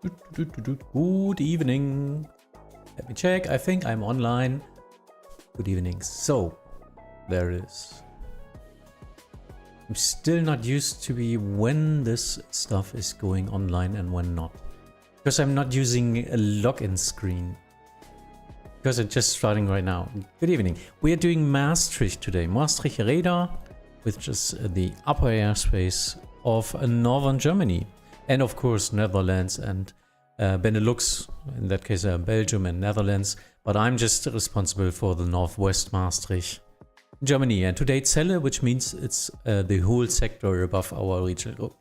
Good evening. Let me check. I think I'm online. Good evening. So, there it is. I'm still not used to be when this stuff is going online and when not. Because I'm not using a login screen. Because it's just starting right now. Good evening. We are doing Maastricht today. Maastricht radar, which is the upper airspace of northern Germany. And of course Netherlands and Benelux, in that case Belgium and Netherlands. But I'm just responsible for the northwest Maastricht, Germany. And today it's Celle, which means it's the whole sector above our regional group.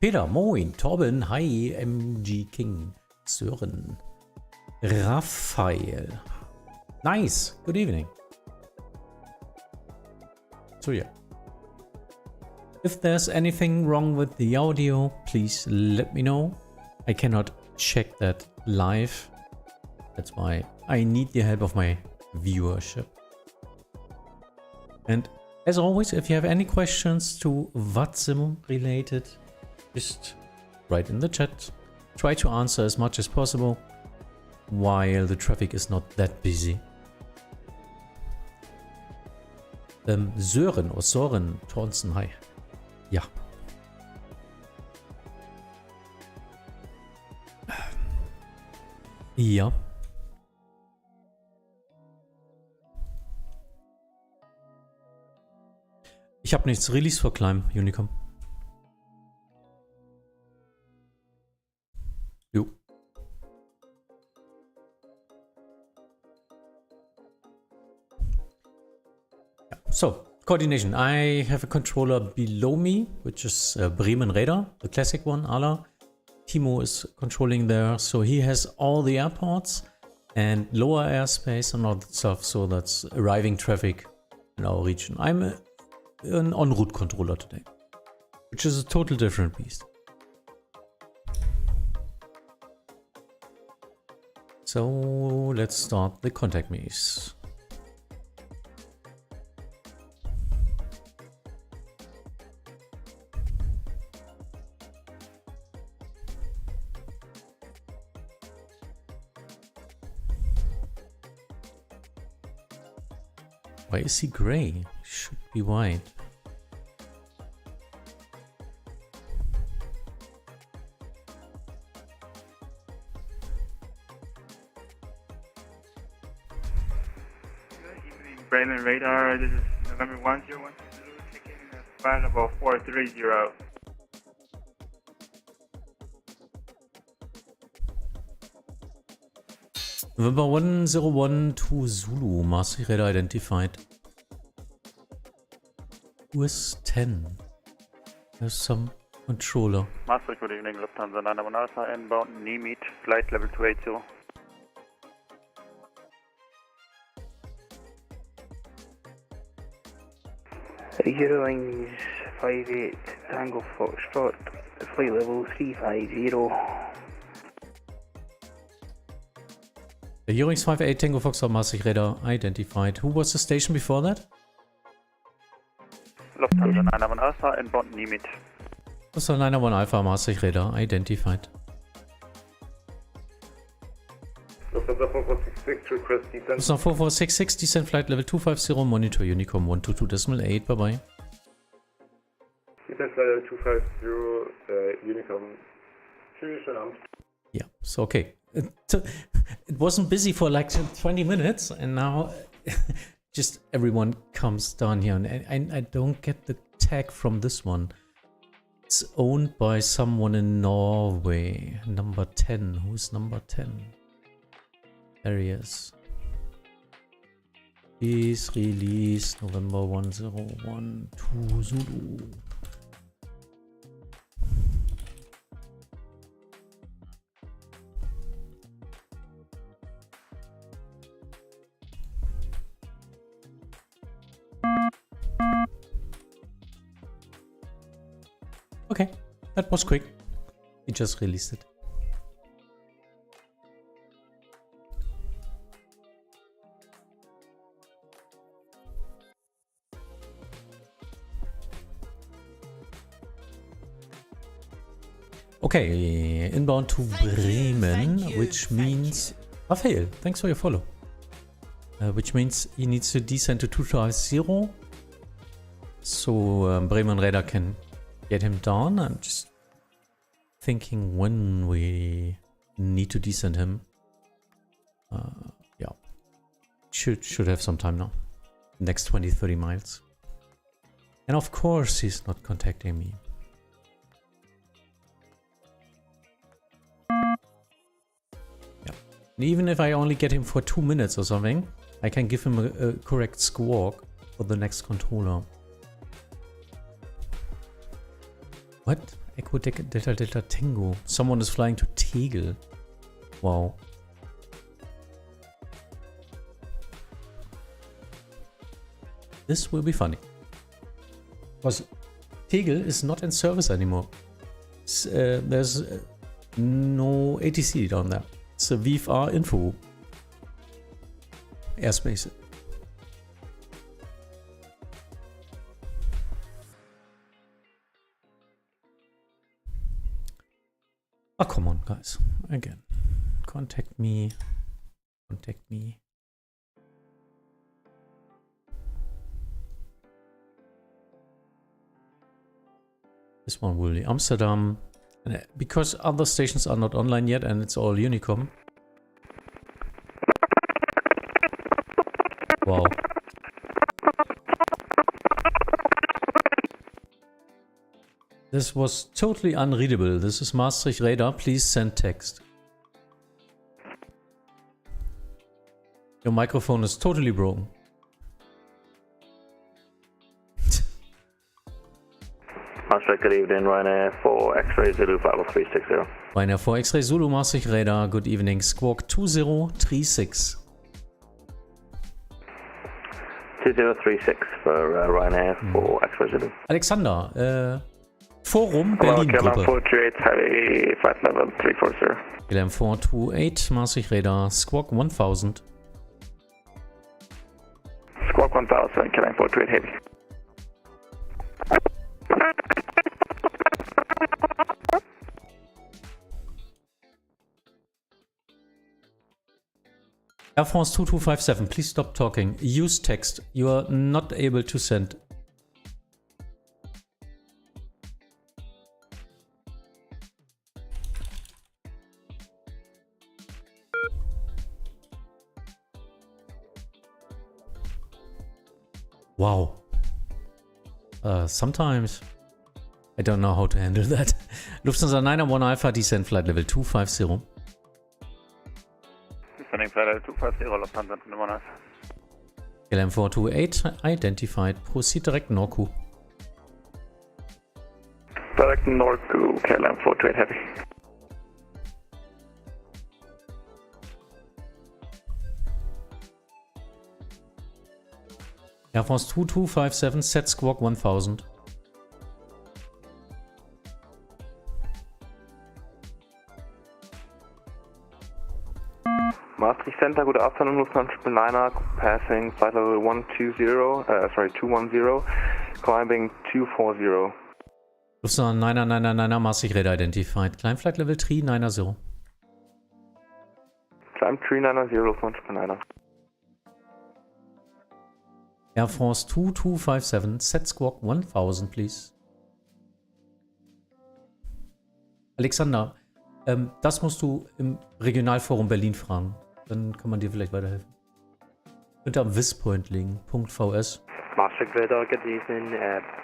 Peter, moin, Torben, hi, MG King, Sören, Raphael. Nice, good evening. So yeah. If there's anything wrong with the audio, please let me know. I cannot check that live. That's why I need the help of my viewership. And as always, if you have any questions to Vatsim related, just write in the chat. Try to answer as much as possible while the traffic is not that busy. Sören or Soren Thornsen, hi. Ja. Ja. Ich habe nichts Release for Climb, Unicom. Jo. So, coordination. I have a controller below me, which is Bremen Radar, the classic one, Ala. Timo is controlling there, so he has all the airports and lower airspace and all that stuff, so that's arriving traffic in our region. I'm an en route controller today, which is a total different beast. So let's start the contact me's. Why is he gray? Should be white. Good evening, Bremen Radar. This is November 101, checking in at flight level 430. November 101 to Zulu, Maastricht radar identified. US 10. There's some controller. Maastricht, good evening, Lufthansa 901 Alpha, inbound, Niemit, flight level 280. Eurowings 58 Tango Foxtrot, flight level 350. The Eurowings 58 Tango Foxtrot Maastricht radar identified. Who was the station before that? Lufthansa 901 Alpha, inbound, Niemit. Lufthansa 901 Alpha Maastricht radar identified. Lufthansa 4466, request descent. Lufthansa 4466, descent flight level 250, monitor Unicom 122.8, bye bye. Descent flight level 250, Unicom. Schönen Abend. Yeah, so okay. It wasn't busy for like 20 minutes and now just everyone comes down here and I don't get the tag from this one. It's owned by someone in Norway. Number 10. Who's number 10? There he is. Please release November 101 to Zulu. Okay, that was quick. He just released it. Okay, inbound to Bremen, which means Raphael, thanks for your follow. Which means he needs to descend to 250, so Bremen radar can get him down. I'm just thinking when we need to descend him. Yeah, should have some time now. Next 20-30 miles. And of course he's not contacting me. Yeah. And even if I only get him for 2 minutes or something, I can give him a correct squawk for the next controller. What? Echo Delta Delta Tango. Someone is flying to Tegel. Wow. This will be funny. Because Tegel is not in service anymore. There's no ATC down there. It's a VFR info. Airspace. Oh, come on, guys. Again. Contact me. Contact me. This one will be Amsterdam. And because other stations are not online yet and it's all Unicom. Wow. This was totally unreadable. This is Maastricht radar. Please send text. Your microphone is totally broken. Maastricht, good evening. Ryanair 4 X-ray Zulu 50360. Ryanair 4 X-ray Zulu Maastricht radar. Good evening. Squawk 2036. 2036 for Ryanair 4 X-ray Zulu. Alexander, Forum Hello, Berlin KLM Gruppe. 428 Heavy Flight Level 340. KLM 428 Maastricht radar. Squawk 1000. Squawk 1000, KLM 428 Heavy. Air France 2257, please stop talking. Use text. You are not able to send. Wow. Sometimes I don't know how to handle that. Lufthansa 901 Alpha, descent flight level 250. Descending flight level 250, Lufthansa 901 Alpha. KLM 428 identified. Proceed direct Norku. Direct Norku, KLM 428 Heavy. Air France 2257, set squawk 1000. Maastricht Center, good afternoon, Lufthansa 999, passing flight level 210, climbing 240. Lufthansa 999 Maastricht radar identified. Climb flight level 390. Climb 390, Lufthansa 999. Air France 2257, set squawk 1000, please. Alexander, das musst du im Regionalforum Berlin fragen. Dann kann man dir vielleicht weiterhelfen. Könnte am Wisspoint liegen. .vs. Maastricht radar, good evening.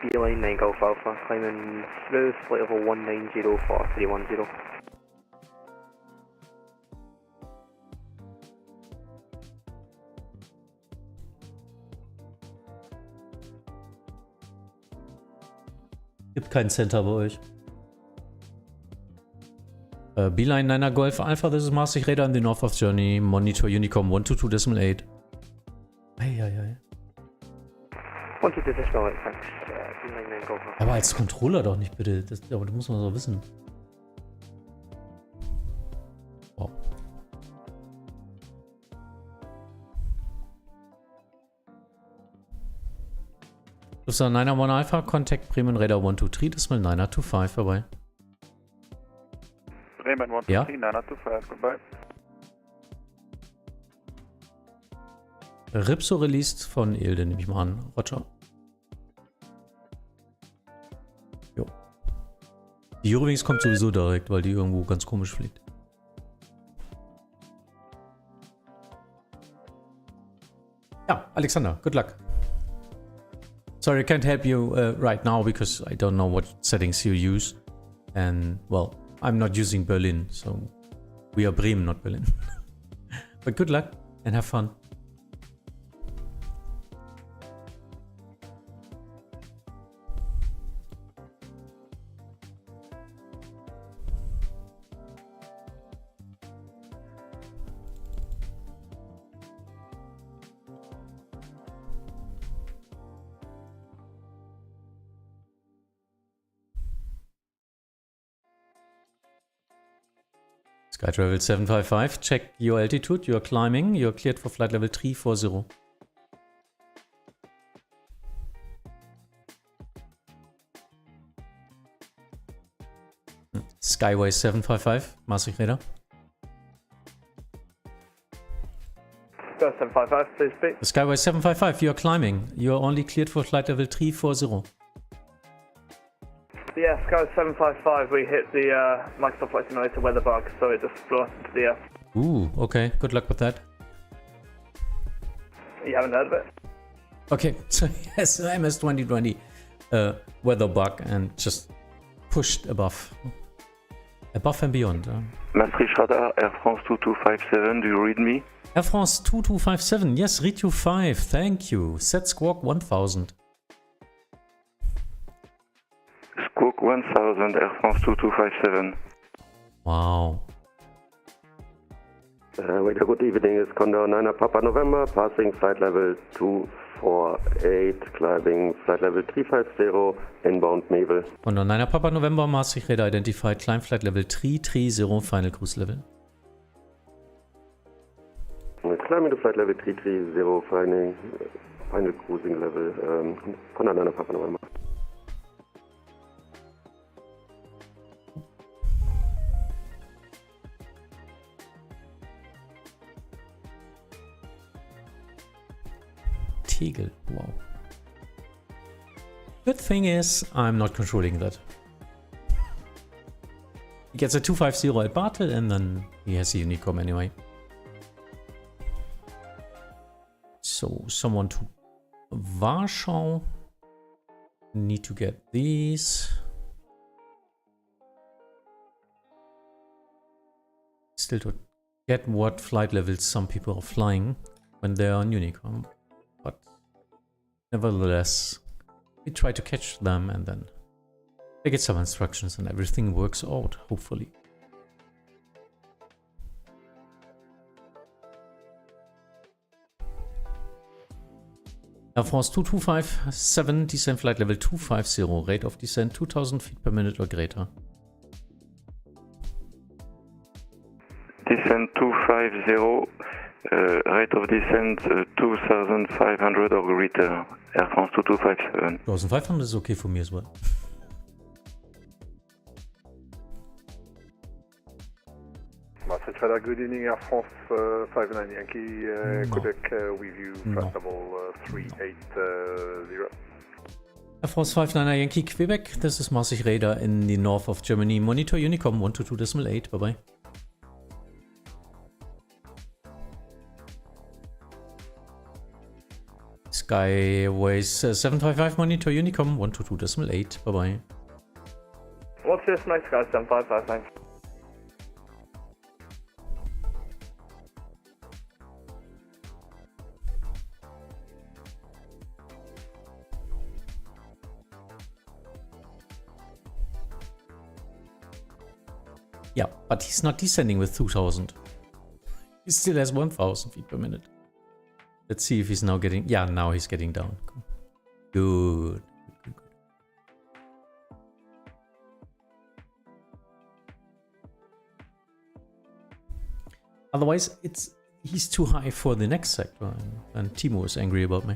B-line 9 Golf Alpha, climbing through flight level 190 for 310. Gibt kein Center bei euch. Beeline 9er Golf Alpha, this is Maastricht radar in the north of Germany. Monitor Unicom 122.8. Eieiei. 122.8, thanks. B-line 9 Golf Alpha. Aber als Controller doch nicht, bitte. Das, aber du musst man so wissen. Wow. Lufthansa 901 Alpha, contact Bremen Radar 123, das mal 925 vorbei. Raymond 123, Ja? 925, goodbye. Ripso released von Elde, nehme ich mal an. Roger. Jo. Die Eurowings kommt sowieso direkt, weil die irgendwo ganz komisch fliegt. Ja, Alexander, good luck. Sorry, I can't help you right now because I don't know what settings you use. And, well, I'm not using Berlin, so we are Bremen, not Berlin. But good luck and have fun. Sky Travel 755, check your altitude, you're climbing, you're cleared for flight level 340. Skyway 755, Maastricht radar. Sky 755, please speak. Skyway 755, you're climbing, you're only cleared for flight level 340. Yeah, Sky 755, we hit the Microsoft Flight Simulator weather bug, so it just flew us into the air. Ooh, okay, good luck with that. You haven't heard of it? Okay, so yes, MS 2020 weather bug and just pushed above and beyond. Maastricht radar, Air France 2257, do you read me? Air France 2257, yes, read you 5, thank you. Set squawk 1000. Squawk 1000, Air France 2257. Wow. Waiter, good evening. It's Condor 9 Papa November, passing flight level 248, climbing flight level 350, inbound Mabel. Und on 9 Papa November, Maastricht radar identified, climb flight level 330, final cruise level. Climbing to flight level 330, final cruising level, Condor 9 Papa November. Tegel, wow. Good thing is, I'm not controlling that. He gets a 250 at Bartel and then he has a Unicom anyway. So, someone to Warschau. Need to get these. Still to get what flight levels some people are flying when they are on Unicom. But nevertheless, we try to catch them and then they get some instructions and everything works out, hopefully. Air France 2257, descent flight level 250, rate of descent 2000 feet per minute or greater. Descent 250, rate of descent 2500 or greater, Air France 2257. 1500 is okay for me as well. Maastricht radar, good evening, Air France 59 Yankee, Quebec with you, flight level 380. Air France 59 Yankee Quebec, this is Maastricht radar in the north of Germany. Monitor Unicom 122.8, bye bye. Skyways 755, monitor Unicom 122.8, bye bye. What's your next Sky 755, thanks? Yeah, but he's not descending with 2000. He still has 1000 feet per minute. Let's see if he's now getting... Yeah, now he's getting down. Good. Good. Otherwise, he's too high for the next sector. And Timo is angry about me.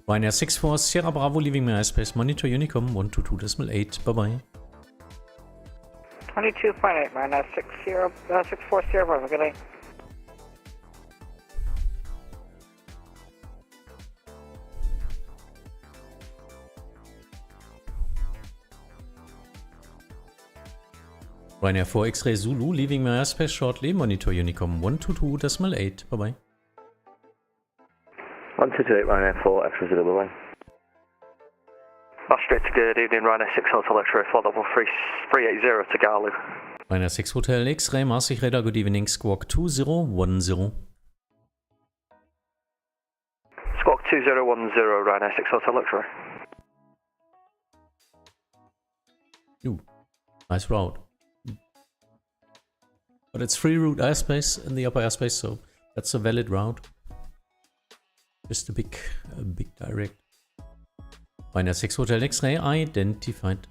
Ryanair 64 Sierra Bravo leaving my airspace. Monitor Unicom 122.8. Bye bye. 22.8, Ryanair 64 Sierra Bravo, good day. Ryanair 4 X-Ray Zulu leaving my airspace shortly. Monitor Unicom 122.8. Bye bye. 1228, Ryanair 4 X-Ray Zulu, bye bye. Maastricht, good evening, Ryanair 6 Hotel X-Ray, flight level 380 to Galu. Ryanair 6 Hotel X-Ray, Maastricht Radar, good evening, squawk 2010. Squawk 2010, Ryanair 6 Hotel X-Ray. Ooh, nice route. But it's free route airspace in the upper airspace, so that's a valid route. Just a big direct. Ryanair 6 Hotel X-Ray identified.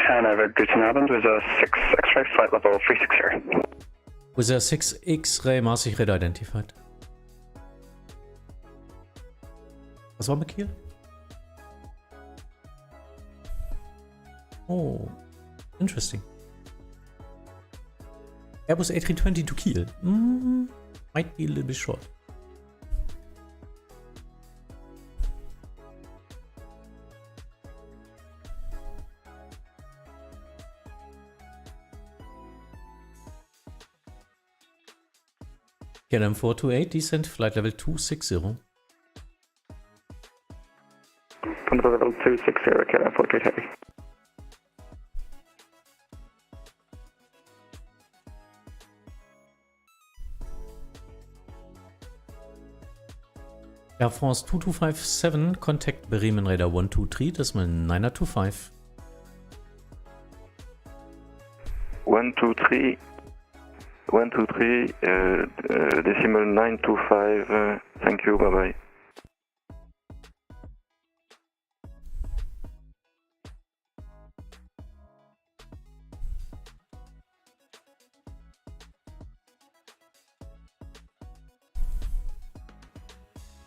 Hanover, Guten Abend, with a 6 X-ray, flight level 360. With a 6 X-Ray, Maastricht Radar identified. Was war mit Kiel? Oh, interesting. Airbus A320 to Kiel. Might be a little bit short. KLM 428 descent, flight level 260. Control level 260, KLM 428 heavy. Air France 2257, contact Bremen Radar 123, decimal 925. 123, decimal 925, thank you, bye bye.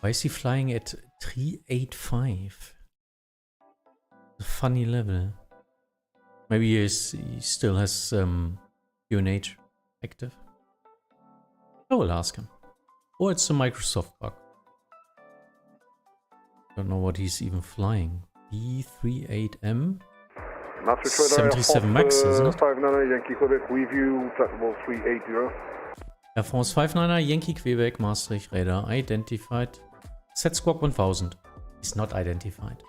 Why is he flying at 385? A funny level. Maybe he still has UNH active. I will ask him. Or it's a Microsoft bug. Don't know what he's even flying. B38M? 737 Max, isn't it? 59 Yankee Quebec, review, flight level 380. Air France 59er, Yankee Quebec, Maastricht Radar, identified. Set squawk 1000. He's not identified.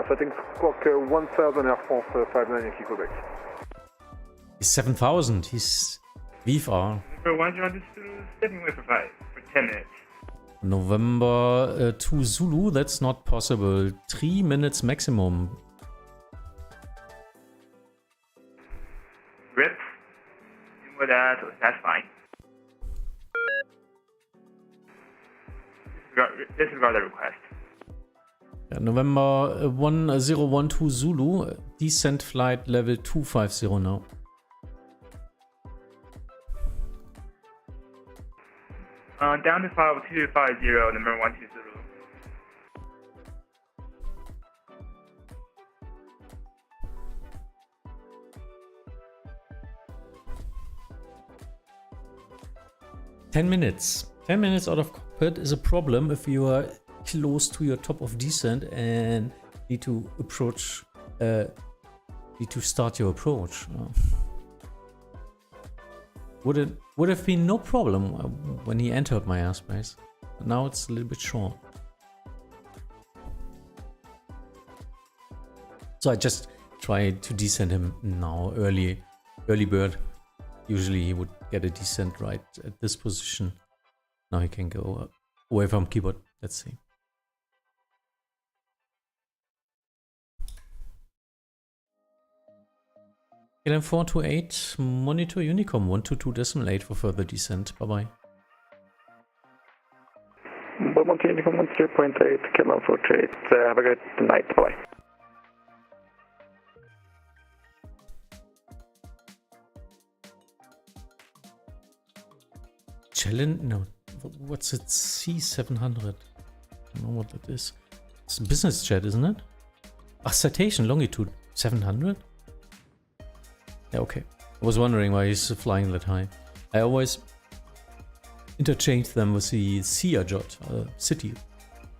Setting squawk 1000 Air France 59 Yankee Quebec. He's 7000. He's VFR. For 1 stepping away for 10 minutes. November 2 Zulu, that's not possible. 3 minutes maximum. Rip. That's fine. Disregard the request. Yeah, November 1012 Zulu, descent flight level 250 now. Down to file 250, number 120. 10 minutes. 10 minutes out of cockpit is a problem if you are close to your top of descent and need to approach, need to start your approach. Would have been no problem when he entered my airspace. But now it's a little bit short. So I just try to descend him now, early bird. Usually he would get a descent right at this position. Now he can go away from keyboard. Let's see. KLM 428, monitor Unicom 122.8 for further descent. Bye bye. Monitor Unicom 1.8, KLM 428. Have a good night. Bye bye. Challenge? No. What's it? C700. I don't know what that is. It's a business jet, isn't it? Ah, citation longitude 700? Yeah, okay. I was wondering why he's flying that high. I always interchange them with the Sia jet, city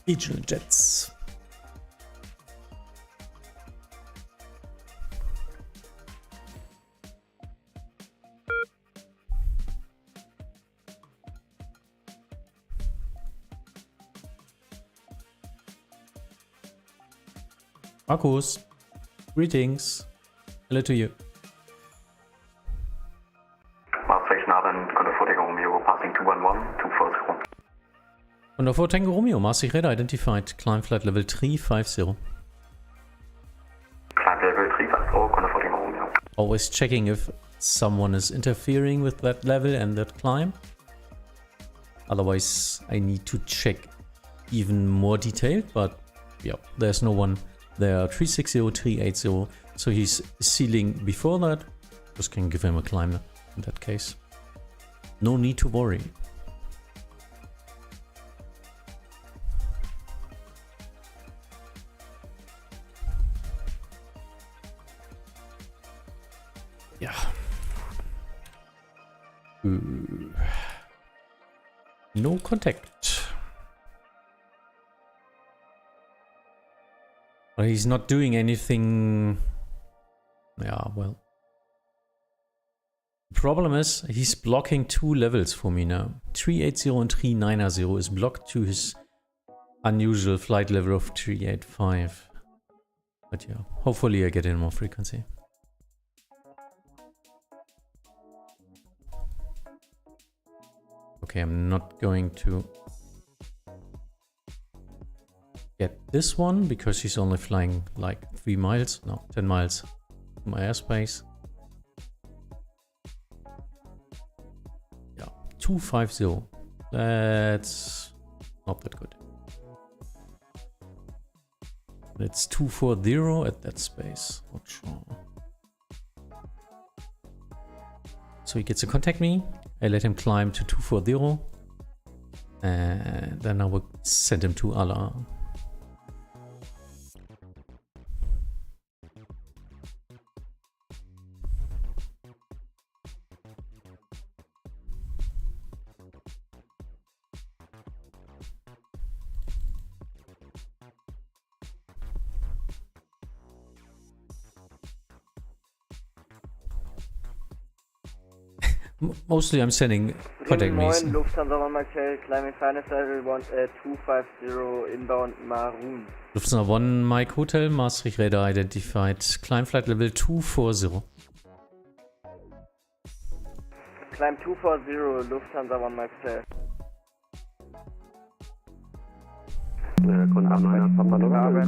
regional jets. Markus, greetings. Hello to you. Maastricht Northern, Condor 4 Tango Romeo, passing 211, 240. Condor 4 Tango Romeo, Maastricht radar identified, climb flight level 350. Climb level 350, Condor 4 Tango Romeo. Always checking if someone is interfering with that level and that climb. Otherwise, I need to check even more detailed, but yeah, there's no one there. 360, 380, so he's sealing before that. Just can give him a climb in that case. No need to worry. Yeah. No contact. But he's not doing anything. Yeah, well. The problem is he's blocking two levels for me now. 380 and 390 is blocked to his unusual flight level of 385. But yeah, hopefully I get in more frequency. Okay, I'm not going to get this one because he's only flying like 3 miles, no, 10 miles from my airspace. Yeah, 250. That's not that good. It's 240 at that space. Not sure. So he gets to contact me. I let him climb to 240. And then I will send him to Allah. Mostly I'm sending contact me. Lufthansa 1 Marcel, climbing final level 250 inbound Maroon. Lufthansa 1 Mike Hotel, Maastricht radar identified, climb flight level 240. Climb 240, Lufthansa 1 Marcel. Condor 9 Papa November.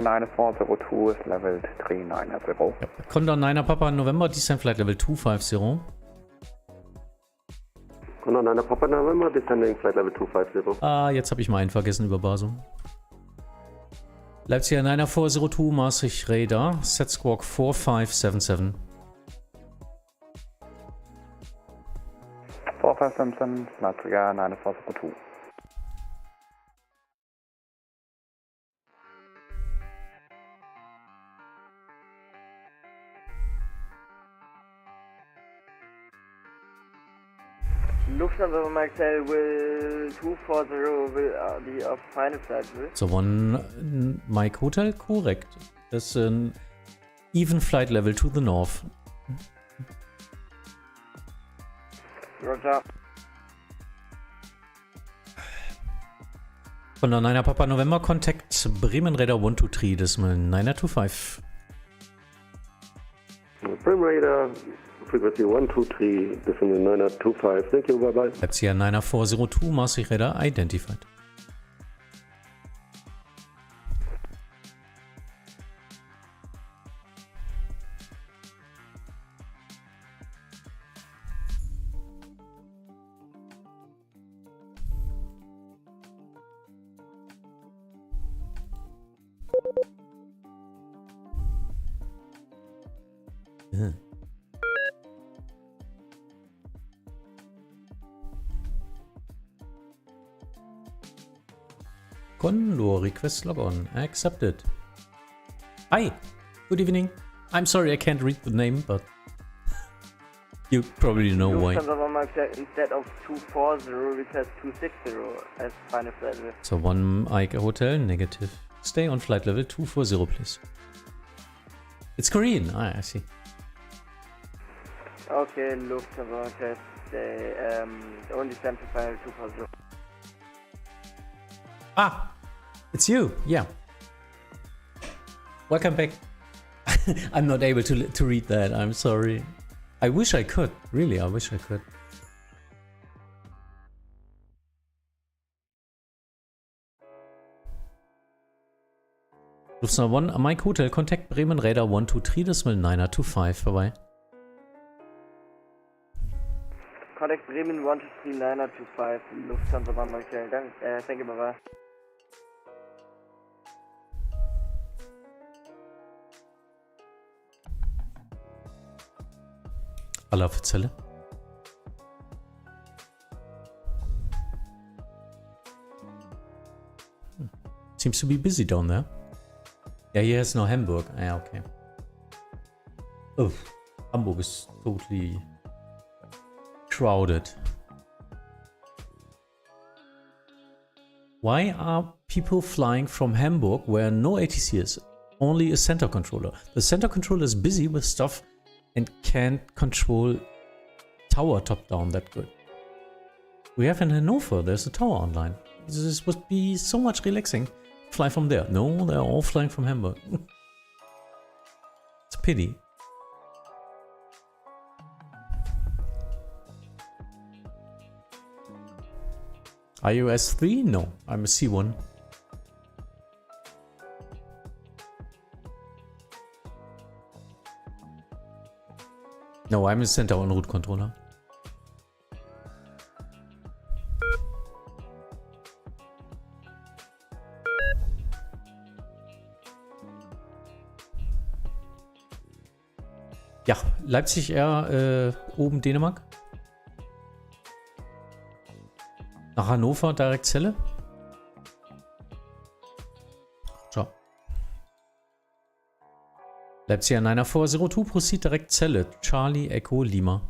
9402 is level 390. Yep. Condor 9 Papa November, descent flight level 250. Condor 9 Papa November, descending flight level 250. Ah, jetzt habe ich meinen vergessen über Basum. Leipzig 9402, Maastricht radar, set squawk 4577. 4577, Leipzig 9402. Lufthansa 1 Marcel will 240 will be of final flight will. So 1 Mike Hotel, correct. That's an even flight level to the north. Roger. Condor 9 Papa November, contact Bremen radar 123, decimal 925. Bremen radar, frequency 123, decimal 925. Thank you, bye bye. Leipzig 9402, Maastricht radar identified. Condor request log on. Accepted. Hi. Good evening. I'm sorry I can't read the name, but you probably know why. Instead of 240, it says 260 as final flight level. So 1 Ike Hotel, negative. Stay on flight level 240, please. It's Korean. Ah, I see. Okay, Lufthansa test only sample file 240. Ah, it's you. Yeah. Welcome back. I'm not able to read that. I'm sorry. I wish I could. Really, I wish I could. Lufthansa 1, Mike Hotel, contact Bremen Radar 123.925. Bye-bye. Contact Bremen 123.925. Lufthansa 1, Michael. Thank you, bye-bye. Alle Offizielle. Seems to be busy down there. Yeah, he has no Hamburg. Yeah, okay. Oh, Hamburg is totally crowded. Why are people flying from Hamburg where no ATC is? Only a center controller. The center controller is busy with stuff and can't control tower top down that good. We have in Hannover, there's a tower online. This would be so much relaxing. Fly from there. No, they're all flying from Hamburg. It's a pity. Are you S3? No, I'm a C1. No, I'm a center en route controller. Ja, Leipzig Air oben Dänemark. Nach Hannover, direkt Celle. Ciao. Leipzig Air 9402, proceed direkt Celle. Charlie Echo Lima.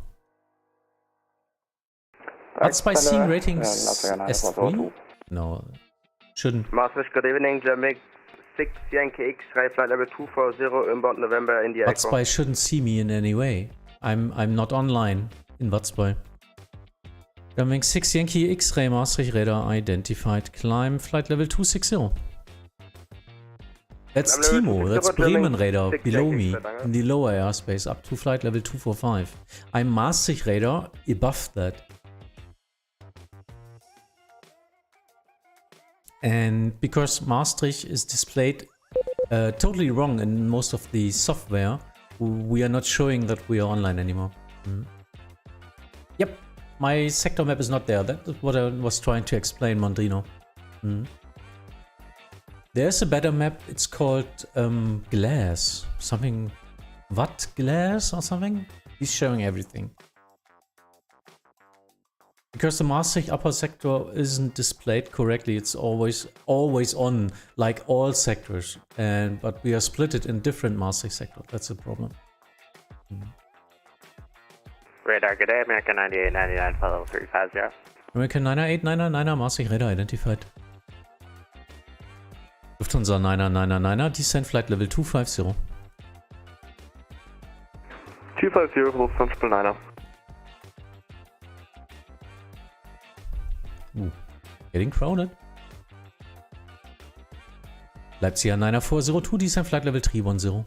What's by seeing ratings S3? No, shouldn't. Maastricht, good evening, German 6 Yankee X-ray flight level 240 inbound November India Echo. Vatsim shouldn't see me in any way. I'm not online in Vatsim. German 6 Yankee X-ray Maastricht radar identified. Climb flight level 260. That's Timo, that's Bremen radar below me in the lower airspace up to flight level 245. I'm Maastricht radar above that. And because Maastricht is displayed totally wrong in most of the software, we are not showing that we are online anymore. Yep, my sector map is not there. That's what I was trying to explain, Mondrino. There's a better map, it's called Glass. Something... What? Glass or something? He's showing everything. Because the Maastricht upper sector isn't displayed correctly, it's always on, like all sectors. But we are split it in different Maastricht sectors. That's the problem. Radar, good day, American 9899, follow 350. American 98999, Maastricht radar identified. Lufthansa 9999, descent flight level 250. 250, Lufthansa 9. Getting crowded. Leipzig 9402, descent flight level 310.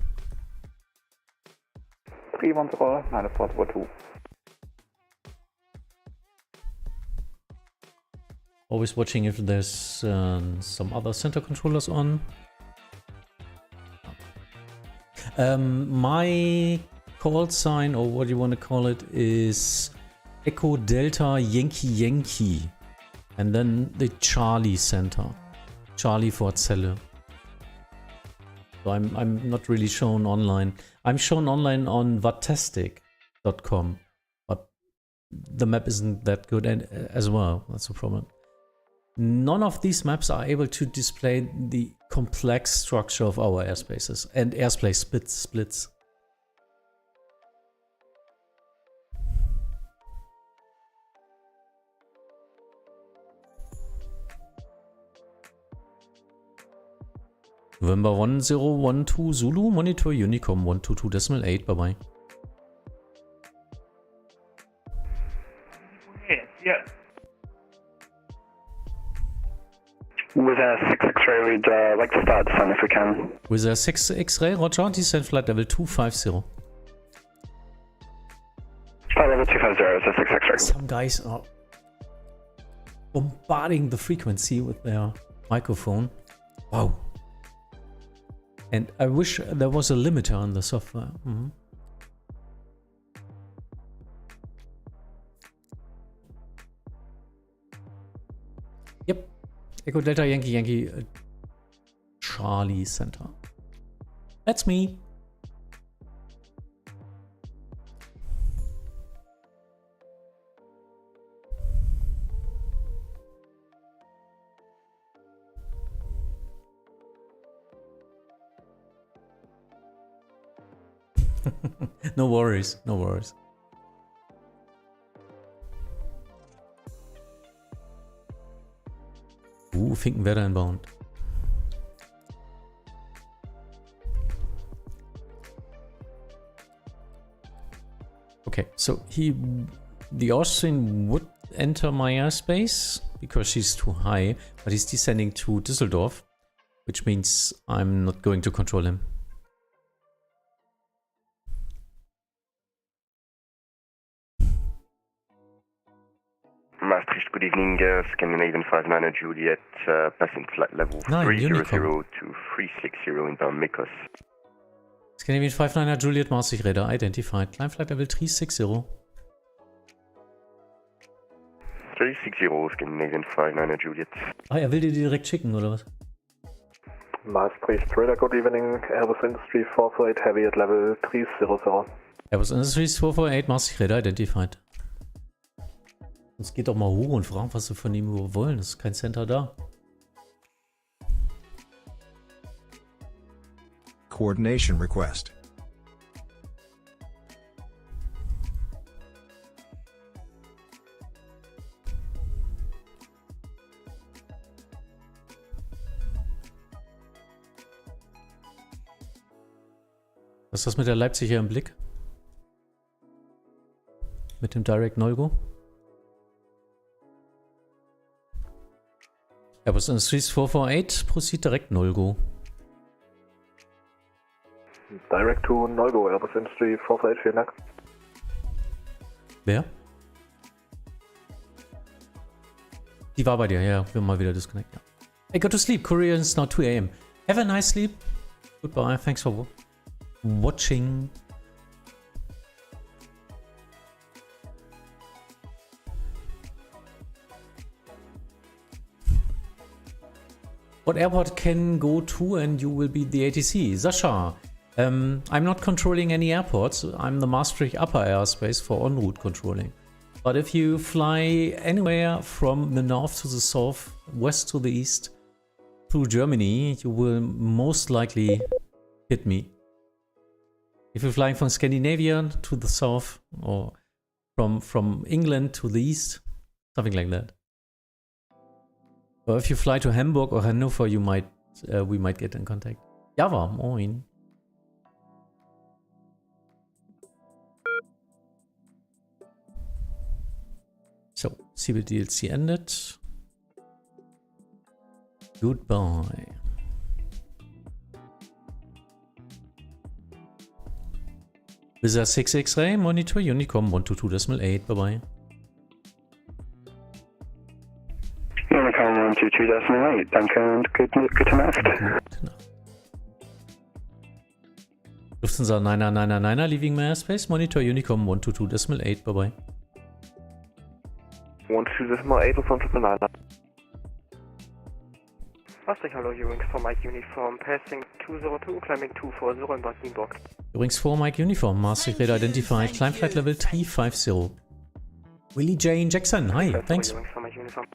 310, 9402. Always watching if there's some other center controllers on. My call sign, or what you want to call it, is Echo Delta Yankee Yankee. And then the Charlie center. Charlie for Celle. So I'm not really shown online. I'm shown online on vatastic.com. But the map isn't that good as well. That's the problem. none of these maps are able to display the complex structure of our airspaces and airspace splits. November 1012 Zulu, monitor Unicom 122.8, bye-bye. Yeah. With a 6 X-ray, we'd like to start descent if we can. With a 6 X-ray, roger, descent flight level 250. Flight level 250 is a 6 X-ray. Some guys are bombarding the frequency with their microphone. Wow. And I wish there was a limiter on the software. Yep. Echo Delta Yankee Yankee Charlie Center. That's me. No worries, no worries. Finkenwerder inbound. Okay, so the Austrian would enter my airspace because she's too high, but he's descending to Düsseldorf, which means I'm not going to control him. Maastricht, good evening, Scandinavian 59 Juliet, passing flight level 300 to 360 inbound Mekos. Scandinavian 59 Juliet, Maastricht radar identified, climb flight level 360. 360, Scandinavian 59 Juliet. Ah, er will dir direkt schicken, oder was? Maastricht radar, good evening, Airbus Industry 448 Heavy at level 300. Airbus Industry 448, Maastricht radar identified. Sonst geht doch mal hoch und fragen, was sie von ihm wollen. Es ist kein Center da. Coordination request. Was ist das mit der Leipziger im Blick? Mit dem Direct No-Go? Airbus Industries 448, proceed direct No-Go. Direct to No-Go, Airbus Industry 448, vielen Dank. Wer? Die war bei dir, ja, wir haben mal wieder disconnect. Ja. I got to sleep, Korea is now 2 AM. Have a nice sleep. Goodbye, thanks for watching. What airport can go to and you will be the ATC? Sasha, I'm not controlling any airports. I'm the Maastricht upper airspace for en route controlling. But if you fly anywhere from the north to the south, west to the east, through Germany, you will most likely hit me. If you're flying from Scandinavia to the south, or from England to the east, something like that. Or if you fly to Hamburg or Hannover, we might get in contact. Java, moin. So, CB DLC ended. Goodbye. With a 6 X-ray, monitor Unicom 122.8, bye-bye. Unicom 122.8, danke und gute Nacht. Gute Nacht. Lufthansa 9999, leaving my airspace, monitor Unicom 122.8, bye-bye. 122.8, Lufthansa 99. Maastricht, hello, Eurings for Mike Uniform, passing 202, climbing 240 in Bad Nienburg. Eurings for Mike Uniform, Maastricht radar identified, climb flight level 350. Willie Jane Jackson, hi, thanks. Eurings for Mike Uniform.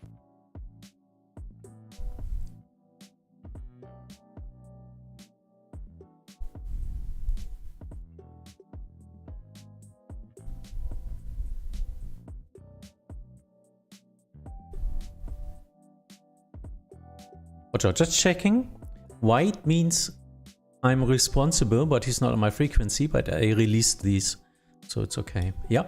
Roger, just checking. White means I'm responsible, but he's not on my frequency, but I released these. So it's okay. Ja.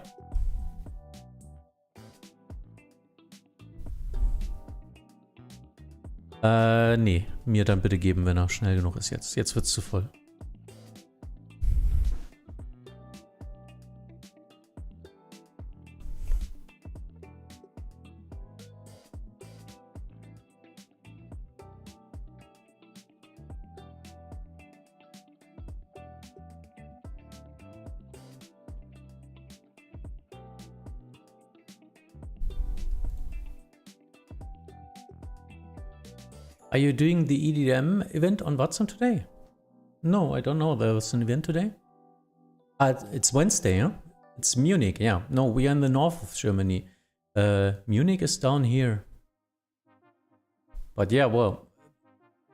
Nee, mir dann bitte geben, wenn er schnell genug ist jetzt. Jetzt wird's zu voll. Are you doing the EDM event on Vatsim today? No, I don't know. There was an event today. It's Wednesday, huh? It's Munich, yeah. No, we are in the north of Germany. Munich is down here. But yeah, well,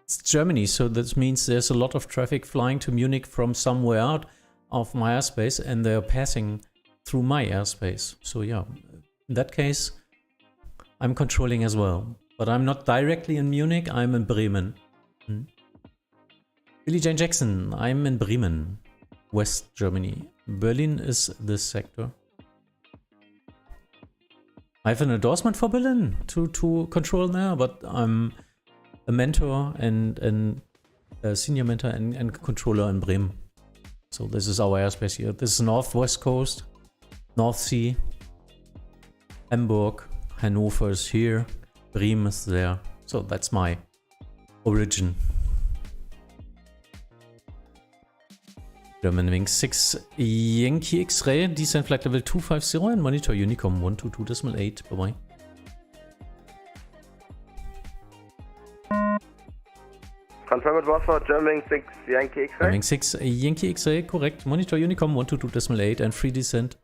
it's Germany, so that means there's a lot of traffic flying to Munich from somewhere out of my airspace, and they're passing through my airspace. So yeah, in that case, I'm controlling as well. But I'm not directly in Munich, I'm in Bremen. Billie Jane Jackson, I'm in Bremen, West Germany. Berlin is this sector. I have an endorsement for Berlin to control there, but I'm a mentor and a senior mentor and controller in Bremen. So this is our airspace here. This is Northwest Coast, North Sea, Hamburg, Hanover is here. Bremen is there. So that's my origin. German Wing 6 Yankee X-Ray, descent flight level 250 and monitor Unicom 122.8. Bye bye. Confirm it was for German Wing 6 Yankee X-Ray. German Wing 6 Yankee X-Ray, correct. Monitor Unicom 122.8 and free descent.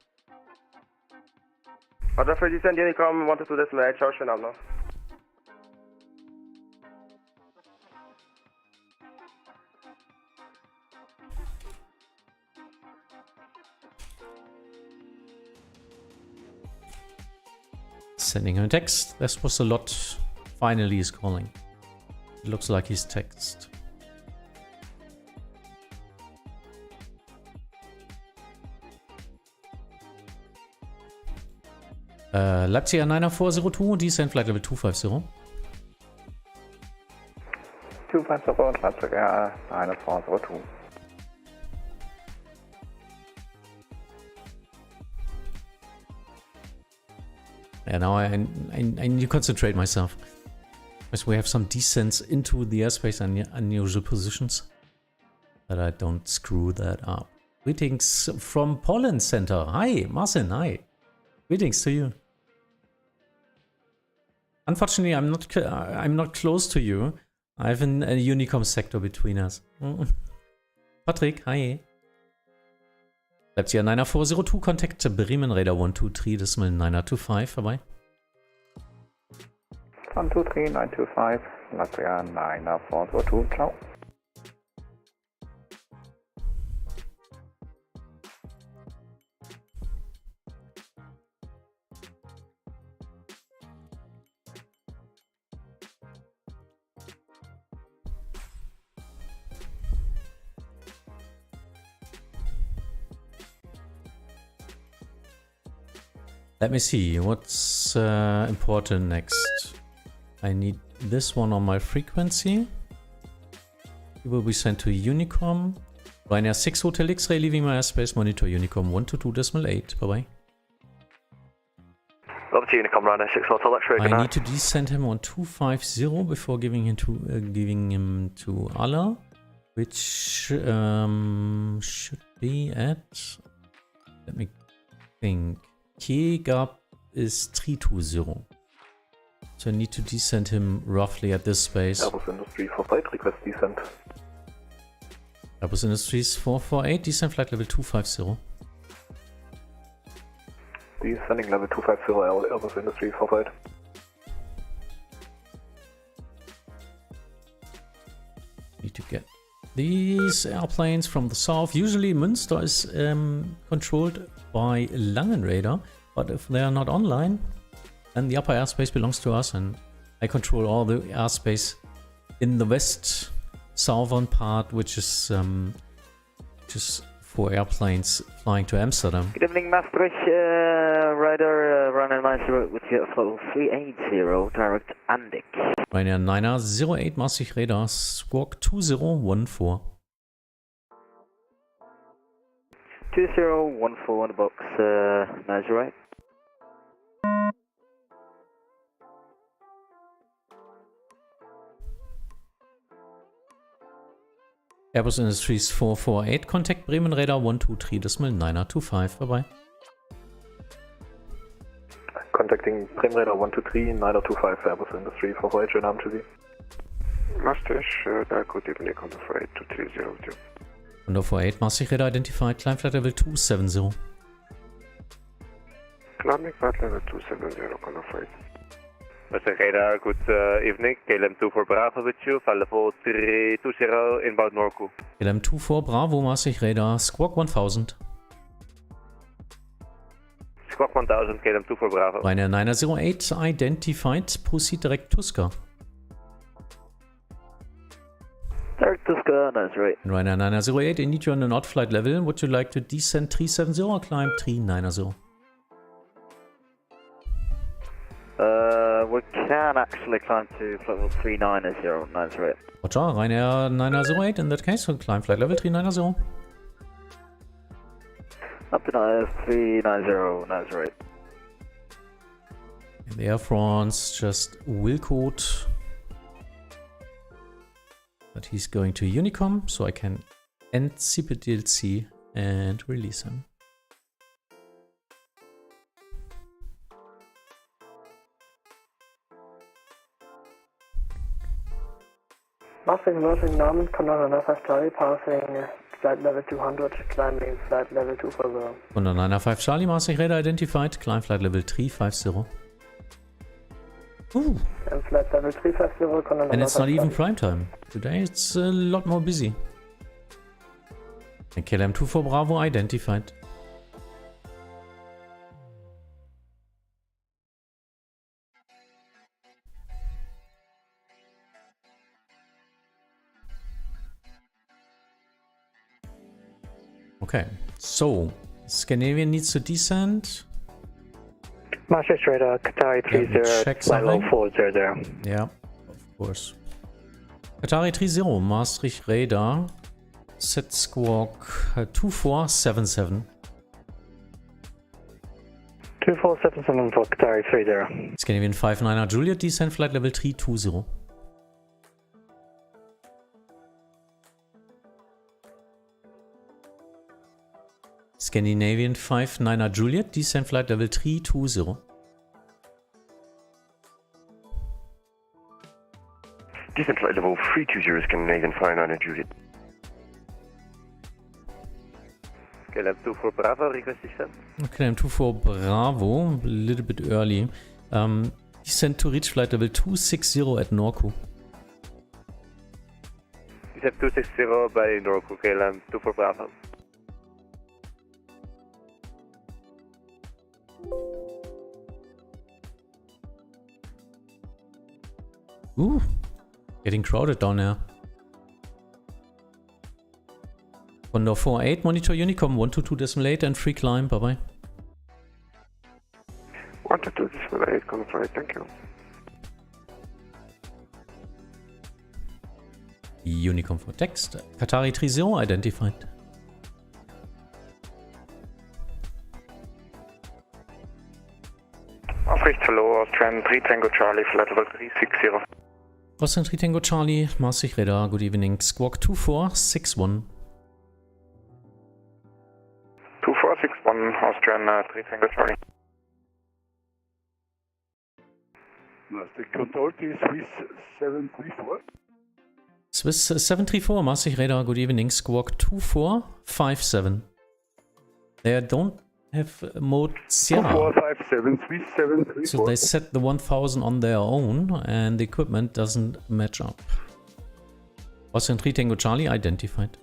Roger, free descent Unicom 122.8. Schau schön ab noch. Sending him a text. This was a lot. Finally he's calling. It looks like he's text. Leipzig 9402, descent flight level 250. 250, Leipzig 9402. Yeah, now I need to concentrate myself. Because we have some descents into the airspace and unusual positions. That I don't screw that up. Greetings from Poland Center. Hi, Marcin, hi. Greetings to you. Unfortunately, I'm not close to you. I have a Unicom sector between us. Patrick, hi. Leipzig 9402, contact Bremen Radar 123.925, bye bye. 123.925, Leipzig 9402, ciao. Let me see, what's important next? I need this one on my frequency. It will be sent to Unicom. Ryanair 6 Hotel X-Ray leaving my airspace, monitor Unicom 122.8, bye bye. Over to Unicom, Ryanair 6 Hotel X-Ray. I need to descend him on 250 before giving him to Allah, which should be at, let me think. K gap is 320. So I need to descend him roughly at this space. Airbus Industries 448, request descent. Airbus Industries 448, descent flight level 250. Descending level 250, Airbus Industries 448. Need to get these airplanes from the south. Usually Münster is controlled by Langen Radar, but if they are not online, then the upper airspace belongs to us and I control all the airspace in the west southern part, which is for airplanes flying to Amsterdam. Good evening, Maastricht. Rider runner 90 with you, flow 380, direct Andic. Ryanair 908 Maastricht radar, squawk 2014. 2014 on the box, 908. Airbus Industries 448, contact Bremen radar 123.925, bye-bye. Contacting Bremen radar 123, 925, Airbus Industries 448, schönen Abend für Sie. Maastricht, good evening, Condor 48, 2302. Condor 48, Maastricht radar identified, climb flight level 270. Climbing flight level 270, Condor 48. Maastricht radar, good evening, KLM 24 Bravo with you, flight level 320, inbound Norco. KLM 24 Bravo, Maastricht radar, squawk 1000. Squawk 1000, KLM 24 Bravo. Ryanair 908 identified, proceed direct Tuska. Direct Tuska, 908. Ryanair 908, I need you on an odd flight level. Would you like to descend 370 or climb 390? We can actually climb to flight level 390, 908. Roger, Ryanair 908, in that case, we'll climb flight level 390. Up to 390, 908. And the Air France just will quote that he's going to Unicom, so I can end CPDLC and release him. Maastricht Namen, Condor 95 Charlie, passing flight level 200, climbing flight level 240. Condor 905 Charlie, Maastricht radar identified, climb flight level 350. Ooh. And flight level 350, Condor 95 And it's not even Charlie. prime time. Today it's a lot more busy. And KLM 24 Bravo identified. Okay, so Scandinavian needs to descend. Maastricht radar, Qatari 30, flight level 400. Yeah, of course. Qatari 30, Maastricht radar, set squawk 2477. 2477 for Qatari 30. Scandinavian 59 Juliet, descend flight level 320. Scandinavian 59 Juliet, descend flight level 320. Descent flight level 320, Scandinavian 59 Juliet. KLM 24 Bravo, request descent. KLM 24 Bravo, a little bit early. Descend to reach flight level 260 at Norco. Descent 260 by Norco, KLM 24 Bravo. Ooh, getting crowded down there. Condor 48, monitor Unicom 122.8 and free climb, bye bye. 122.8, Condor 8, thank you. Unicom for text, Qatari 30 identified. Maastricht, hello, Austrian 3 Tango Charlie, flight level 360. Austrian 3 Tango Charlie, Maastricht radar, good evening, squawk 2461. 2461, Austrian 3 Tango Charlie. Maastricht Control to Swiss 734. Swiss 734, Maastricht radar, good evening, squawk 2457. They don't have mode Sierra. 2457, Swiss 734. So they set the 1000 on their own and the equipment doesn't match up. Austrian 3 Tango Charlie identified.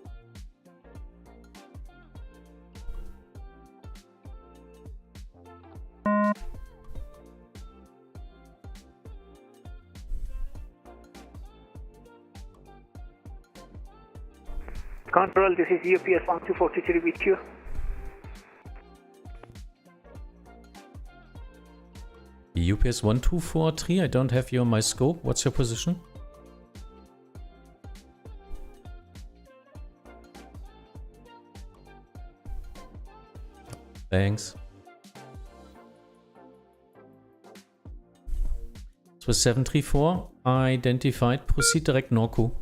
Control, this is UPS 1243 with you. UPS 1243, I don't have you on my scope. What's your position? Thanks. This was 734. Identified. Proceed direct Norku.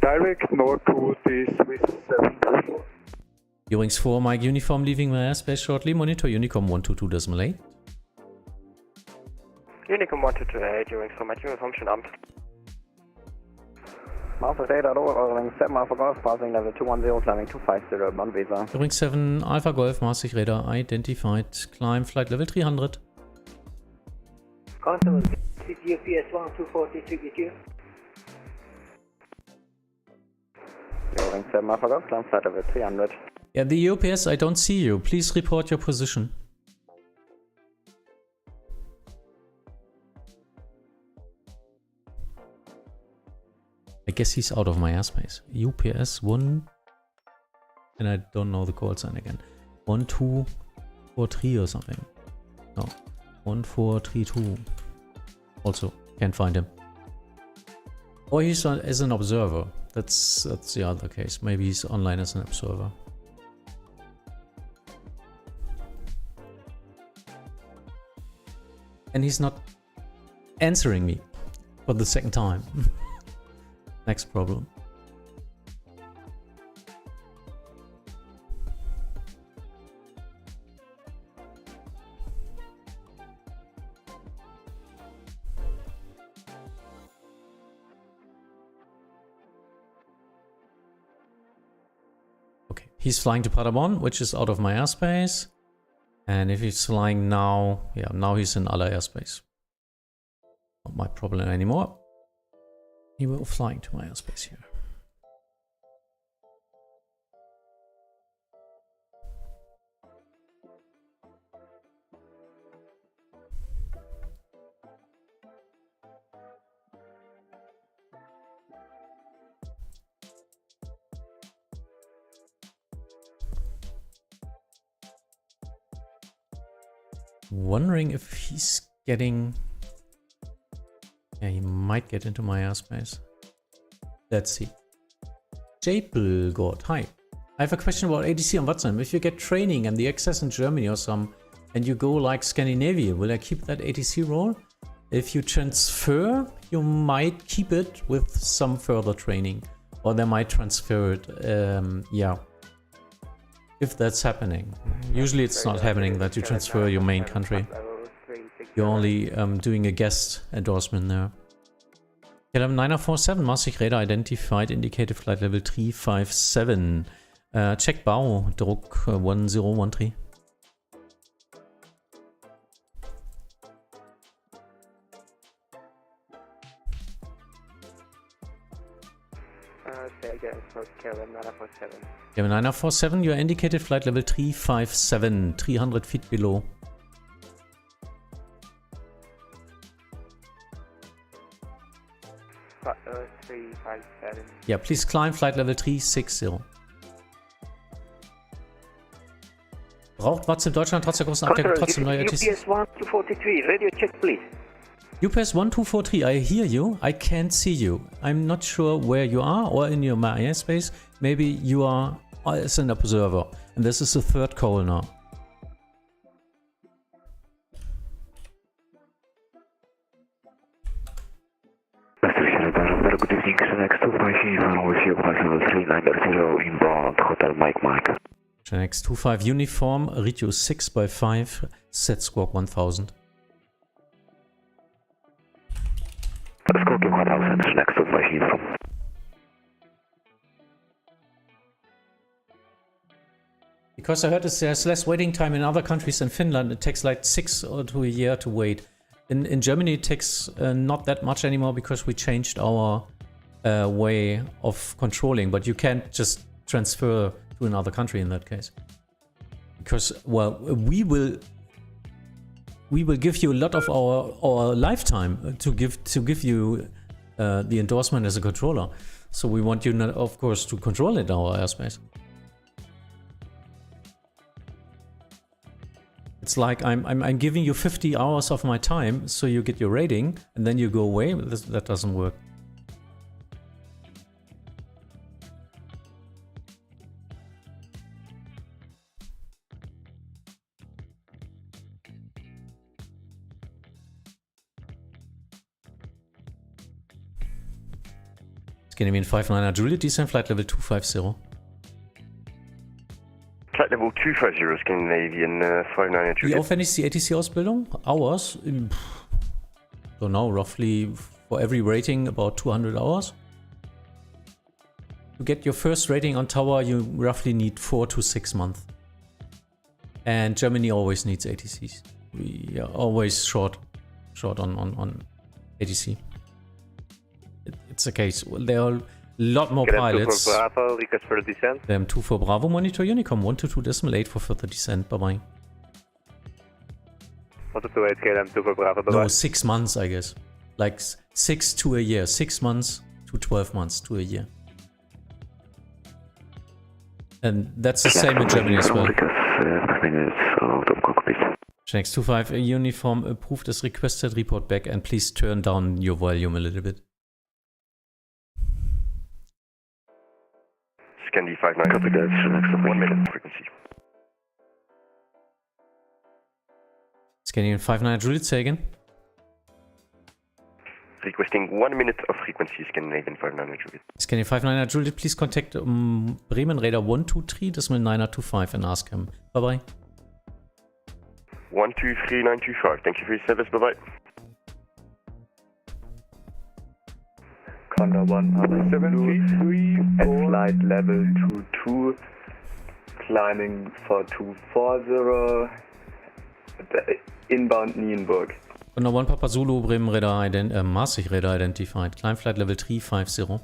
Direct Norku, this with 734. Wings 4, Mike Uniform leaving my airspace shortly. Monitor Unicom 122.8. Unicom 122.8, Wings 4, Mike Uniform schon Amt. Alpha Data, rolling 7 Alpha Golf, passing level 210, climbing 250, Bond Visa. Wings 7, Alpha Golf, Maastricht radar identified. Climb flight level 300. Control, this is UPS 1243 with you. Rolling 7 Alpha Golf, climb flight level 300. Yeah, the UPS, I don't see you. Please report your position. I guess he's out of my airspace. UPS 1, and I don't know the call sign again. 1243 or something. No, 1432. Also, can't find him. Or he's on, as an observer. That's the other case. Maybe he's online as an observer. And he's not answering me for the second time. Next problem. Okay, he's flying to Paderborn, which is out of my airspace. And if he's flying now, yeah, now he's in other airspace. Not my problem anymore. He will flying to my airspace here. Wondering if he's getting... Yeah, he might get into my airspace. Let's see. Japelgord, hi. I have a question about ATC on Vatsim. If you get training and the access in Germany or some, and you go like Scandinavia, will I keep that ATC role? If you transfer, you might keep it with some further training. Or they might transfer it, yeah. If that's happening. Usually it's not happening that you transfer your main country. You're only doing a guest endorsement there. KLM 947, Maastricht radar identified, indicated flight level 357. Check bow, Druck 1013. Say again, for KLM 947. KLM 947, you are indicated flight level 357, 300 feet below. Flight level 357. Yeah, please climb flight level 360. Braucht Vatsim Deutschland trotz der großen Abdeckung trotzdem neue ATC? UPS 1243, radio check please. UPS 1243, I hear you. I can't see you. I'm not sure where you are or in your airspace. Maybe you are as an observer. And this is the third call now. Good evening, next 255 with you, flight level 390 inbound, Hotel Mike Mike. Next 25 uniform, read you 6x5, set squawk 1000. Squawk 1000, next 25 uniform. Because I heard there's less waiting time in other countries than Finland, it takes like 6 or to a year to wait. In Germany it takes not that much anymore because we changed our way of controlling, but you can't just transfer to another country in that case. Because, well, we will give you a lot of our lifetime to give you the endorsement as a controller. So we want you, of course, to control it in our airspace. It's like I'm giving you 50 hours of my time, so you get your rating, and then you go away. That doesn't work. Scandinavian 59er Juliet, descent flight level 250. Flight level 250, Scandinavian 59er Juliet. Wie aufwendig ist die ATC-Ausbildung? Hours? So now, roughly for every rating, about 200 hours. To get your first rating on tower, you roughly need 4 to 6 months. And Germany always needs ATCs. We are always short on ATC. It's a case. There are a lot more pilots. Bravo, request for descent. 2 for Bravo, monitor Unicom 122.8 for further descent. Bye bye. 128 KLM 2 for Bravo. Bye bye. No, 6 months, I guess. Like 6 to a year. 6 months to 12 months to a year. And that's the same in Germany as well. Shanks 25 uniform approved as requested. Report back and please turn down your volume a little bit. Scandi 59. 1 minute frequency. Scandinavian 59 Juliet, say again. Requesting 1 minute of frequency, Scandinavian 59 Juliet. Scandinavian 59 Juliet, please contact Bremen Radar 123 decimal 925 and ask him. Bye bye. 123925. Thank you for your service. Bye bye. Condor 1 at flight level 22, climbing for 240, inbound Nienburg. Condor 1 Papa Zulu, Bremen Radar, Maastricht Radar identified. Climb flight level 350.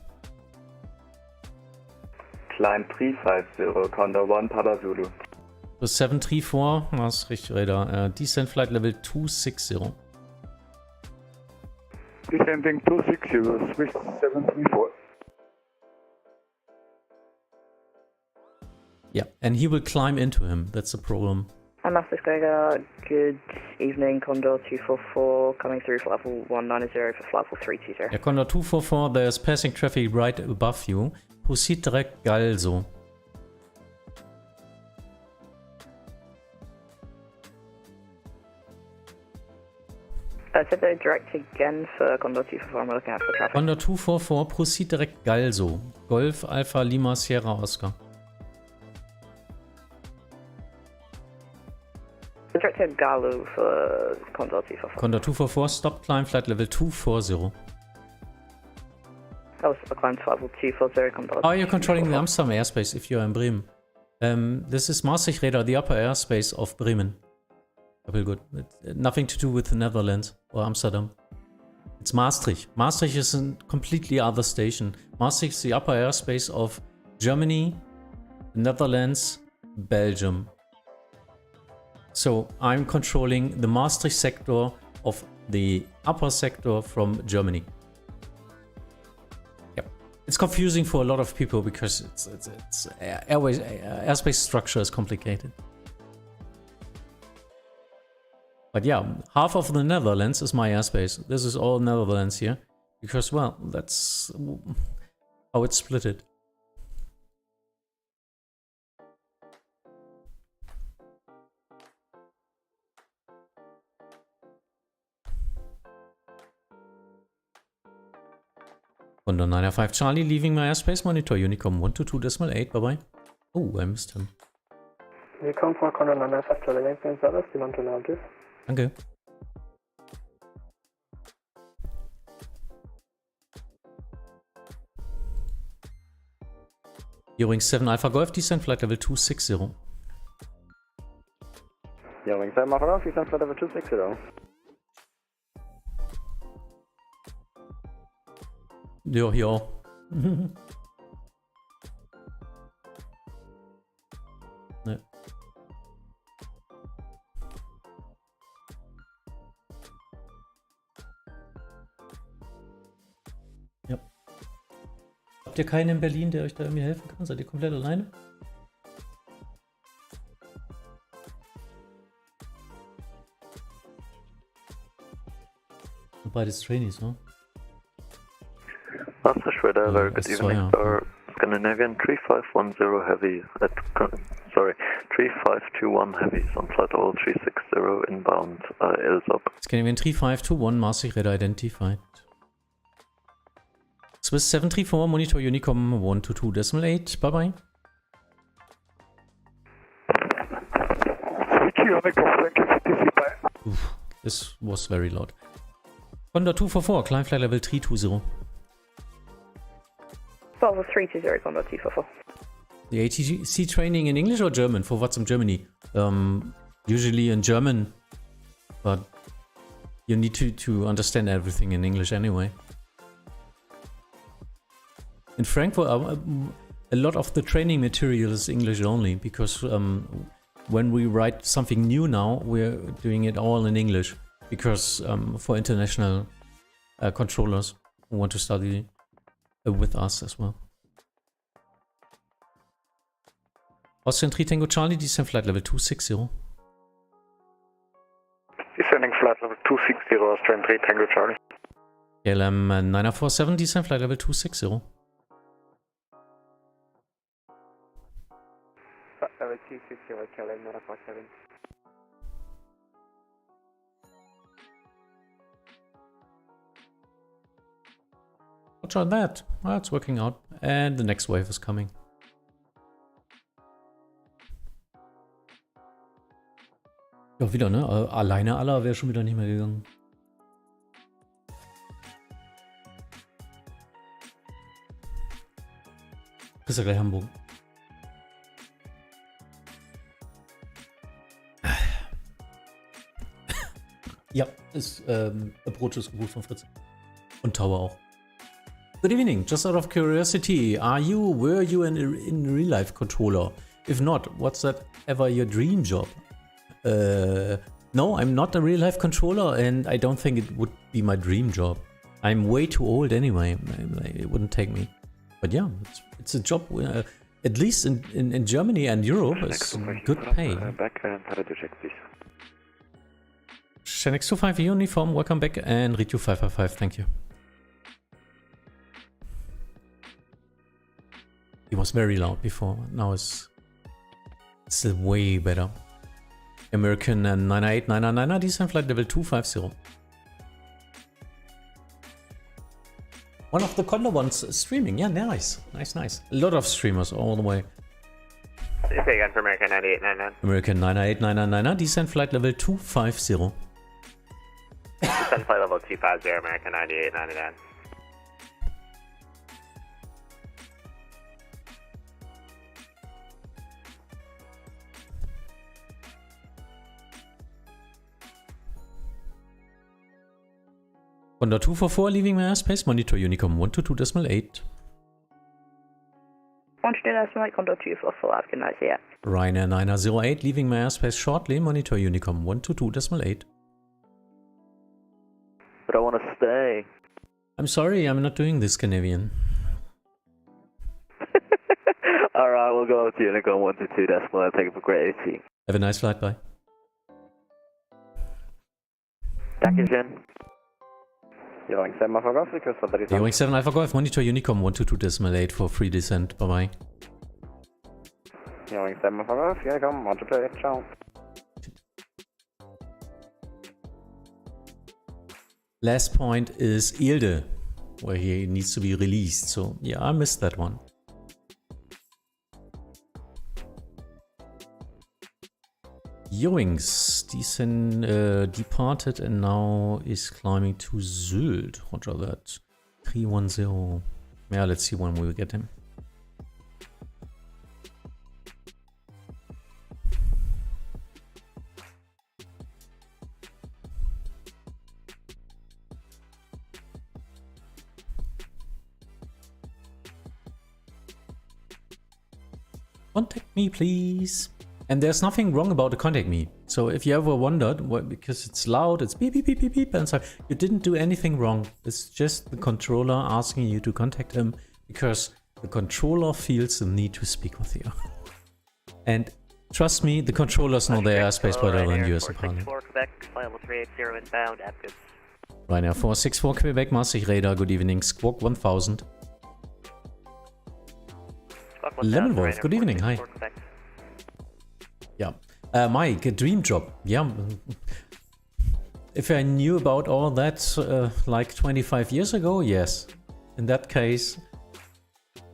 Climb 350, Condor 1 Papa Zulu. 734, Maastricht Radar, descent flight level 260. Descending 260, Swiss 734. Yeah, and he will climb into him. That's the problem. I'm Maastricht Radar. Good evening, Condor 244, coming through for level 190 for flight level 320. Yeah, Condor 244, there's passing traffic right above you. Proceed direct Galso. Set the direct again for Condor 244, I'm looking out for traffic. Condor 244, proceed direct Galso. Golf Alpha Lima Sierra Oscar. Direct to Galo for Condor 244. Condor 244, stop climb flight level 240. That was the climb to level 240, Condor. Oh, you're controlling the Amsterdam airspace if you're in Bremen. This is Maastricht Radar, the upper airspace of Bremen. Very good. Nothing to do with the Netherlands or Amsterdam. It's Maastricht. Maastricht is a completely other station. Maastricht is the upper airspace of Germany, Netherlands, Belgium. So I'm controlling the Maastricht sector of the upper sector from Germany. Yep. It's confusing for a lot of people because airspace structure is complicated. But yeah, half of the Netherlands is my airspace. This is all Netherlands here. Because, well, that's how it's splitted. Condor 905 Charlie, leaving my airspace, monitor Unicom 122.8, bye bye. Oh, I missed him. Willkommen vor Condor 905 Charlie, Mainframe Service, die Montreal. Danke. Eurowings 7 Alpha Golf, descent flight level 260. Eurowings 7 Alpha Golf, descent flight level 260. Ja, hier auch. Ne. Habt ihr keinen in Berlin, der euch da irgendwie helfen kann? Seid ihr komplett alleine? Und beides Trainees, ne? Maastricht Radar, very good evening, sir. Scandinavian 3510 Heavy, 3521 Heavy, on flight level 360 inbound, ILSOP. Scandinavian 3521, Maastricht Radar identified. Swiss 734, monitor Unicom 122.8, bye bye. Oof, this was very loud. Condor 244, climb flight level 320. Volvo 320, Condor 244. The ATC training in English or German for Vatsim Germany? Usually in German, but you need to understand everything in English anyway. In Frankfurt, a lot of the training material is English only, because when we write something new now, we're doing it all in English, because for international controllers who want to study with us as well. Austrian 3 Tango Charlie, descend flight level 260. Descending flight level 260, Austrian 3 Tango Charlie. KLM 947, descend flight level 260. Level 260, KLM 947. Watch out that. That's working out. And the next wave is coming. Ja, wieder, ne? Alleine aller wäre schon wieder nicht mehr gegangen. Kriegst ja gleich Hamburg. Ja, ist Approach ist gebucht von Fritz. Und Tower auch. Good evening. Just out of curiosity, were you in real life controller? If not, what's that ever your dream job? No, I'm not a real life controller, and I don't think it would be my dream job. I'm way too old anyway. It wouldn't take me. But yeah, it's a job at least in Germany and Europe, it's good pay. Shenix 25 uniform, welcome back, and Ritu 555, thank you. It was very loud before, now it's way better. American 98999, descent flight level 250. One of the Condor ones streaming, yeah, nice. Nice. A lot of streamers all the way. Say again for American 9899. American 98999, descent flight level 250. Descent flight level 250, American 9899. Condor 244, leaving my airspace, monitor Unicom 122.8. 122.8, Condor 244, have a good night, yeah. Ryanair 908, leaving my airspace shortly, monitor Unicom 122.8. But I want to stay. I'm sorry, I'm not doing this, Scandinavian. Alright, we'll go with Unicom 122.8, take it for great AC. Have a nice flight, bye. Dankeschön. Hearing 7 Alpha Golf, request for the Hearing 7 Alpha Golf, monitor Unicom 122.8 for free descent, bye bye. Hearing 7 Alpha Golf, Unicom 122.8, ciao. Last point is Ilde, where he needs to be released, so yeah, I missed that one. Ewings, departed and now is climbing to Sylt. Roger that. 310. Yeah, let's see when we will get him. Contact me, please. And there's nothing wrong about the contact me. So if you ever wondered, because it's loud, it's beep, beep, beep, beep, beep, and so you didn't do anything wrong. It's just the controller asking you to contact him because the controller feels the need to speak with you. And trust me, the controllers know their airspace better than you as a pilot. Ryanair 464 Quebec, Maastricht radar, good evening, Squawk 1000. Lemon Wolf, good evening, hi. Yeah, Mike, a dream job, yeah. If I knew about all that like 25 years ago, yes. In that case,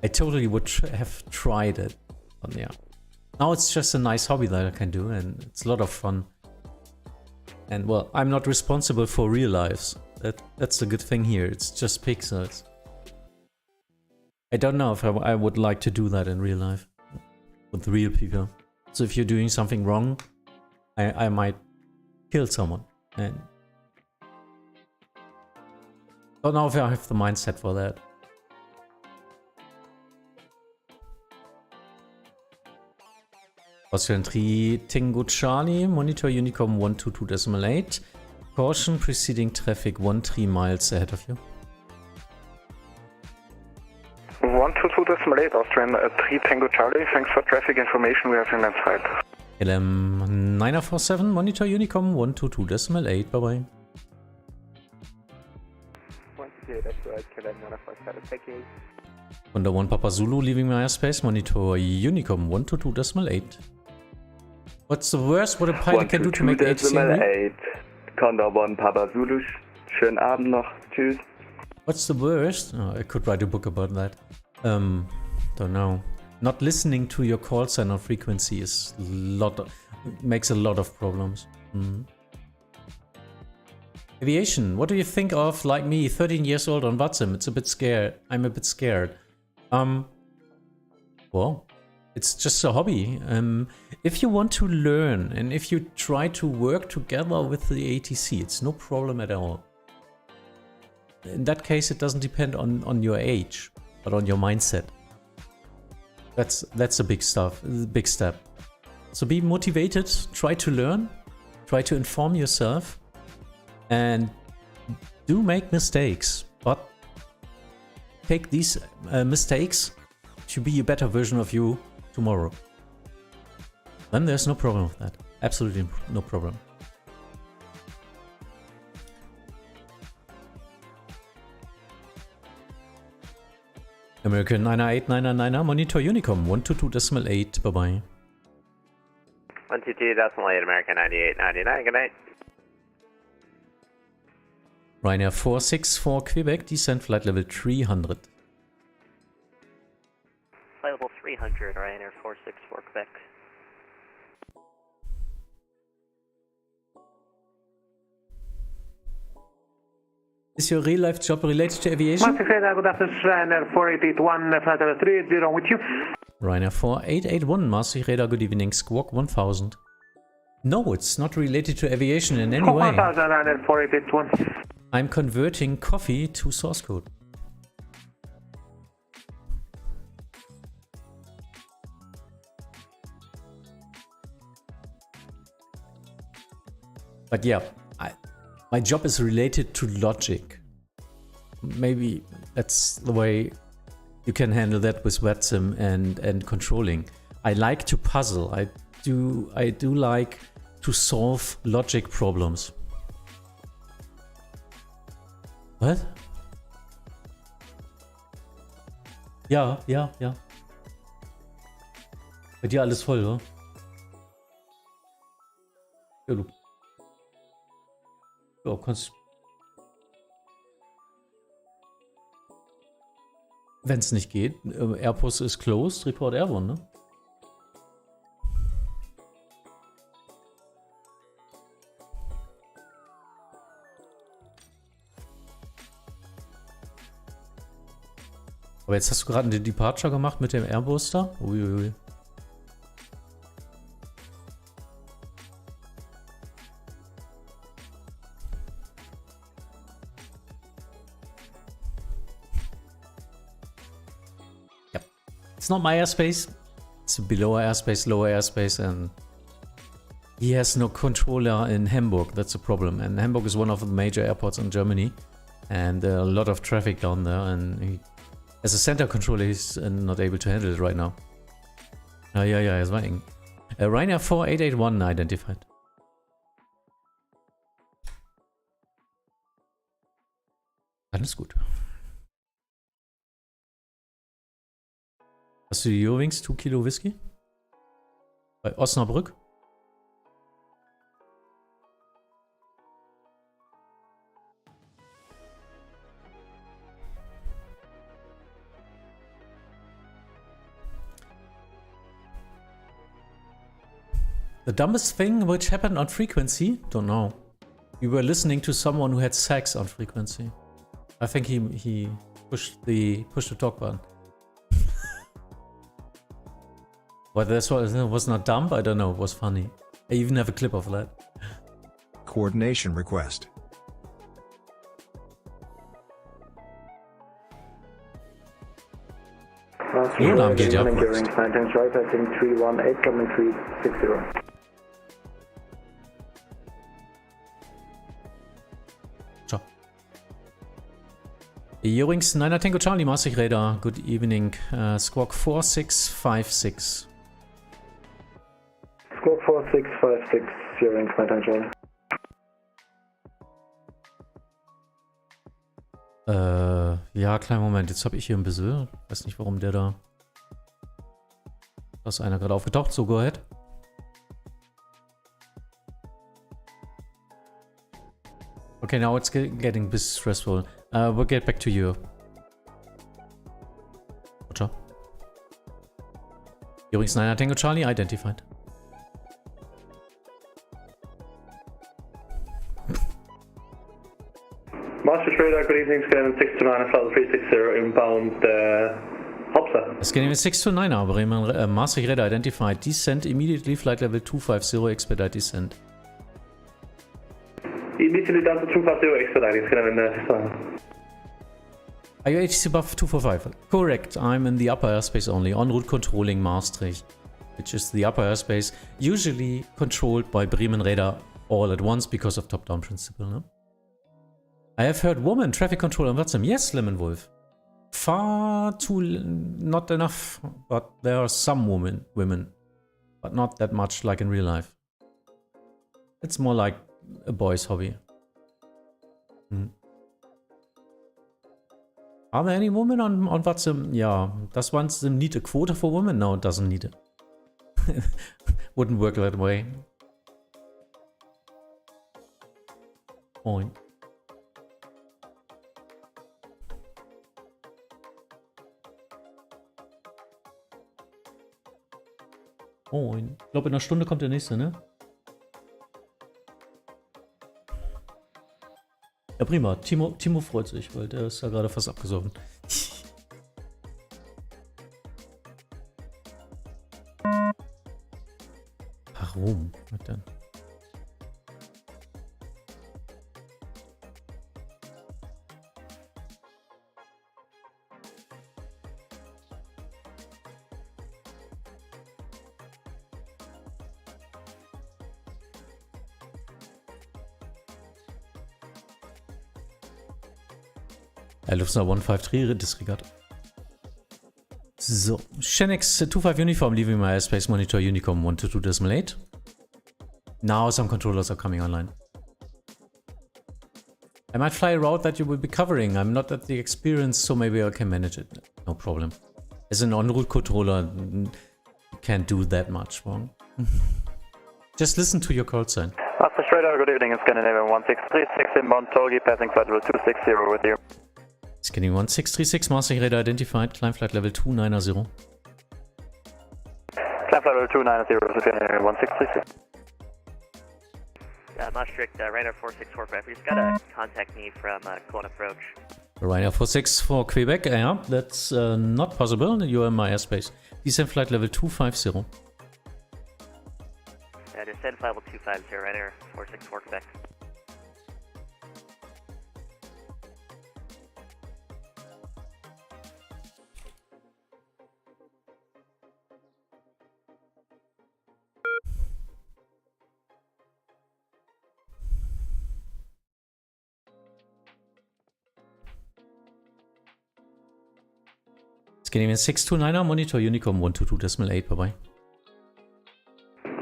I totally would have tried it. But yeah. Now it's just a nice hobby that I can do, and it's a lot of fun. And well, I'm not responsible for real lives. That's the good thing here. It's just pixels. I don't know if I would like to do that in real life with real people. So if you're doing something wrong, I might kill someone. And don't know if I have the mindset for that. Austrian 3 Tango Charlie, monitor Unicom 122.8. Caution, preceding traffic 13 miles ahead of you. 122.8, Austrian 3 Tango Charlie, thanks for traffic information, we have in left side. LM 947, monitor Unicom 122.8, bye bye. 122, that's right, KLM 947, thank you. Under 1 Papa Zulu, leaving my airspace, monitor Unicom 122.8. What's the worst what a pilot can do to make HC? Condor 1 Papa Zulu, schönen Abend noch, tschüss. What's the worst? Oh, I could write a book about that. Don't know. Not listening to your call sign or frequency is makes a lot of problems. Aviation, what do you think of, like me, 13 years old on Vatsim? It's a bit scared. I'm a bit scared. Well, it's just a hobby. If you want to learn and if you try to work together with the ATC, it's no problem at all. In that case, it doesn't depend on your age, but on your mindset. That's a big step. So be motivated, try to learn, try to inform yourself, and do make mistakes, but take these mistakes to be a better version of you tomorrow. Then there's no problem with that. Absolutely no problem. American 98999, monitor Unicom 122.8, bye bye. 122.8, American 9899, good night. Ryanair 464 Quebec, descent flight level 300. Flight level 300, Ryanair 464 Quebec. Is your real life job related to aviation? Maastricht radar, good afternoon, Ryanair 4881, flight level 380 with you. Ryanair 4881, Maastricht radar, good evening, Squawk 1000. No, it's not related to aviation in any way. 1000, Ryanair 4881. I'm converting coffee to source code. But yeah, my job is related to logic. Maybe that's the way you can handle that with Vatsim and controlling. I like to puzzle. I do like to solve logic problems. What? Ja. Bei dir alles voll, oder? Ja, du. Ja, kannst. Wenn es nicht geht, Airbus ist closed, report airborne, ne? Aber jetzt hast du gerade eine Departure gemacht mit dem Airbus da? Uiuiui. Yep. It's not my airspace. It's below airspace, lower airspace, and he has no controller in Hamburg. That's a problem. And Hamburg is one of the major airports in Germany. And there are a lot of traffic down there, and he As a center controller, he's not able to handle it right now. Ja, es war eng. Ryanair 4881 identified. Alles gut. Hast du die Eurowings 2 Kilo Whisky? Bei Osnabrück? The dumbest thing which happened on frequency? Don't know. We were listening to someone who had sex on frequency. I think he pushed the talk button. But this was not dumb, I don't know, it was funny. I even have a clip of that. Coordination request. Alarm geht ja. Passing 318, coming 360. Ciao. Eurowings 9 Tango Charlie, Maastricht Radar, good evening. Squawk 4656. Squawk 4656, Eurowings 9 Tango Charlie. Ja, kleinen Moment, jetzt habe ich hier ein bisschen. Weiß nicht, warum der da. Da ist einer gerade aufgetaucht, so go ahead. Okay, now it's getting a bit stressful. We'll get back to you. Ciao. Übrigens 9 Tango Charlie identified. Maastricht Radar, good evening, Scanning 629, flight 360, inbound Hopsa. Scanning 629, aber Maastricht Radar identified. Descent immediately, flight level 250, expedite descent. Immediately down to 250, expediting, Scanning 629. Are you ATC above 245? Correct, I'm in the upper airspace only, en route controlling Maastricht, which is the upper airspace, usually controlled by Bremen Radar all at once because of top-down principle, no? I have heard woman traffic control on Vatsim. Yes, Lemon Wolf. Far too... not enough, but there are some women, but not that much like in real life. It's more like a boy's hobby. Are there any women on Vatsim? Yeah, does one need a quota for women? No, it doesn't need it. Wouldn't work that way. Point. Oh, ich glaube in einer Stunde kommt der nächste, ne? Ja, prima. Timo freut sich, weil der ist ja gerade fast abgesoffen. Warum? Was denn? Lufthansa 153 disregard. So, Shenix 25 uniform leaving my airspace, monitor Unicom 122.8. Now some controllers are coming online. I might fly a route that you will be covering. I'm not at the experience, so maybe I can manage it. No problem. As an en-route controller, you can't do that much wrong. Just listen to your call sign. Maastricht Radar, good evening, it's Scandinavian 1636 inbound Togi, passing flight level 260 with you. Scanning 1636, Maastricht Radar identified, climb flight level 290. Climb flight level 290 with Scandinavian 1636. Maastricht, Ryanair 4645, we just got a contact me from Cologne approach. Ryanair 46 for Quebec, yeah, that's not possible, you're in my airspace. Descent flight level 250. Descent flight level 250, Ryanair 464 Quebec. Scandinavian 629er, Monitor Unicom 122.8, bye-bye.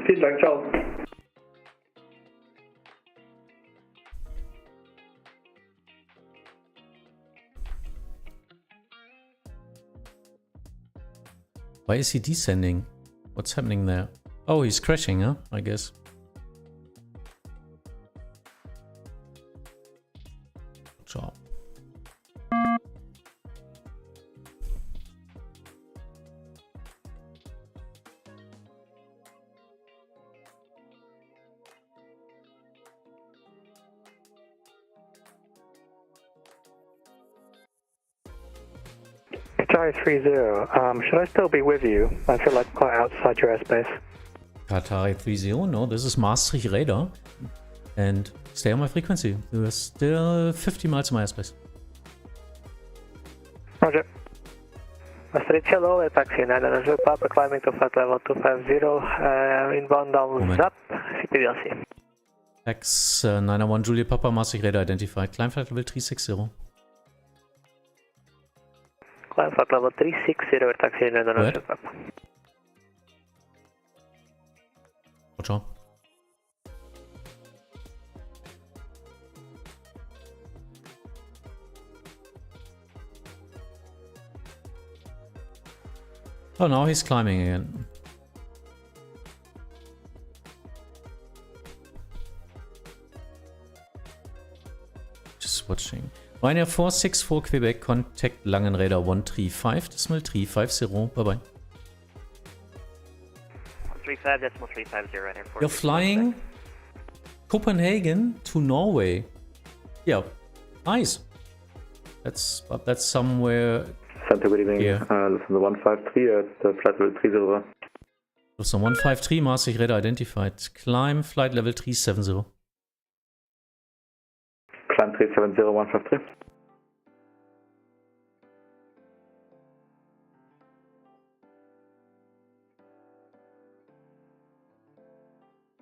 Vielen Dank, ciao. Why is he descending? What's happening there? Oh, he's crashing, huh? I guess. Ciao. Qatari 30, should I still be with you? I feel like quite outside your airspace. Qatari 30, no, this is Maastricht radar. And stay on my frequency. You are still 50 miles in my airspace. Roger. Maastricht, hello, taxi 900 Papa, climbing to flight level 250, inbound down ZAP, CPDLC. X 901 Juliet Papa, Maastricht radar identified. Climb flight level 360. Climb flight level 360, taxi 900 Papa. Roger. Oh, now he's climbing again. Just watching. Ryanair 464 Quebec, contact Langenräder 135.350. Bye bye. 35.350 Ryanair 4. You're flying Copenhagen to Norway. Yeah, nice. That's somewhere. Santa, good evening. Here. This is the 153 at flight level 30. So 153 Maastricht radar identified. Climb flight level 370. Climb 370, 153.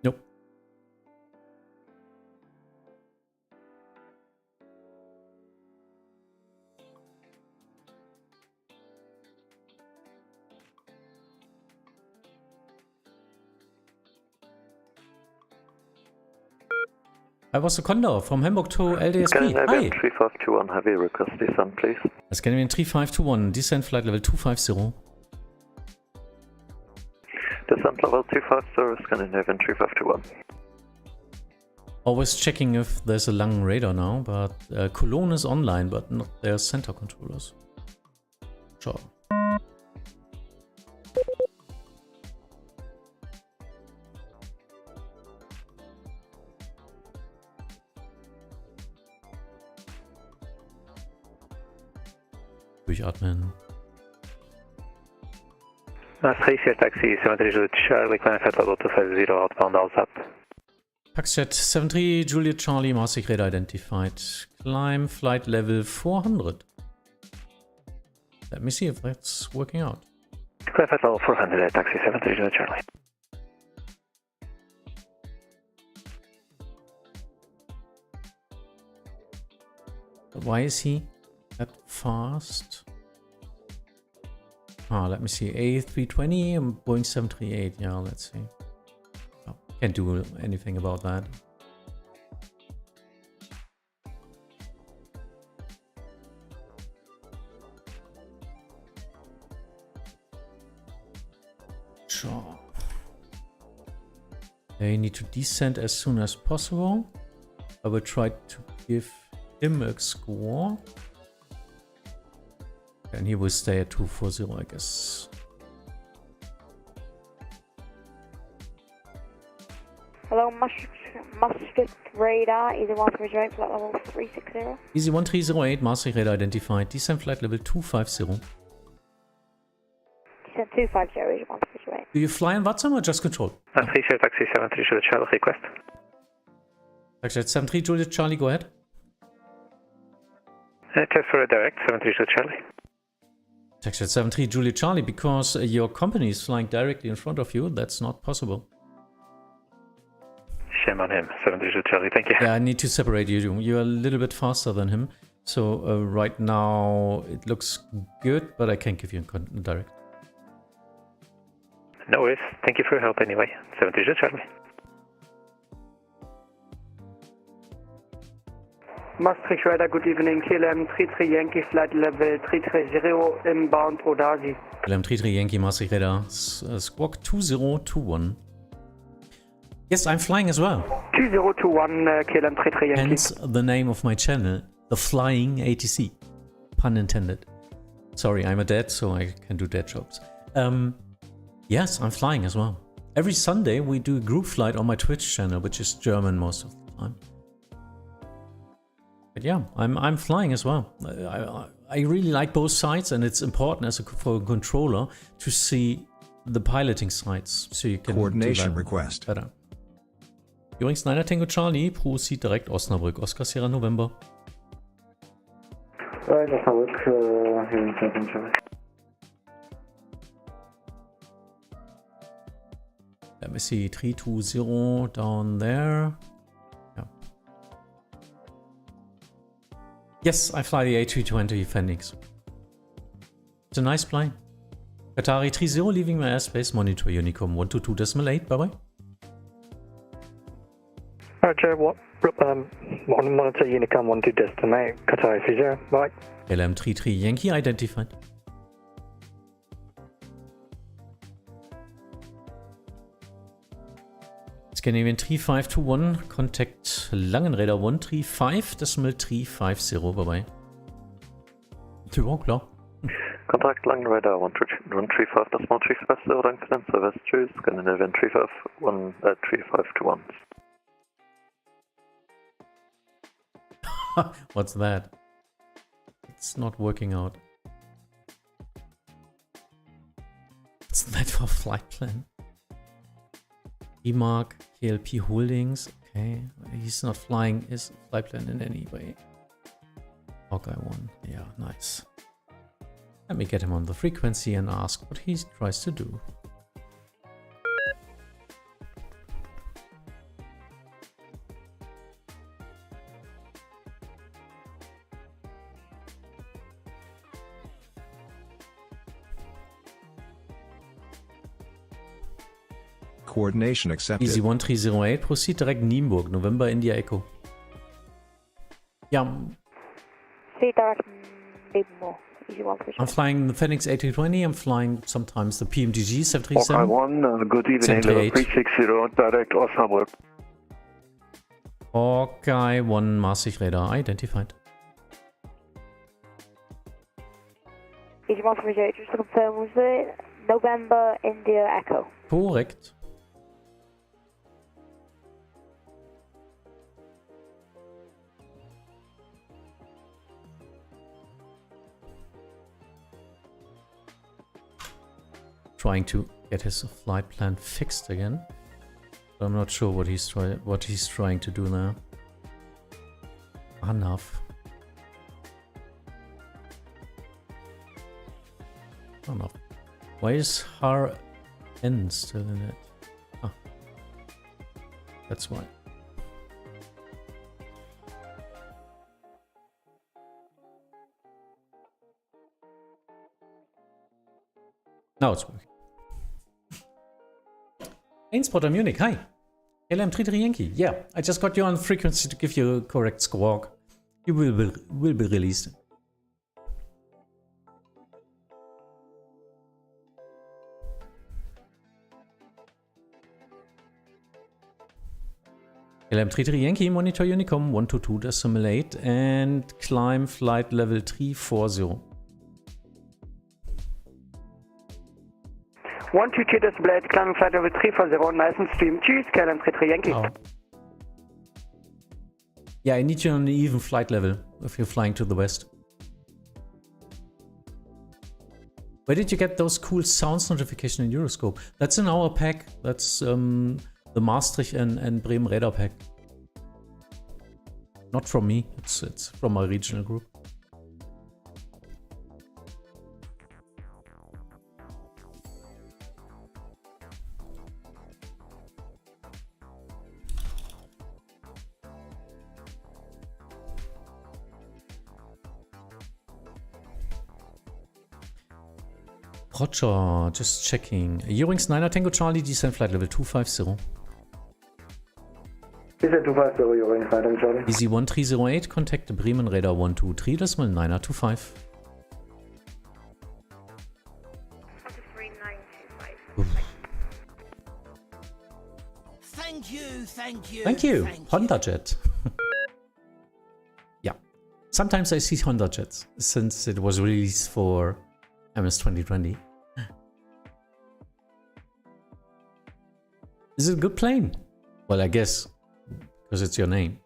Nope. I was a Condor from Hamburg to LDSP. Scandinavian 3521 heavy, request descent, please. Scandinavian 3521, descent flight level 250. Descent level 250, Scandinavian 3521. Always checking if there's a Lang radar now, but Cologne is online, but not their center controllers. Sure. Durchatmen. Maastricht taxi 73 Juliet Charlie, climb flight level 250, outbound ALSAP. Taxijet 73 Juliet Charlie, Maastricht radar identified. Climb flight level 400. Let me see if that's working out. Climb flight level 400, taxi 73 Juliet Charlie. Why is he that fast? Let me see. A320 and Boeing 738. Yeah, let's see. Oh, can't do anything about that. Sure. They need to descend as soon as possible. I will try to give him a score. And he will stay at 240, I guess. Hello, Maastricht radar, easy 138, flight level 360. Easy 1308, Maastricht radar identified. Descent flight level 250. Descent 250, easy 138. Do you fly in Vatsim or just control? Maastricht taxi 73 Juliet Charlie, request. Taxi 73 Juliet Charlie, go ahead. Test for a direct 73 Juliet Charlie. Taxi 73 Juliet Charlie, because your company is flying directly in front of you, that's not possible. Shame on him, 73 Juliet Charlie, thank you. Yeah, I need to separate you. You're a little bit faster than him. So right now it looks good, but I can't give you a direct. No worries. Thank you for your help anyway. 70 Charlie. Maastricht Radar, good evening. KLM 33 Yankee flight level 330 inbound Odasi. KLM 33 Yankee Maastricht Radar, squawk 2021. Yes, I'm flying as well. 2021 KLM 33 Yankee. Hence the name of my channel, the Flying ATC. Pun intended. Sorry, I'm a dad, so I can do dad jokes. Yes, I'm flying as well. Every Sunday we do a group flight on my Twitch channel, which is German most of the time. But yeah, I'm flying as well. I really like both sides, and it's important for a controller to see the piloting sides, so you can coordination request better. Übrigens 9 Tango Charlie, proceed direkt Osnabrück, Oscar Sierra November. Right, Osnabrück, here in San Charlie. Let me see, 320 down there. Yeah. Yes, I fly the A320 Phoenix. It's a nice plane. Qatari 30 leaving my airspace, monitor Unicom 122.8, bye-bye. Roger, monitor Unicom 12.8, Qatari 30, bye. KLM 33 Yankee identified. Scandinavian 3521, contact Langenräder 135.350, bye-bye. Tu vois, klar. Contact Langenräder 135.350, danke für den Service, tschüss, Scandinavian 3521. What's that? It's not working out. What's that for flight plan? EMARC, KLP Holdings. Okay, he's not flying his flight plan in any way. Hawkeye 1. Yeah, nice. Let me get him on the frequency and ask what he tries to do. Coordination accepted. Easy 1308, proceed direct Nienburg, November India Echo. Yeah. See direct Nienburg. Easy 1308. I'm flying the Phoenix A320, I'm flying sometimes the PMDG 737. Hawkeye 1, good evening, level 360, direct Osnabrück. Hawkeye 1, Maastricht Radar identified. Easy 1308, just to confirm, was it November India Echo? Korrekt. Trying to get his flight plan fixed again. But I'm not sure what he's trying to do now. Enough. Enough. Why is her N still in it? Ah. That's why. Now it's working. Ainspotter Munich, hi. KLM 33 Yankee. Yeah, I just got you on frequency to give you a correct squawk. You will be released. KLM 33 Yankee, monitor Unicom 122.8 and climb flight level 340. 122.8, climbing flight level 340, nice and stream. Tschüss, KLM 33 Yankee. Oh. Yeah, I need you on an even flight level if you're flying to the west. Where did you get those cool sounds notification in Euroscope? That's in our pack. That's the Maastricht and Bremen radar pack. Not from me, it's from our regional group. Roger, just checking. Eurowings 9er Tango Charlie, descent flight level 250. Descent 250, Eurowings 9er Tango Charlie. Easy 1308, contact Bremen Radar 123.925. Thank you. Honda Jet. Yeah. Sometimes I see Honda Jets since it was released for MS 2020. Is it a good plane? Well, I guess because it's your name.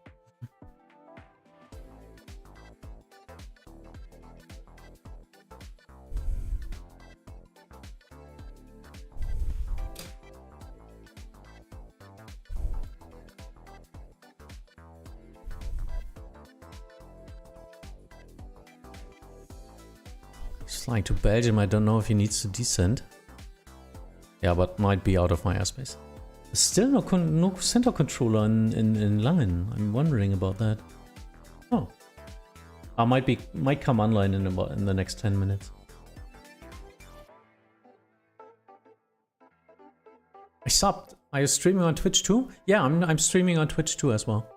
He's flying to Belgium. I don't know if he needs to descend. Yeah, but might be out of my airspace. Still no center controller in Langen. I'm wondering about that. Oh, I might come online in the next 10 minutes. I subbed. Are you streaming on Twitch too? Yeah, I'm streaming on Twitch too as well.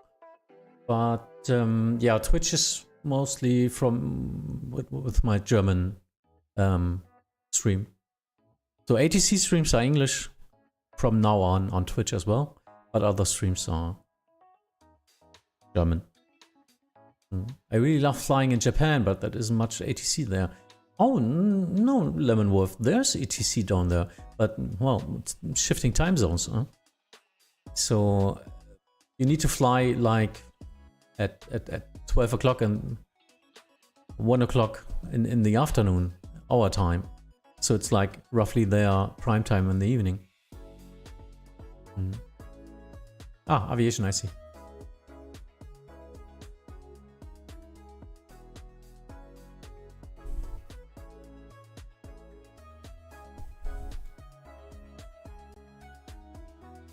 But yeah, Twitch is mostly with my German stream. So ATC streams are English from now on Twitch as well, but other streams are German. I really love flying in Japan, but there isn't much ATC there. Oh no, Lemon Wolf, there's ATC down there, but well, it's shifting time zones. Huh? So you need to fly like at 12 o'clock and 1 o'clock in the afternoon, our time. So it's like roughly their prime time in the evening. Ah, aviation, I see.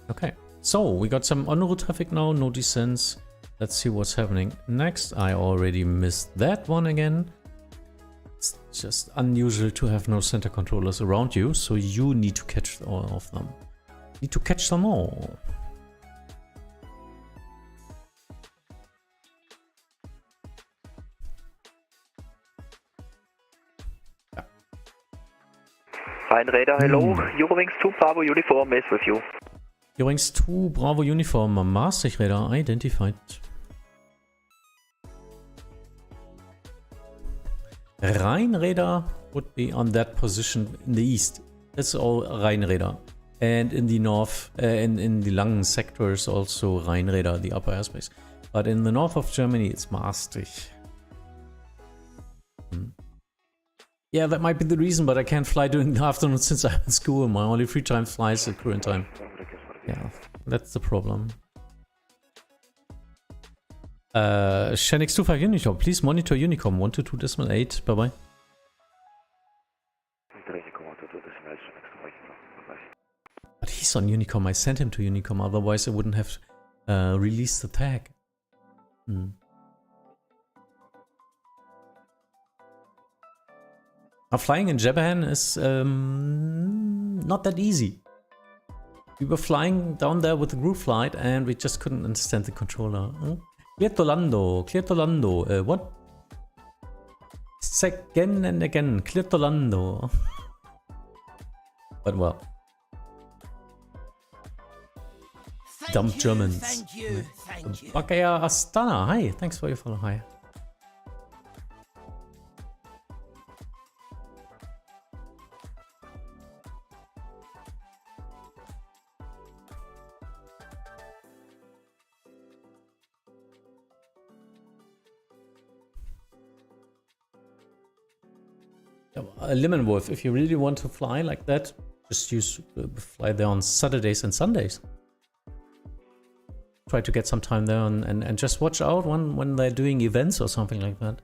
Okay, so we got some en route traffic now, no descents. Let's see what's happening next. I already missed that one again. It's just unusual to have no center controllers around you, so you need to catch all of them. Need to catch them all. Rhein Radar, hello. Eurowings 2 Bravo Uniform is with you. Eurowings 2 Bravo Uniform, Maastricht Radar identified. Rhein Radar would be on that position in the east. That's all Rhein Radar. And in the north, in the Langen sectors, also Rhein Radar, the upper airspace. But in the north of Germany, it's Maastricht. Yeah, that might be the reason, but I can't fly during the afternoon since I'm in school. My only free time flies at current time. Yeah, that's the problem. Shenix 25 Unicom, please monitor Unicom 122.8. Bye bye. But he's on Unicom. I sent him to Unicom, otherwise I wouldn't have released the tag. Flying in Japan is not that easy. We were flying down there with the group flight and we just couldn't understand the controller. Cleartolando, what? It's again and again, Cleartolando. But well. Dumb Germans. Thank you. Bakaya Astana, hi, thanks for your follow, hi. Lemon Wolf, if you really want to fly like that, just fly there on Saturdays and Sundays. Try to get some time there and just watch out when they're doing events or something like that.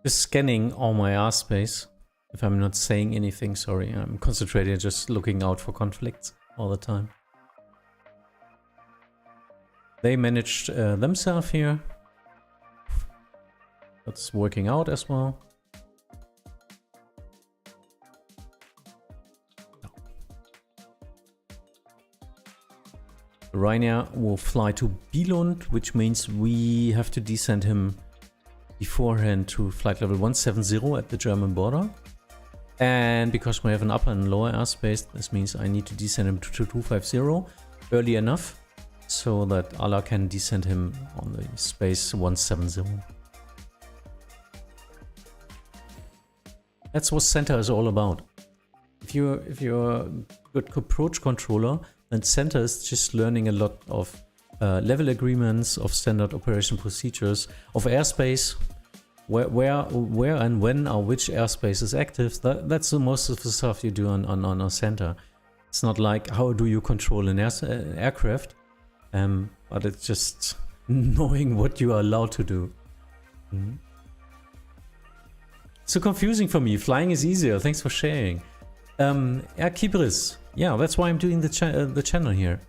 Just scanning all my airspace. If I'm not saying anything, sorry. I'm concentrating, just looking out for conflicts all the time. They managed themselves here. That's working out as well. Ryanair will fly to Billund, which means we have to descend him beforehand to flight level 170 at the German border. And because we have an upper and lower airspace, this means I need to descend him to 250 early enough so that Allah can descend him on the space 170. That's what center is all about. If you're a good approach controller, then center is just learning a lot of level agreements, of standard operation procedures, of airspace, where and when or which airspace is active. That's the most of the stuff you do on a center. It's not like how do you control an aircraft, but it's just knowing what you are allowed to do. Mm-hmm. So confusing for me. Flying is easier. Thanks for sharing. Air Kibris. Yeah, that's why I'm doing the channel here.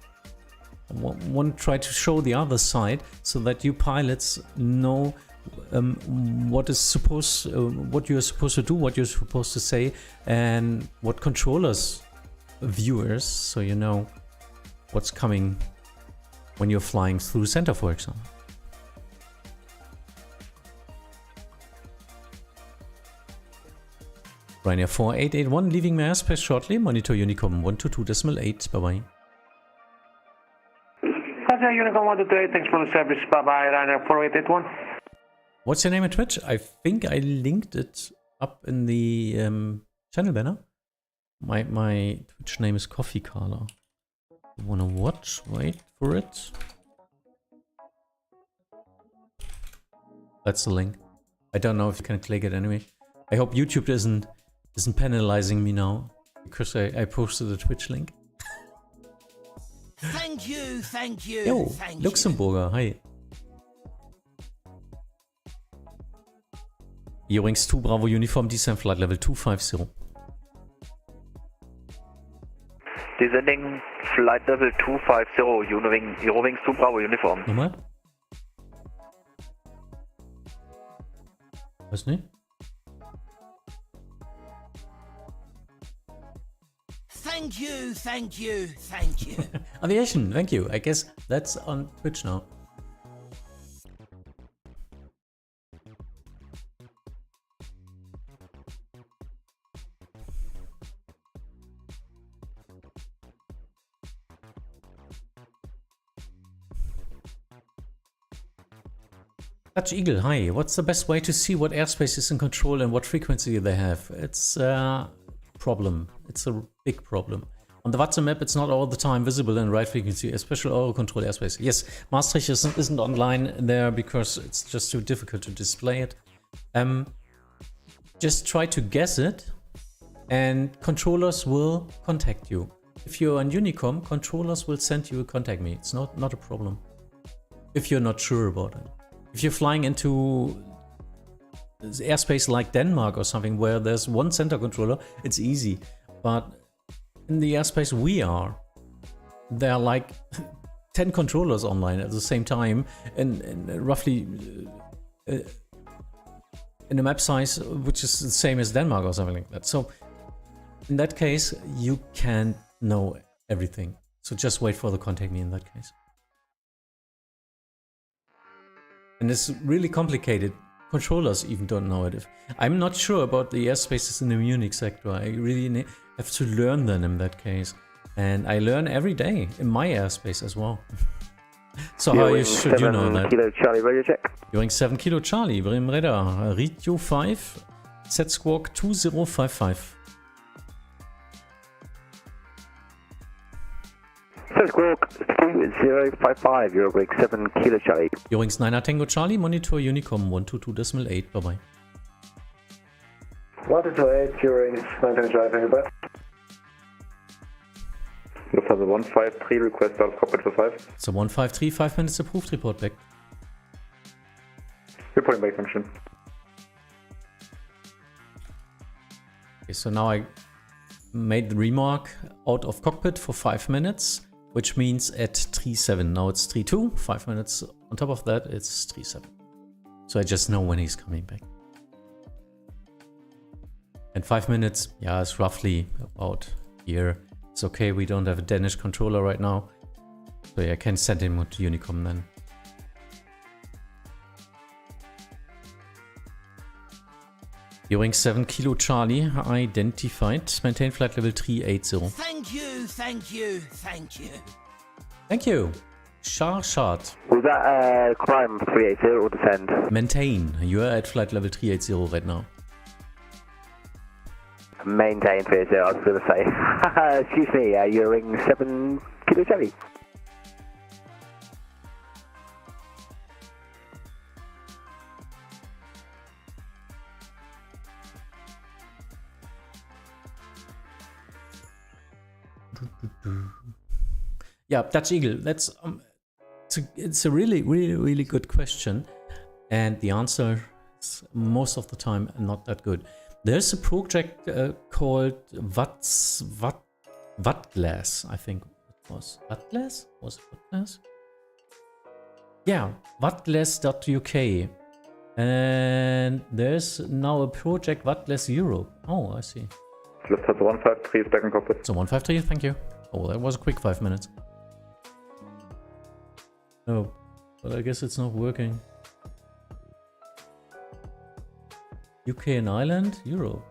I want to try to show the other side so that you pilots know what you're supposed to do, what you're supposed to say, and what controllers, viewers, so you know what's coming when you're flying through center, for example. Ryanair 4881 leaving my airspace shortly. Monitor Unicom 122.8. Bye bye. Unicom 128. Thanks for the service. Bye bye. Ryanair 4881. What's your name on Twitch? I think I linked it up in the channel banner. My Twitch name is Coffee Carla. You wanna watch? Wait for it. That's the link. I don't know if you can click it anyway. I hope YouTube isn't penalizing me now because I posted a Twitch link. Thank you. Yo, thank Luxemburger, hi. Eurings 2 Bravo Uniform descent flight level 250. Descending flight level 250, Eurowings 2 Bravo Uniform. Nochmal? Was nicht? Thank you. Aviation, thank you. I guess that's on Twitch now. Dutch Eagle, hi. What's the best way to see what airspace is in control and what frequency they have? It's a problem. It's a big problem. On the Vatsim map, it's not all the time visible in right frequency, especially Eurocontrol airspace. Yes, Maastricht isn't online there because it's just too difficult to display it. Just try to guess it, and controllers will contact you. If you're on Unicom, controllers will send you a contact me. It's not a problem. If you're not sure about it. If you're flying into airspace like Denmark or something where there's one center controller, it's easy. But in the airspace we are, there are like 10 controllers online at the same time and roughly in a map size which is the same as Denmark or something like that. So in that case, you can't know everything. So just wait for the contact me in that case. And it's really complicated. Controllers even don't know it. I'm not sure about the airspaces in the Munich sector. I really have to learn them in that case. And I learn every day in my airspace as well. So how should you know that? Kilo Charlie, radio check. You're 7 Kilo Charlie, Bremen radar. Radio 5, set squawk 2055. Set squawk 2055, Eurowings 7 Kilo Charlie. Eurowings 9 Tango Charlie, monitor Unicom 122.8, bye bye. 128, Eurowings 9 Tango Charlie, thank you, bye. Lufthansa 153, request out cockpit for 5. So 153, 5 minutes approved, report back. Reporting back function. so now I made the remark out of cockpit for 5 minutes, which means at 3.7. Now it's 3.2, 5 minutes on top of that, it's 3.7. So I just know when he's coming back. And 5 minutes, yeah, it's roughly about here. It's okay, we don't have a Danish controller right now. So yeah, I can send him to Unicom then. During 7 Kilo Charlie identified. Maintain flight level 380. Thank you, thank you, thank you. Thank you. Shot. Was that climb 380 or descend? Maintain. You are at flight level 380 right now. Maintain 380, I was going to say. Excuse me, you're ring 7 Kilo Charlie. Yeah, Dutch Eagle. That's it's a really good question, and the answer is most of the time not that good. There's a project called Wattglass, I think it was. Wattglass? Was it Wattglass? Yeah, wattglass.uk. And there's now a project Wattglass Europe. Oh, I see. Lufthansa 153 is back in cockpit. So 153, thank you. Oh, that was a quick 5 minutes. Oh, but I guess it's not working. UK and Ireland? Europe.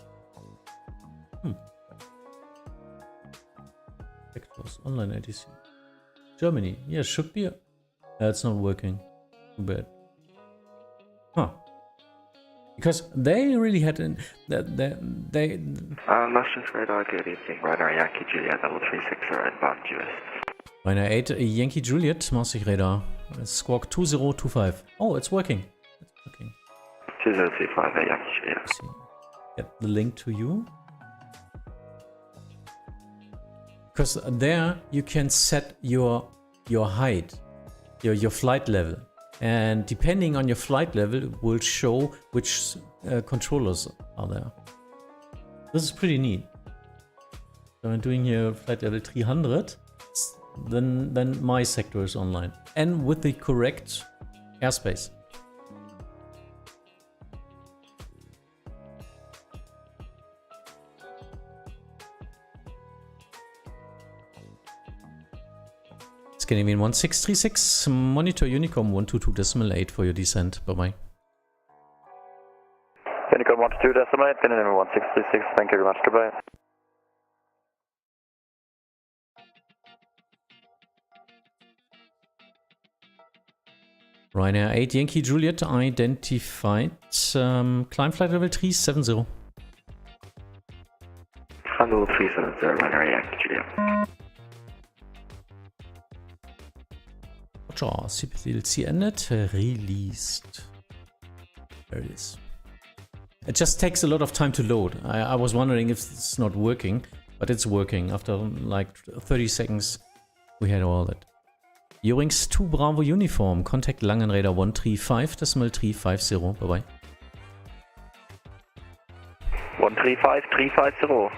Vectors, online ATC. Germany. Yeah, should be. It's not working. Too bad. Huh. Because they really had an... Maastricht radar, good evening. Radar Yankee Juliet, level 360 inbound US. Radar 8, Yankee Juliet, Maastricht radar. Squawk 2025. Oh, it's working. It's working. 2025, Yankee Juliet. See. Get the link to you. Because there you can set your height, your flight level. And depending on your flight level, it will show which controllers are there. This is pretty neat. So I'm doing here flight level 300, then my sector is online. And with the correct airspace. Scandinavian 1636, monitor Unicom 122.8 for your descent. Bye-bye. Unicom 122.8, Scandinavian 1636, thank you very much, goodbye. Ryanair 8 Yankee Juliet identified. Climb flight level 370. Hello 370, Ryanair Yankee Juliet. Roger, CPLC ended. Released. There it is. It just takes a lot of time to load. I was wondering if it's not working, but it's working. After like 30 seconds, we had all that. Eurings 2 Bravo Uniform. Contact Langenräder 135.350. Bye bye. 135.350.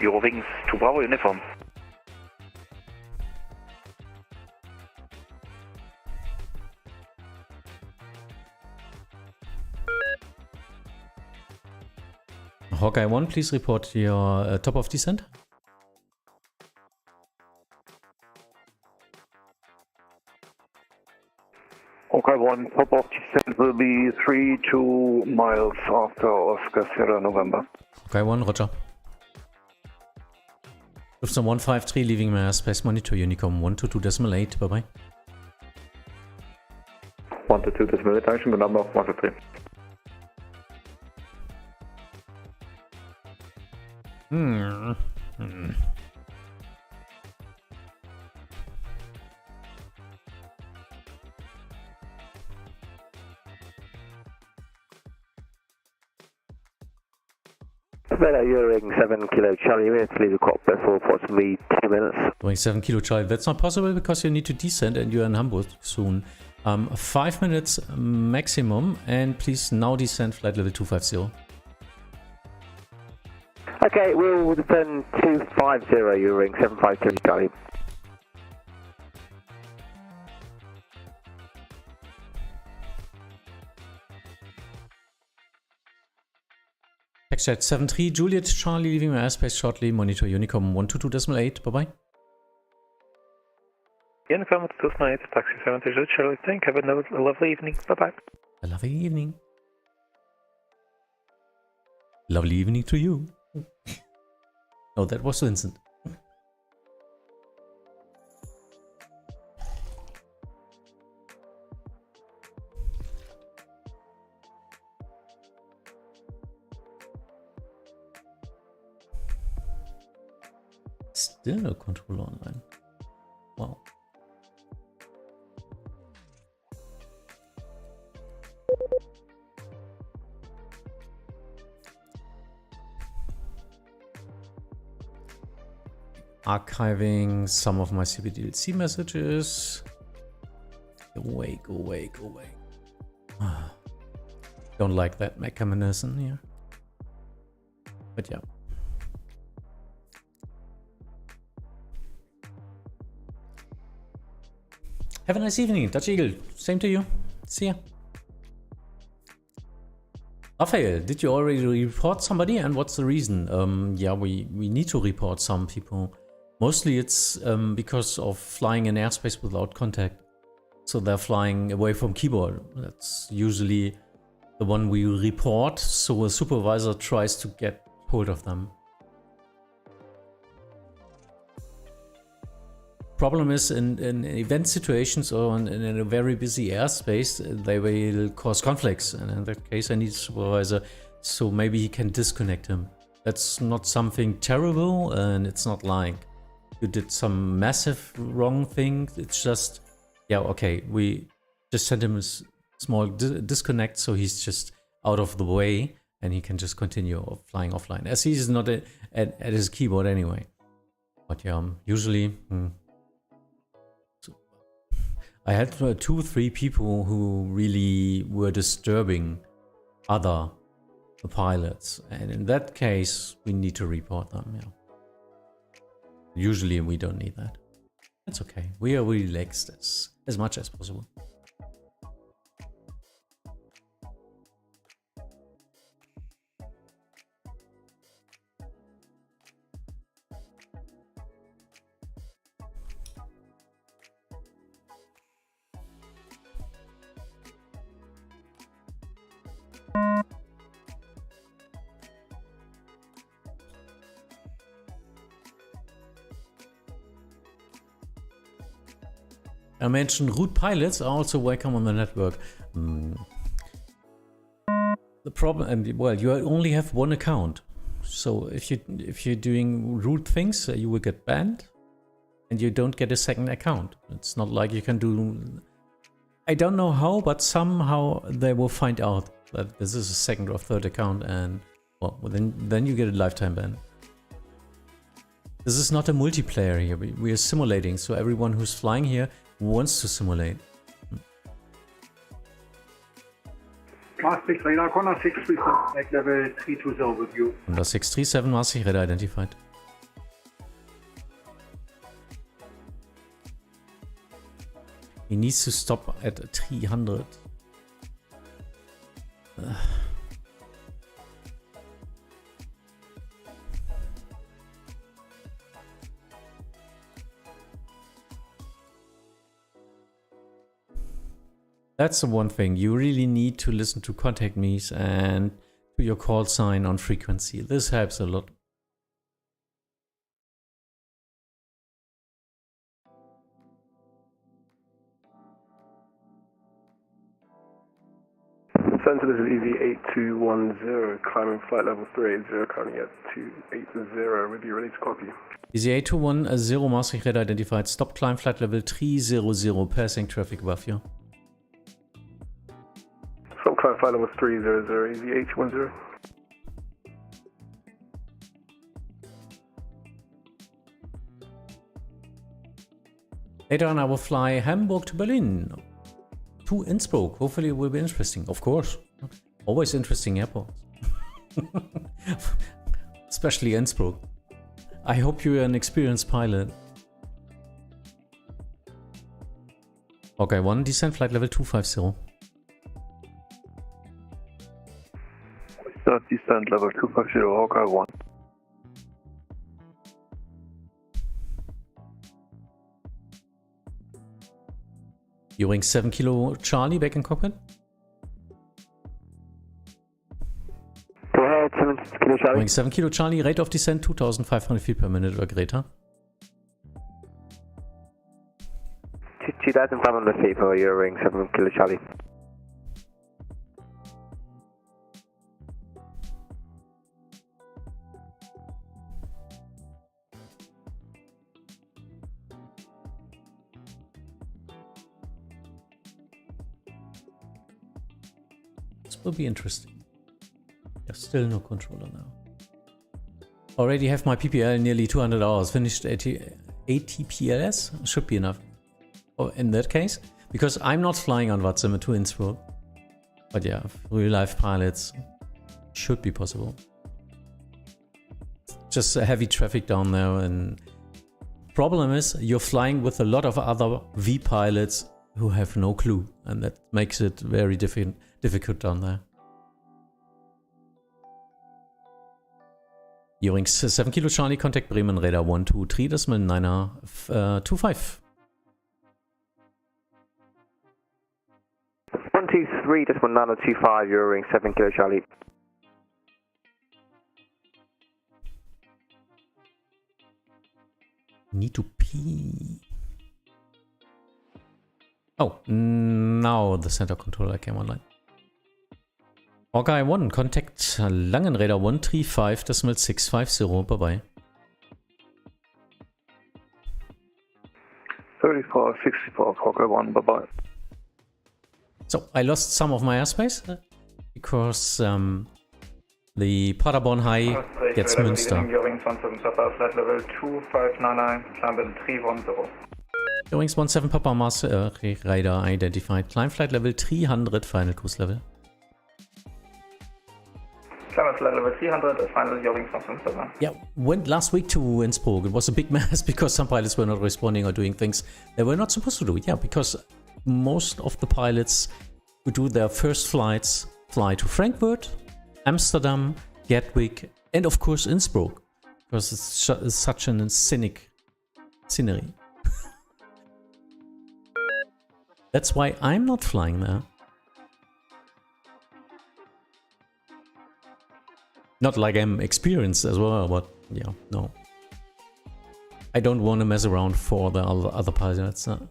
Eurowings 2 Bravo Uniform. Hawkeye 1, please report your top of descent. Hawkeye 1, top of descent will be 32 miles after Oscar Sierra November. Hawkeye 1, roger. Lufthansa 153 leaving my airspace, monitor Unicom 122.8, bye bye. 122.8, action, good number, 123. You're 7 Kilo Charlie, you have to leave the cockpit for approximately 2 minutes. Doing 7 Kilo Charlie, that's not possible because you need to descend and you're in Hamburg soon. 5 minutes maximum, and please now descend flight level 250. Okay, we'll return 250, you ring 753 Charlie. Taxi 73 Juliet Charlie leaving my airspace shortly. Monitor Unicom 122.8. Bye bye. Unicom 228, taxi 73 Charlie. Thank you. Have a lovely evening. Bye bye. A lovely evening. Lovely evening to you. Oh, that was Vincent. Still no controller online. Wow. Archiving some of my CBDLC messages. Go away, go away, go away. Don't like that mechanism here. But yeah. Have a nice evening, Dutch Eagle. Same to you. See ya. Raphael, did you already report somebody, and what's the reason? Yeah, we need to report some people. Mostly it's because of flying in airspace without contact. So they're flying away from keyboard. That's usually the one we report, so a supervisor tries to get hold of them. Problem is in event situations or in a very busy airspace, they will cause conflicts, and in that case I need a supervisor, so maybe he can disconnect him. That's not something terrible, and it's not like you did some massive wrong thing. It's just, yeah, okay, we just send him a small disconnect, so he's just out of the way and he can just continue flying offline, as he's not at his keyboard anyway. But yeah, usually I had 2-3 people who really were disturbing other pilots, and in that case we need to report them. Yeah. Usually we don't need that. It's okay. We are relaxed as much as possible. I mentioned root pilots are also welcome on the network. The problem, and well, you only have one account, so if you're doing root things, you will get banned, and you don't get a second account. It's not like you can do. I don't know how, but somehow they will find out that this is a second or third account, and well, then you get a lifetime ban. This is not a multiplayer here. We are simulating, so everyone who's flying here wants to simulate. Maastricht radar, Condor 637, at level 320 with you. Condor 637, Maastricht radar identified. He needs to stop at 300. That's the one thing. You really need to listen to contact me's and to your call sign on frequency. This helps a lot. Center, this is EZ8210, climbing flight level 380, currently at 280, with you ready to copy. EZ8210, Maastricht radar identified, stop climb flight level 300, passing traffic above you. Stop climb flight level 300, EZ8210. Later on I will fly Hamburg to Berlin. To Innsbruck. Hopefully it will be interesting. Of course. Always interesting airports. especially Innsbruck. I hope you're an experienced pilot. Okay, 1 descent flight level 250. Start descent level 250, Hawkeye 1. Viewing 7 Kilo Charlie back in cockpit. Go ahead, 7 Kilo Charlie. Viewing 7 Kilo Charlie, rate of descent 2500 feet per minute or greater. 2,500 feet per Eurowing 7 Kilo Charlie. This will be interesting. There's still no controller now. Already have my PPL nearly 200 hours. Finished ATPLS? Should be enough. Oh, in that case, because I'm not flying on Vatsim to Innsbruck. But yeah, real life pilots should be possible. Just a heavy traffic down there, and problem is you're flying with a lot of other V pilots who have no clue, and that makes it very difficult down there. Eurowing 7 Kilo Charlie, contact Bremen Radar 123.925. 123.925, Eurowing 7 Kilo Charlie. Need to pee. Oh, now the center controller came online. Hawkeye 1, contact Langenräder 135.650, bye-bye. 3464, Hawkeye 1, bye-bye. So, I lost some of my airspace because the Paderborn High gets Münster. Eurowings 17 Papa, flight level 2599, climb in 310. Eurowings 17 Papa, Maastricht radar identified. Climb flight level 300, final cruise level. Climb flight level 300, final Eurowings 17 Papa. Yeah, went last week to Innsbruck. It was a big mess because some pilots were not responding or doing things they were not supposed to do. Yeah, because most of the pilots who do their first flights fly to Frankfurt, Amsterdam, Gatwick, and of course Innsbruck, because it's such an scenic scenery. That's why I'm not flying there. Not like I'm experienced as well, but yeah, no. I don't want to mess around for the other pilots. And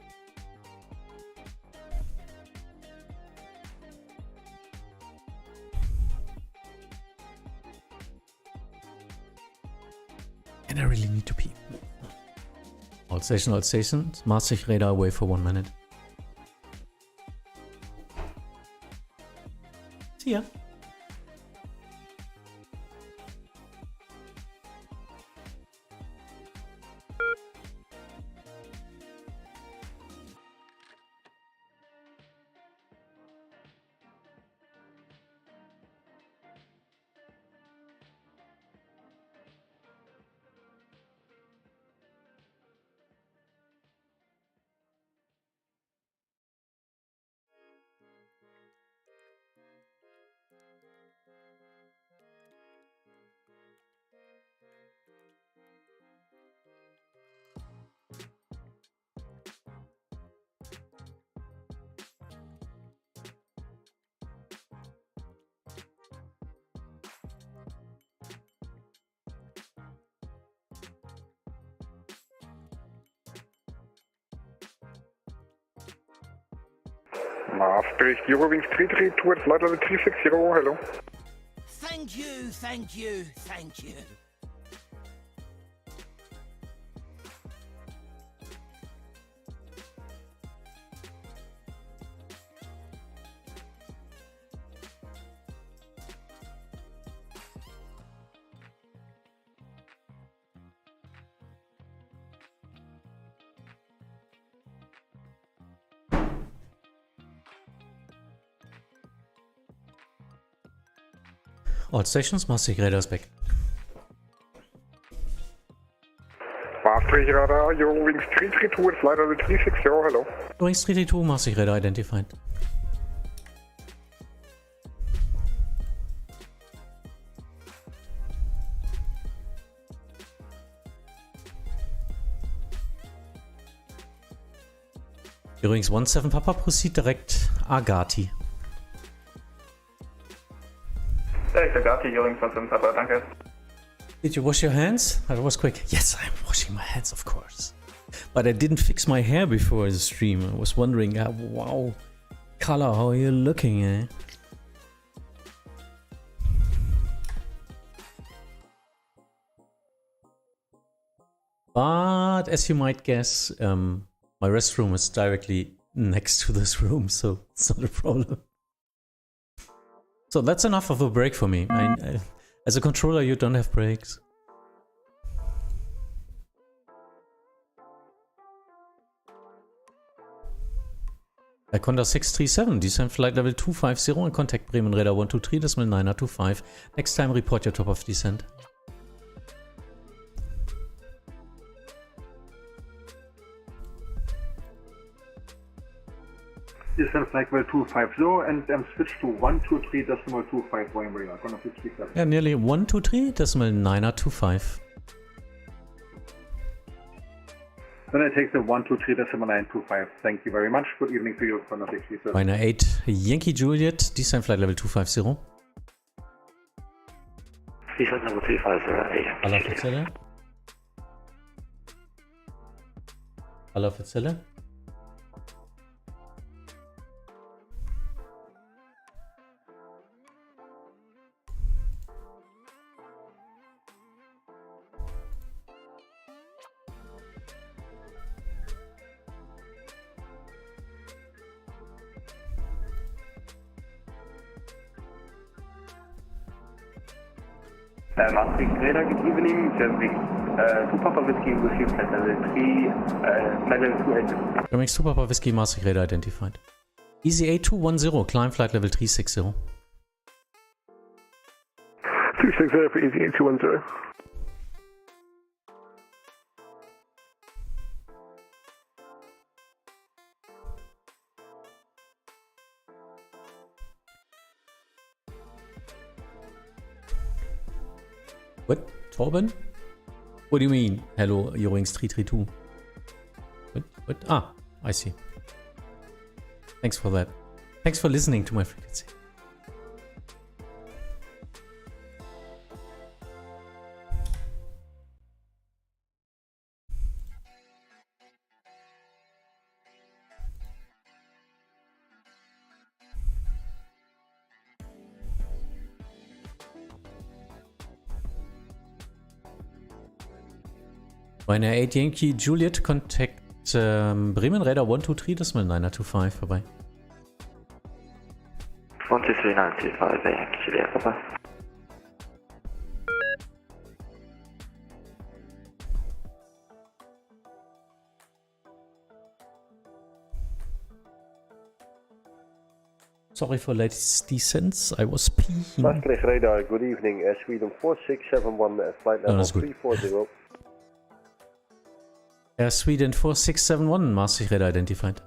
I really need to pee. All stations. Maastricht radar away for 1 minute. See ya. Maastricht, Eurowings 33 towards flight level 360, hello. Thank you, thank you, thank you. All stations, Maastricht radar is back. Maastricht radar, Eurowings 332 with flight level 360, hello. Eurowings 332, Maastricht radar identified. Eurowings 17 Papa, proceed direkt Agati. Direkt Agati, Eurowings 17 Papa, danke. Did you wash your hands? That was quick. Yes, I'm washing my hands, of course. But I didn't fix my hair before the stream. I was wondering, wow, color, how are you looking, eh? But as you might guess, my restroom is directly next to this room, so it's not a problem. So that's enough of a break for me. As a controller, you don't have breaks. Condor 637, descend flight level 250 and contact Bremen radar 123.925. Next time, report your top of descent. Descend flight level 250 and switch to 123.25 Bremen radar, Condor 637. Yeah, nearly 123.925. Then I take the 123.925. Thank you very much. Good evening to you, Condor 637. Minor 8 Yankee Juliet, descend flight level 250. Descent level 250. Alla für Zelle. Alla für Zelle. Maastricht radar, good evening. Serving 2 Papa Whiskey with you, flight level 3, flight level 280. Remix 2 Papa Whiskey, Maastricht radar identified. Easy 8210, climb flight level 360. 360 for Easy 8210. What? Torben? What do you mean? Hello, Eurowings 332. What? Ah, I see. Thanks for that. Thanks for listening to my frequency. Meine 8 Yankee Juliet, contact Bremen radar 123.925 vorbei. 123.925, Yankee Juliet, vorbei. Sorry for late descents, I was peeing. Maastricht radar, good evening. Sweden 4671, flight level 340. Air Sweden 4671, Maastricht radar identified.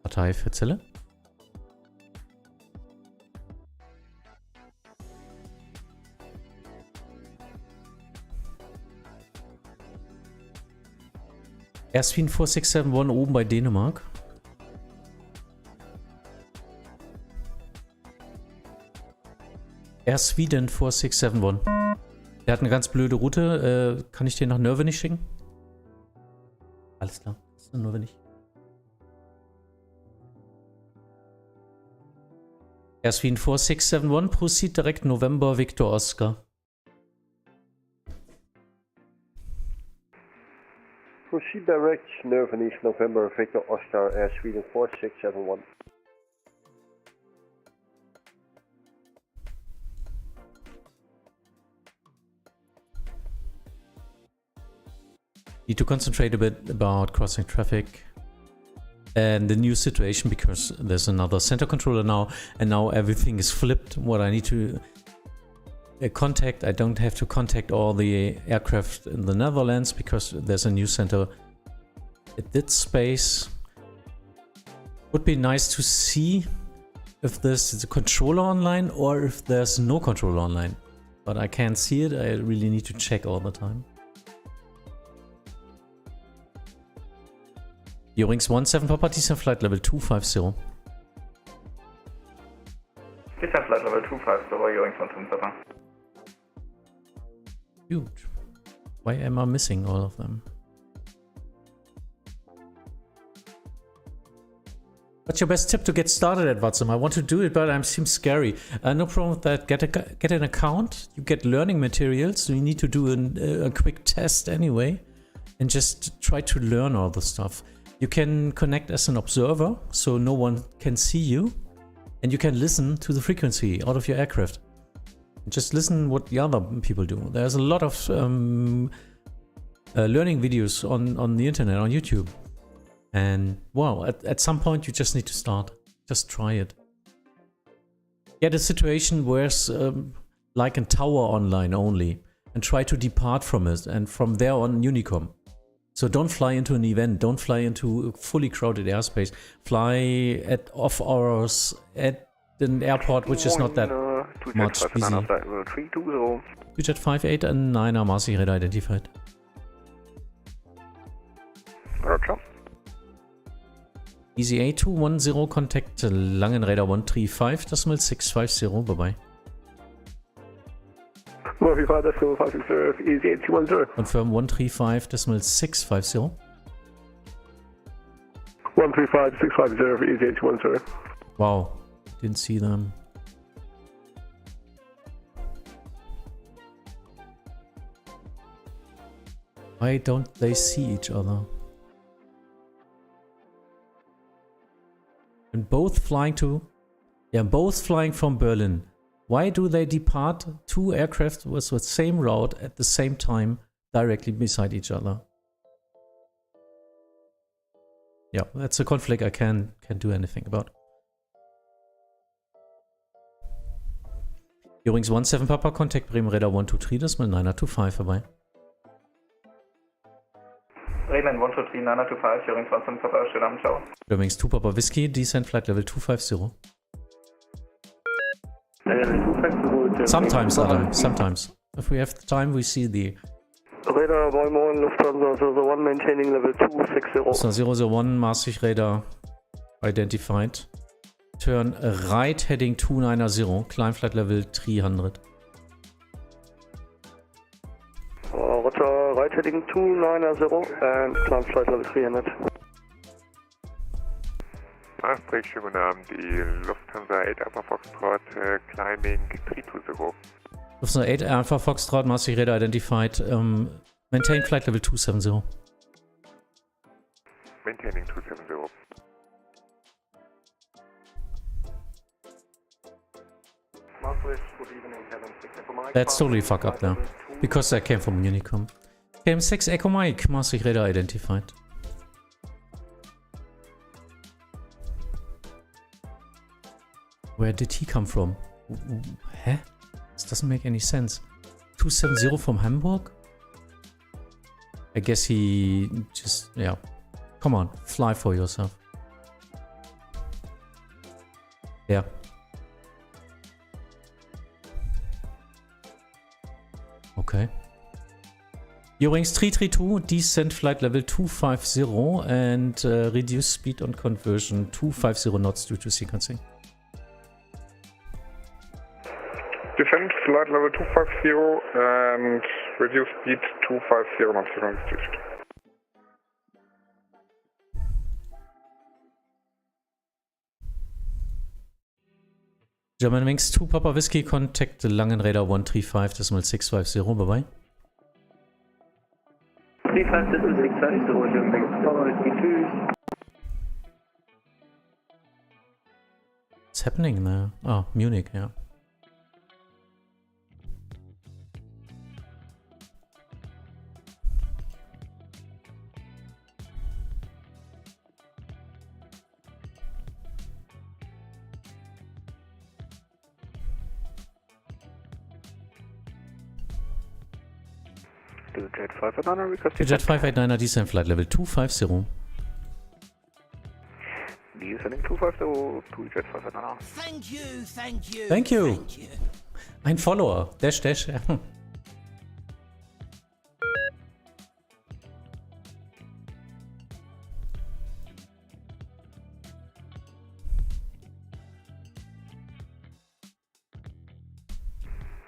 Partei für Zelle. Air Sweden 4671 oben bei Dänemark. Air Sweden 4671. Der hat eine ganz blöde Route. Kann ich den nach Nürnberg schicken? Alles klar. Das ist nur wenn ich. Air Sweden 4671, proceed direkt November Victor Oscar. proceed direct, Nerven East November, Victor Oscar, Air Sweden 4671. Need to concentrate a bit about crossing traffic and the new situation, because there's another center controller now, and now everything is flipped. What I need to contact, I don't have to contact all the aircraft in the Netherlands, because there's a new center at that space. Would be nice to see if there's a controller online or if there's no controller online, but I can't see it. I really need to check all the time. Eurings 17 Papa, descent flight level 250. Descent flight level 250, Eurings 17 Papa. Huge. Why am I missing all of them? What's your best tip to get started at Vatsim? I want to do it, but it seems scary. No problem with that. Get an account. You get learning materials. So you need to do a quick test anyway, and just try to learn all the stuff. You can connect as an observer, so no one can see you, and you can listen to the frequency out of your aircraft. Just listen what the other people do. There's a lot of learning videos on the internet, on YouTube. And wow, at some point you just need to start. Just try it. Get a situation where it's like a tower online only, and try to depart from it, and from there on Unicom. So don't fly into an event, don't fly into a fully crowded airspace. Fly at off hours at an airport which is not that much busy. 2Jet 58 and 9 are Maastricht radar identified. Roger. Easy A210, contact Langen Radar 135.650, bye bye. Easy 8210. Confirm 135.650. 135.650 for Easy 8210. Wow, didn't see them. Why don't they see each other? And both flying from Berlin. Why do they depart two aircraft with the same route at the same time directly beside each other? Yeah, that's a conflict I can't do anything about. Eurings 17 Papa, contact Bremen Radar 123, das mal 925 vorbei. Bremen 123, 925, Eurings 17 Papa, schönen Abend, ciao. Eurings 2 Papa Whiskey, descent flight level 250. Sometimes, Adam, sometimes. If we have the time, we see the... Radar 91, Lufthansa 001, maintaining level 260. So 001, Maastricht radar identified. Turn right heading 290, climb flight level 300. Roger, right heading 290 and climb flight level 300. Maastricht, schönen guten Abend, die Lufthansa 8 Alpha Foxtrot, climbing 320. Lufthansa 8 Alpha Foxtrot, Maastricht radar identified, maintain flight level 270. Maintaining 270. That's totally fucked up now, because I came from Unicom. KM6 Echo Mike, Maastricht radar identified. Where did he come from? Huh? This doesn't make any sense. 270 from Hamburg? I guess he just, yeah. Come on, fly for yourself. Yeah. Okay. Eurings 332, descent flight level 250 and reduce speed on conversion 250 knots due to sequencing. Descent flight level 250 and reduce speed 250 knots due to sequencing. German Wings 2 Papa Whiskey, contact Langen Radar 135.650, bye bye. 35 so German Papa Whiskey 2. What's happening there? Oh, Munich, yeah. Jet 589, request Jet 589 descent flight level 250. Descending 250 to Jet 589. Thank you, thank you. Thank you. Ein Follower. Dash, dash.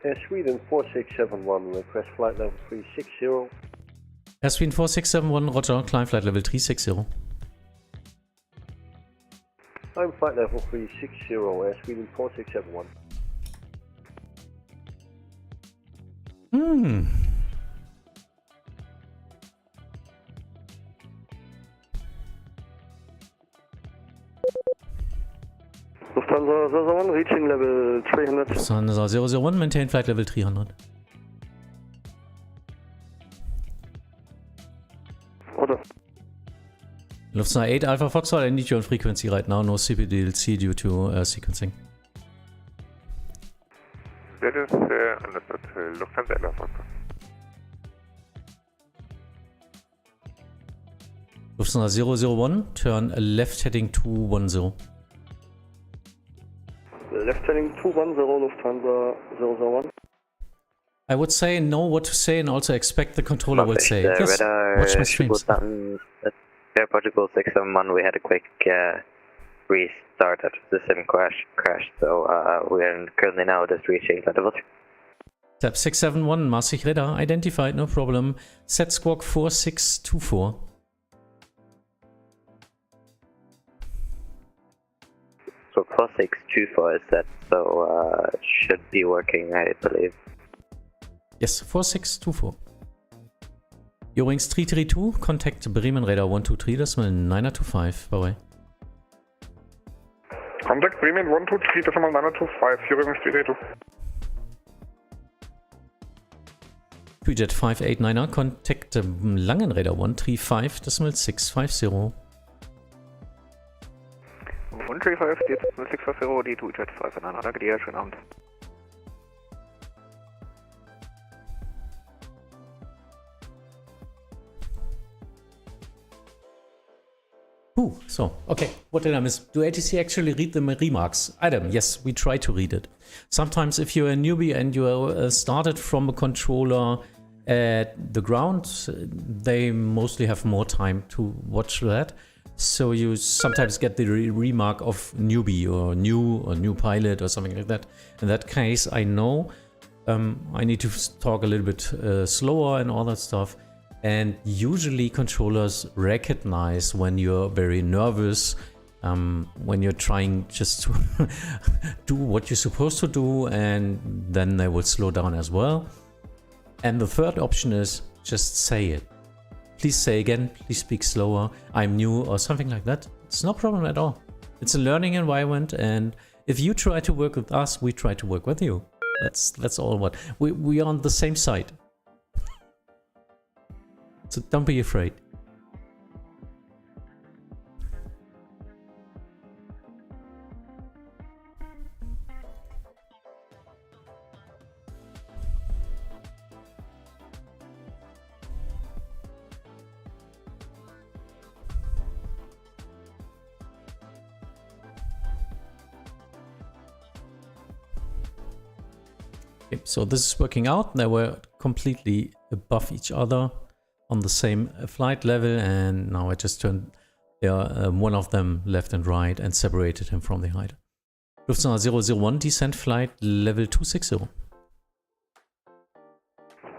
Air Sweden 4671, request flight level 360. Air Sweden 4671, roger, climb flight level 360. I'm flight level 360, Air Sweden 4671. Lufthansa 001, reaching level 300. Lufthansa 001, maintain flight level 300. Order. Lufthansa 8 Alpha Foxtrot, I need you on frequency right now, no CPDLC due to sequencing. That is understood. Lufthansa 8 Alpha Foxtrot. Lufthansa 001, turn left heading 210. Left heading 210, Lufthansa 001. I would say know what to say and also expect the controller will say. Yes, watch my streams. Air Portugal 671, we had a quick restart after the sim crashed, so we are currently now just reaching that level. Tap 671, Maastricht radar identified, no problem. Set squawk 4624. So 4624 is set, so it should be working, I believe. Yes, 4624. Eurowings 332, contact Bremen radar 123, decimal 925, bye bye. Contact Bremen 123, decimal 925, Eurowings 332. Jet 589er, contact Langen radar 135, decimal 650. 135, decimal 650, die Jet 589, danke dir, schönen Abend. So, okay, what did I miss? Do ATC actually read the remarks? Adam, yes, we try to read it. Sometimes if you're a newbie and you started from a controller at the ground, they mostly have more time to watch that. So you sometimes get the remark of newbie or new pilot or something like that. In that case, I know I need to talk a little bit slower and all that stuff. And usually controllers recognize when you're very nervous, when you're trying just to do what you're supposed to do, and then they will slow down as well. And the third option is just say it. Please say again, please speak slower, I'm new or something like that. It's no problem at all. It's a learning environment, and if you try to work with us, we try to work with you. That's all what we are on the same side. So don't be afraid. Okay, so this is working out. They were completely above each other on the same flight level, and now I just turned one of them left and right and separated him from the height. Lufthansa 001 descent flight level 260.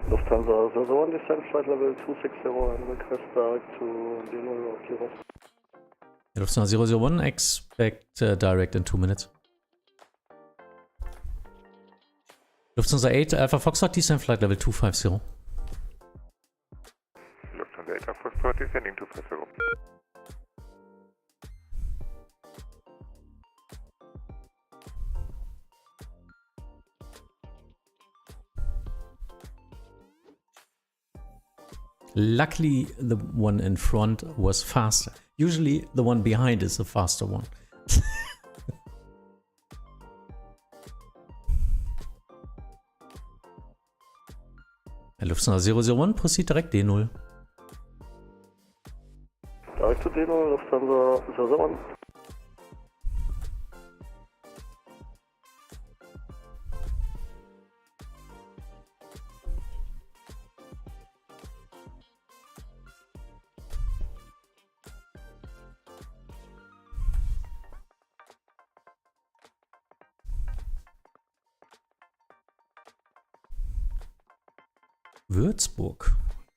Lufthansa 001 descent flight level 260 and request direct to Dino Kilo. Lufthansa 001 expect direct in 2 minutes. Lufthansa 8 Alpha Foxtrot descent flight level 250. Foxtrot descending 250. Luckily, the one in front was faster. Usually, the one behind is the faster one. Lufthansa 001, proceed direct D0. Direct to D0, Lufthansa 001. Würzburg.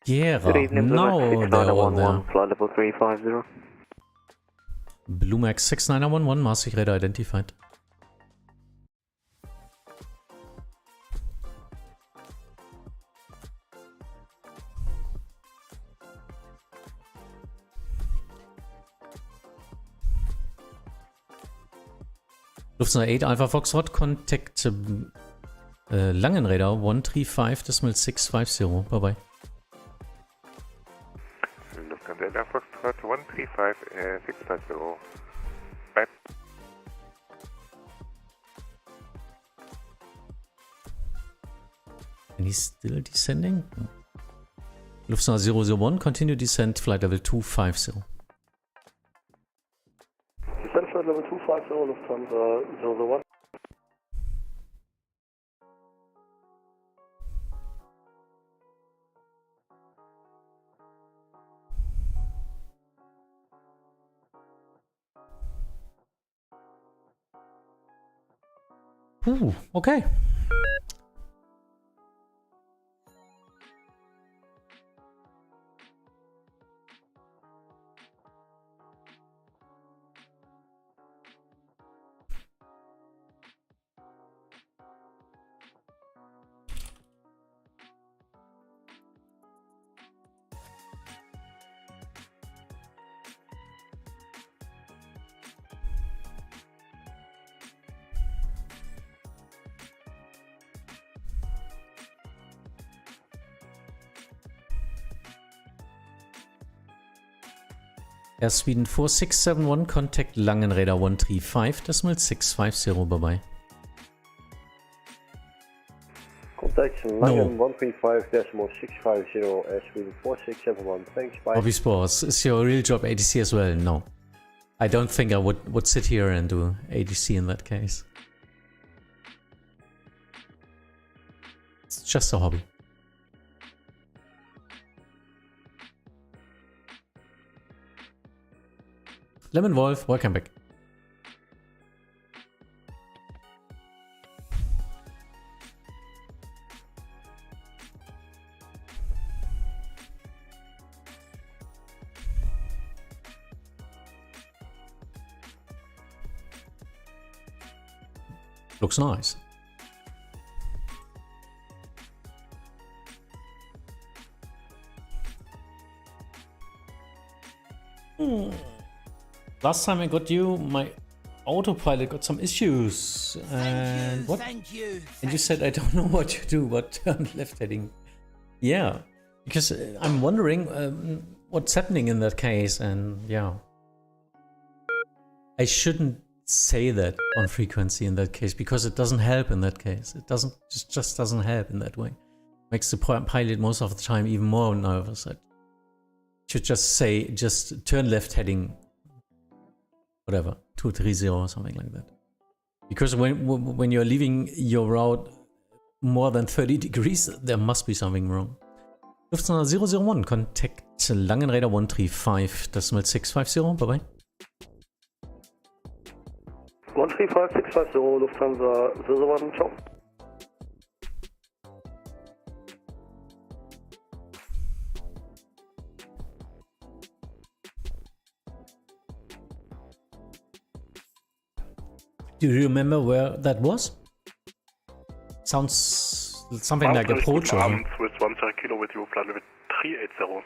Gera. Good evening, Now they're all there. flight level 350. Bluemax 6911, Maastricht radar identified. Lufthansa 8 Alpha Foxtrot, contact Langenräder 135.650. Bye bye. Lufthansa 8 Alpha Foxtrot 135.650. Bye. And he's still descending? Lufthansa 001, continue descent, flight level 250. Descent flight level 250, Lufthansa 001. Ooh, okay. Air Sweden 4671, contact Langenräder 135.650, bye bye. Contact Langen 135.650, Air Sweden 4671, thanks, bye. Hobby Sports, is your real job ADC as well? No. I don't think I would sit here and do ADC in that case. It's just a hobby. Lemon Wolf, welcome back. Looks nice. Last time I got you, my autopilot got some issues. And what? Thank you. And you said I don't know what to do, but turn left heading. Yeah, because I'm wondering what's happening in that case, and yeah. I shouldn't say that on frequency in that case, because it doesn't help in that case. It just doesn't help in that way. Makes the pilot most of the time even more nervous. I should just say, just turn left heading, whatever, 230 or something like that. Because when you're leaving your route more than 30 degrees, there must be something wrong. Lufthansa 001, contact Langenräder 135.650, bye bye. 135.650, Lufthansa 001, ciao. Do you remember where that was? Sounds something like approach or something. With 10 kilo with you, flight level 380.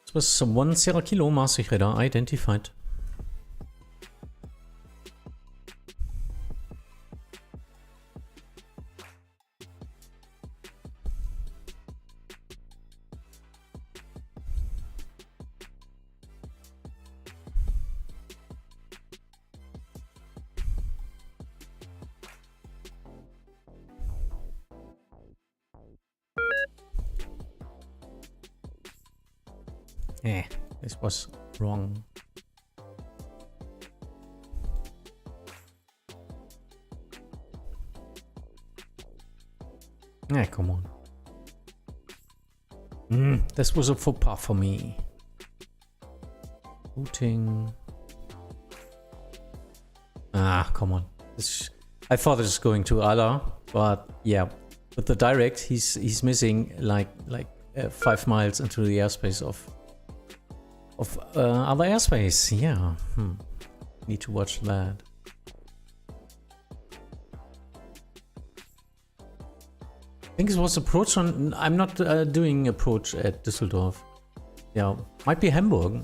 This was 1 Sierra Kilo Maastricht radar identified. This was wrong. Come on. This was a faux pas for me. Routing. Come on. I thought it was going to Allah, but yeah, with the direct, he's missing like 5 miles into the airspace of other airspace. Yeah. Need to watch that. I think it was approach on. I'm not doing approach at Düsseldorf. Yeah, might be Hamburg.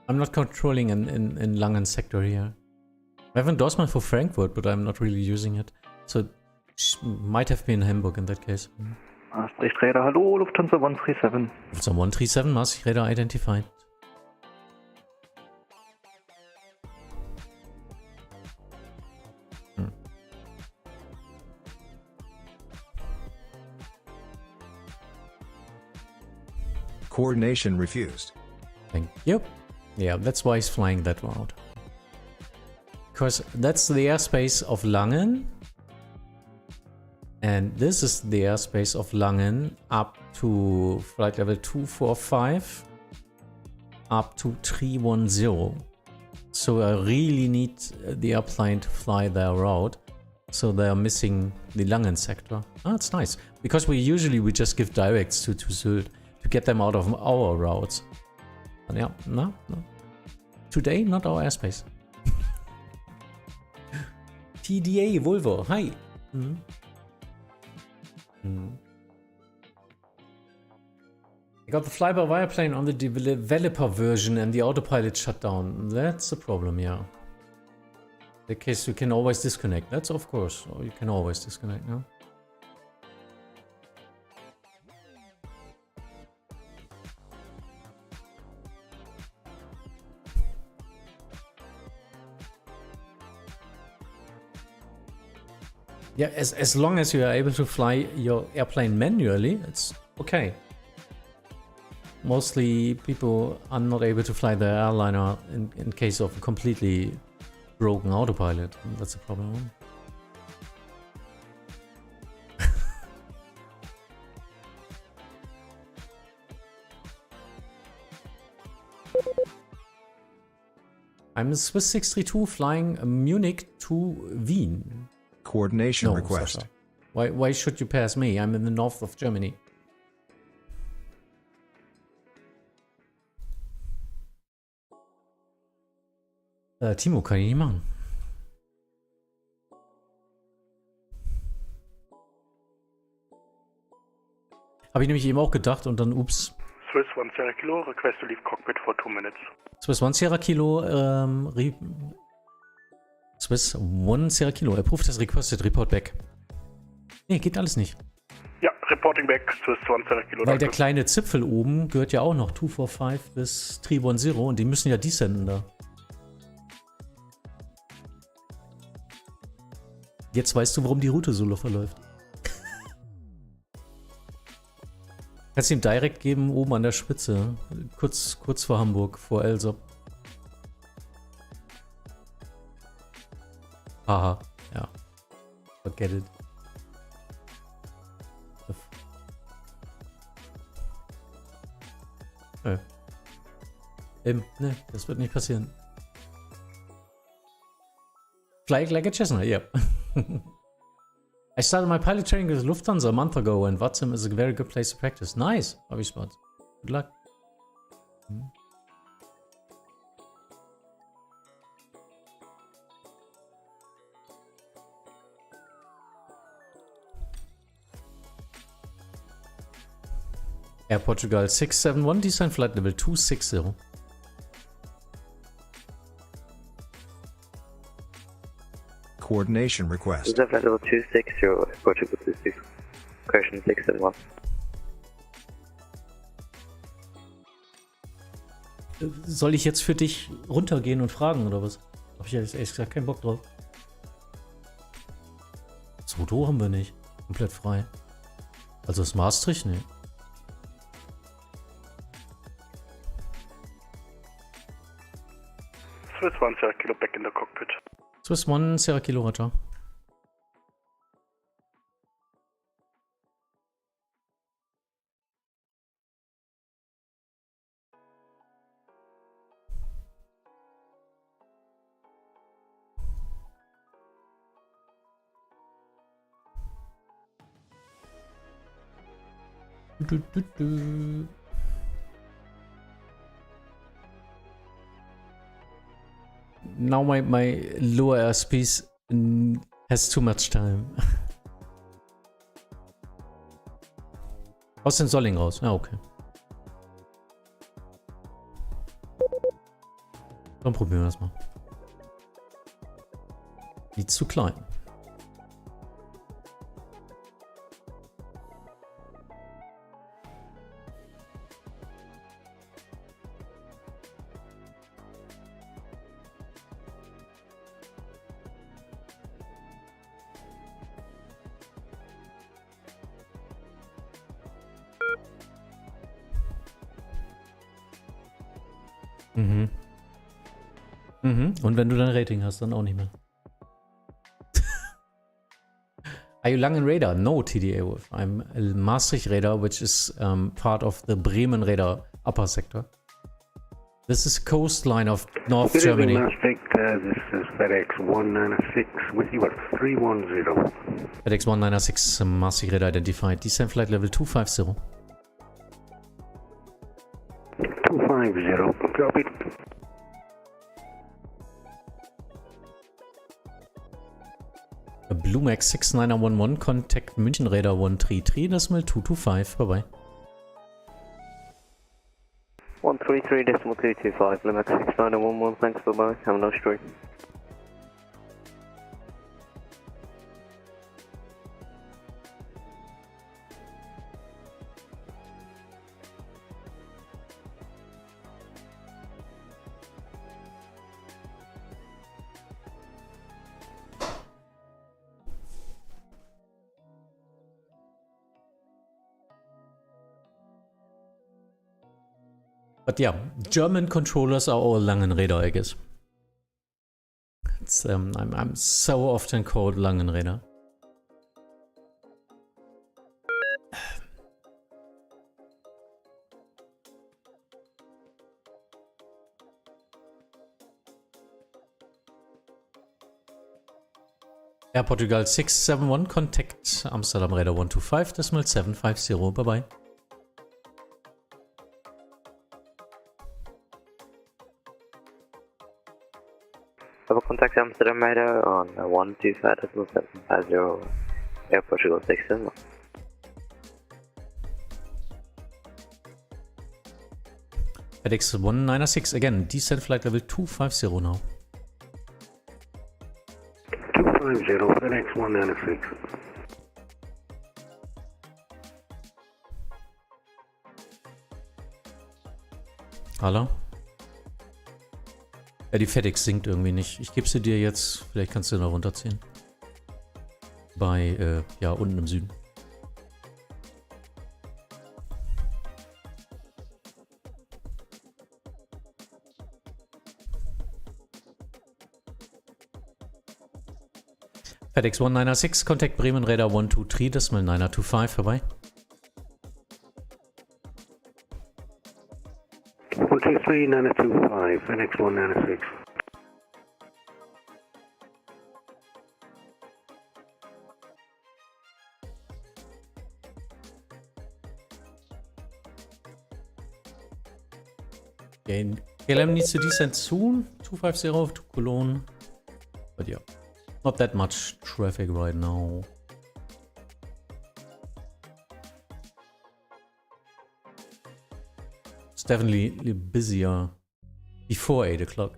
I'm not controlling in Langen sector here. I have endorsement for Frankfurt, but I'm not really using it. So it might have been Hamburg in that case. Maastricht radar, hallo, Lufthansa 137. Lufthansa 137, Maastricht radar identified. Coordination refused. Thank you. Yeah, that's why he's flying that route. Because that's the airspace of Langen. And this is the airspace of Langen up to flight level 245 up to 310. So I really need the airplane to fly their route. So they are missing the Langen sector. Oh, it's nice. Because we just give directs to Sylt to get them out of our routes. And yeah, no. Today, not our airspace. TDA Volvo, hi. I got the fly-by-wire plane on the developer version and the autopilot shut down. That's a problem, yeah. In the case you can always disconnect. That's of course, or you can always disconnect, no? Yeah, as long as you are able to fly your airplane manually, it's okay. Mostly people are not able to fly their airliner in case of a completely broken autopilot. That's a problem. I'm a Swiss 632 flying Munich to Wien. Coordination request. Sasha. Why should you pass me? I'm in the north of Germany. Timo, kann ich nicht machen. Habe ich nämlich eben auch gedacht und dann ups. Swiss 1 Sierra Kilo, request to leave cockpit for 2 minutes. Swiss 1 Sierra Kilo, Swiss 1 Sierra Kilo, approved as requested, report back. Nee, geht alles nicht. Ja, reporting back, Swiss 1 Sierra Kilo. Weil der kleine Zipfel oben gehört ja auch noch 245 bis 310 und die müssen ja descenden da. Jetzt weißt du, warum die Route so verläuft. Kannst du ihm direkt geben, oben an der Spitze. Kurz vor Hamburg, vor Elsop. Haha, ja. Forget it. Ne, das wird nicht passieren. Fly like a chestnut, yep. I started my pilot training with Lufthansa a month ago and Vatsim is a very good place to practice. Nice, Bobby Spots. Good luck. Air Portugal 671, descend flight level 260. Coordination request. Descend flight level 260, Air Portugal 26. Question 671. Soll ich jetzt für dich runtergehen und fragen, oder was? Hab ich ehrlich gesagt keinen Bock drauf. So haben wir nicht. Komplett frei. Also das Maastricht, ne. Swiss 1 Sierra Kilo back in the cockpit. Swiss 1 Sierra Kilo, Roger. Now my lower airspace has too much time. Aus den Solling raus. Ja, okay. Dann probieren wir das mal. Die zu klein. Mhm. Mhm. Und wenn du dein Rating hast, dann auch nicht mehr. Are you Langen radar? No, TDA Wolf. I'm a Maastricht radar, which is part of the Bremen radar upper sector. This is coastline of North Good Germany. evening, Maastricht. This is FedEx 196 with you at 310. FedEx 196, Maastricht radar identified. Descent flight level 250. 250, copy. A Bluemax 6911, contact München radar 133.225. Bye bye. 133.225, Bluemax 6911, thanks, bye bye. Have a nice day. But yeah, German controllers are all Langenräder, I guess. It's, I'm so often called Langenräder. Air Portugal 671, contact Amsterdam radar 125.750, bye bye. Contact Amsterdam radar on 125.750, Air Portugal 671. FedEx 196, again, descent flight level 250 now. 250, FedEx 196. Hallo? Ja, die FedEx sinkt irgendwie nicht. Ich gebe sie dir jetzt. Vielleicht kannst du noch runterziehen. Bei, ja, unten im Süden. FedEx 196, contact Bremen radar 123.925, vorbei. 123.925, FedEx 196. Okay, KLM needs to descend soon. 250 to Cologne. But yeah, not that much traffic right now. It's definitely busier before 8 o'clock.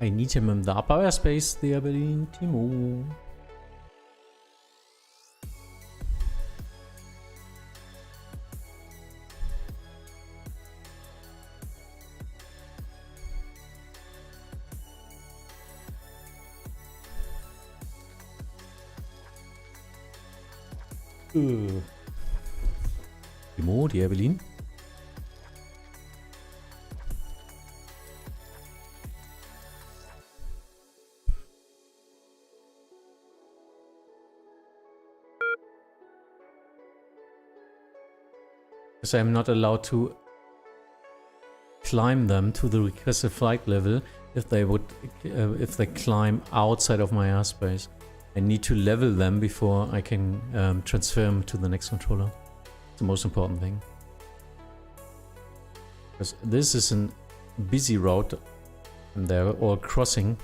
I need him in the upper airspace there, Berlin, Timo. Timo, die Berlin. Because I'm not allowed to climb them to the requested flight level if they climb outside of my airspace. I need to level them before I can transfer them to the next controller. It's the most important thing. Because this is a busy route and they're all crossing,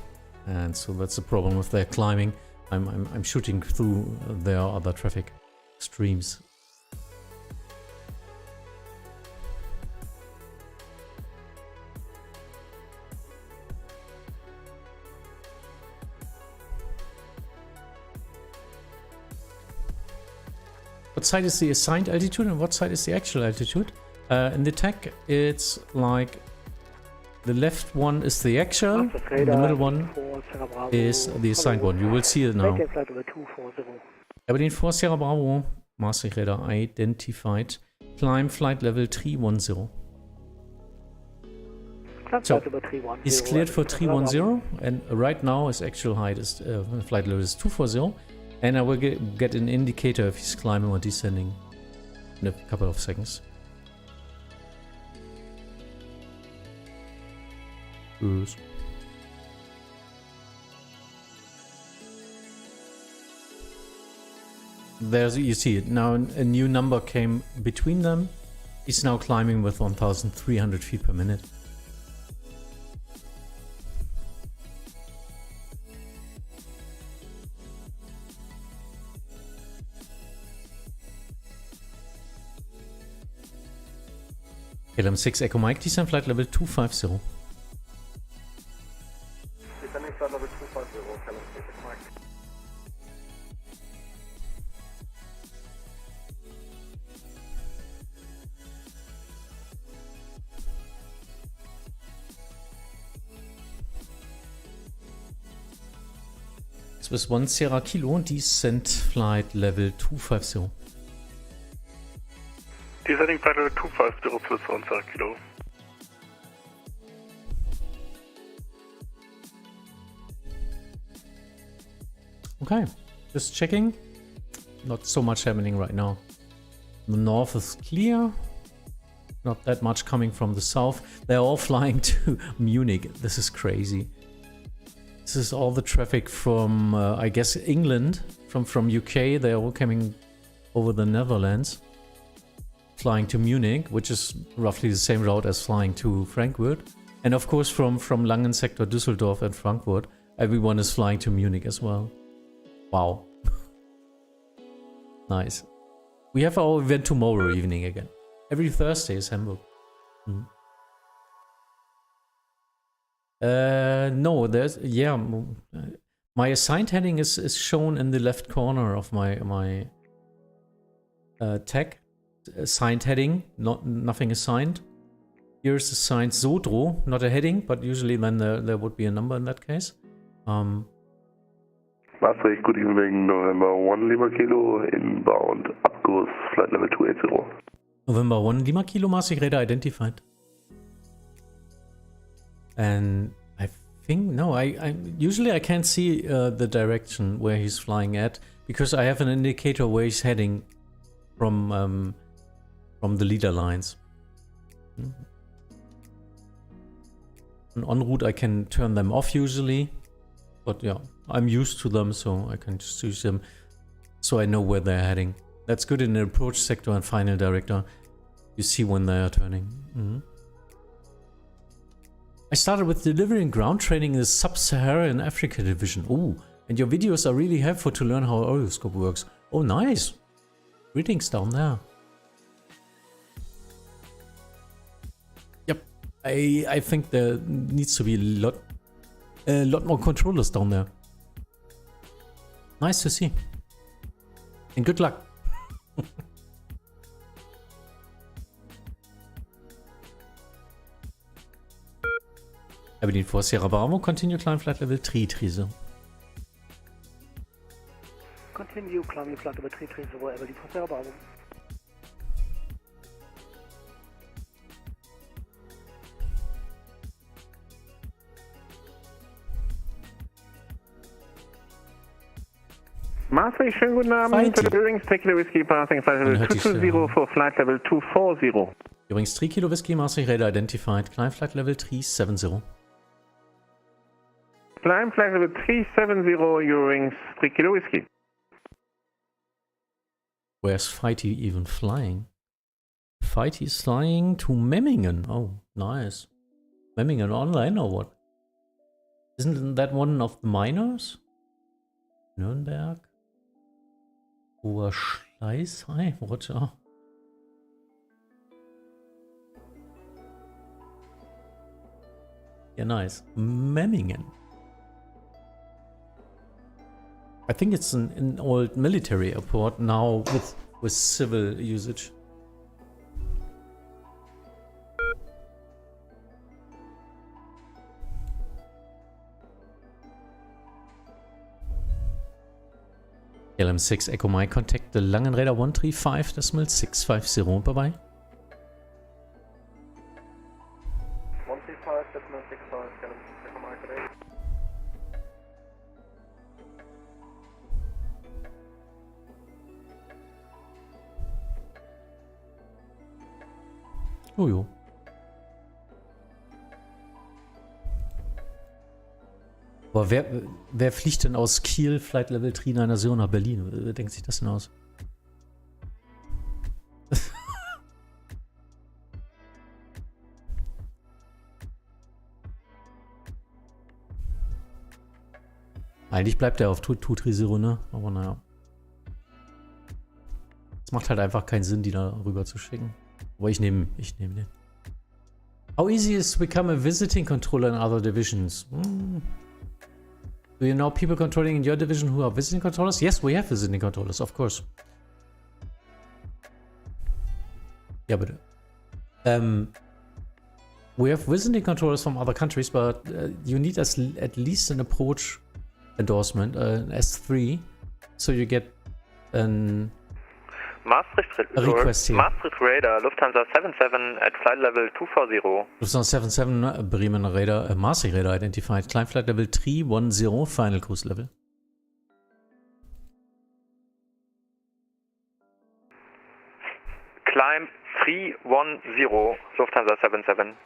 and so that's the problem. If they're climbing, I'm shooting through their other traffic streams. What side is the assigned altitude and what side is the actual altitude? In the tech, it's like the left one is the actual, and the middle one is the assigned one. You will see it now. Aberdeen 4 Sierra Bravo, Maastricht radar identified. Climb flight level 310. So, he's cleared for 310, and right now his actual height is flight level is 240. And I will get an indicator if he's climbing or descending in a couple of seconds. Yes. There's, you see it now, a new number came between them. He's now climbing with 1,300 feet per minute. KLM 6 Echo Mike, descend flight level 250. Descending flight level 250, KLM 6 Echo Mike. Swiss 1 Sierra Kilo, descent flight level 250. Descending flight level 250, Swiss 1 Sierra Kilo. Okay, just checking. Not so much happening right now. The north is clear. Not that much coming from the south. They're all flying to Munich. This is crazy. This is all the traffic from, I guess, England, from UK. They're all coming over the Netherlands, flying to Munich, which is roughly the same route as flying to Frankfurt. And of course, from Langen sector, Düsseldorf and Frankfurt, everyone is flying to Munich as well. Wow. Nice. We have our event tomorrow evening again. Every Thursday is Hamburg. No, there's, yeah, my assigned heading is shown in the left corner of my tag. Assigned heading, nothing assigned. Here's assigned Zodro, not a heading, but usually then there would be a number in that case. Maastricht, good evening, November 1 Lima Kilo, inbound, up course, flight level 280. November 1 Lima Kilo, Maastricht radar identified. And I think, no, I usually I can't see the direction where he's flying at, because I have an indicator where he's heading from the leader lines. And en route I can turn them off usually. But yeah, I'm used to them, so I can just use them so I know where they're heading. That's good in the approach sector and final director. You see when they are turning. I started with delivering ground training in the Sub-Saharan Africa division. Oh, and your videos are really helpful to learn how Euroscope works. Oh, nice. Greetings down there. Yep, I think there needs to be a lot more controllers down there. Nice to see. And good luck. Aberdeen for Sierra Bravo, continue climb flight level 3 Trise. Continue climbing flight level 3 Trise, Aberdeen for Sierra Bravo. Maastricht, schönen guten Abend. Übrigens 3 Kilo Whisky passing flight level 220 for flight level 240. Übrigens 3 Kilo Whisky, Maastricht radar identified, climb flight level 370. Climb flight level 370, Eurowings 3 Kilo Whisky. Where's Fighty even flying? Fighty's flying to Memmingen. Oh, nice. Memmingen online or what? Isn't that one of the miners? Nürnberg? Oberschleißheim? Roger. Yeah, nice. Memmingen. I think it's an old military airport now with civil usage. LM6 Echo Mike, contact the Langenräder 135.650. Bye-bye. 135.650, Echo Mike today. Oh jo. Aber wer fliegt denn aus Kiel Flight Level 390 nach Berlin? Wer denkt sich das denn aus? Eigentlich bleibt er auf Tutrisiro, ne? Aber naja. Es macht halt einfach keinen Sinn, die da rüber zu schicken. Aber ich nehme den. How easy is to become a visiting controller in other divisions? Do you know people controlling in your division who are visiting controllers? Yes, we have visiting controllers, of course. Ja, bitte. We have visiting controllers from other countries, but you need at least an approach endorsement, an S3, so you get an Maastricht Radar, Lufthansa 77 at flight level 240. Lufthansa 77, Bremen Radar, Maastricht Radar identified, climb flight level 310, final cruise level. Climb 310, Lufthansa 77.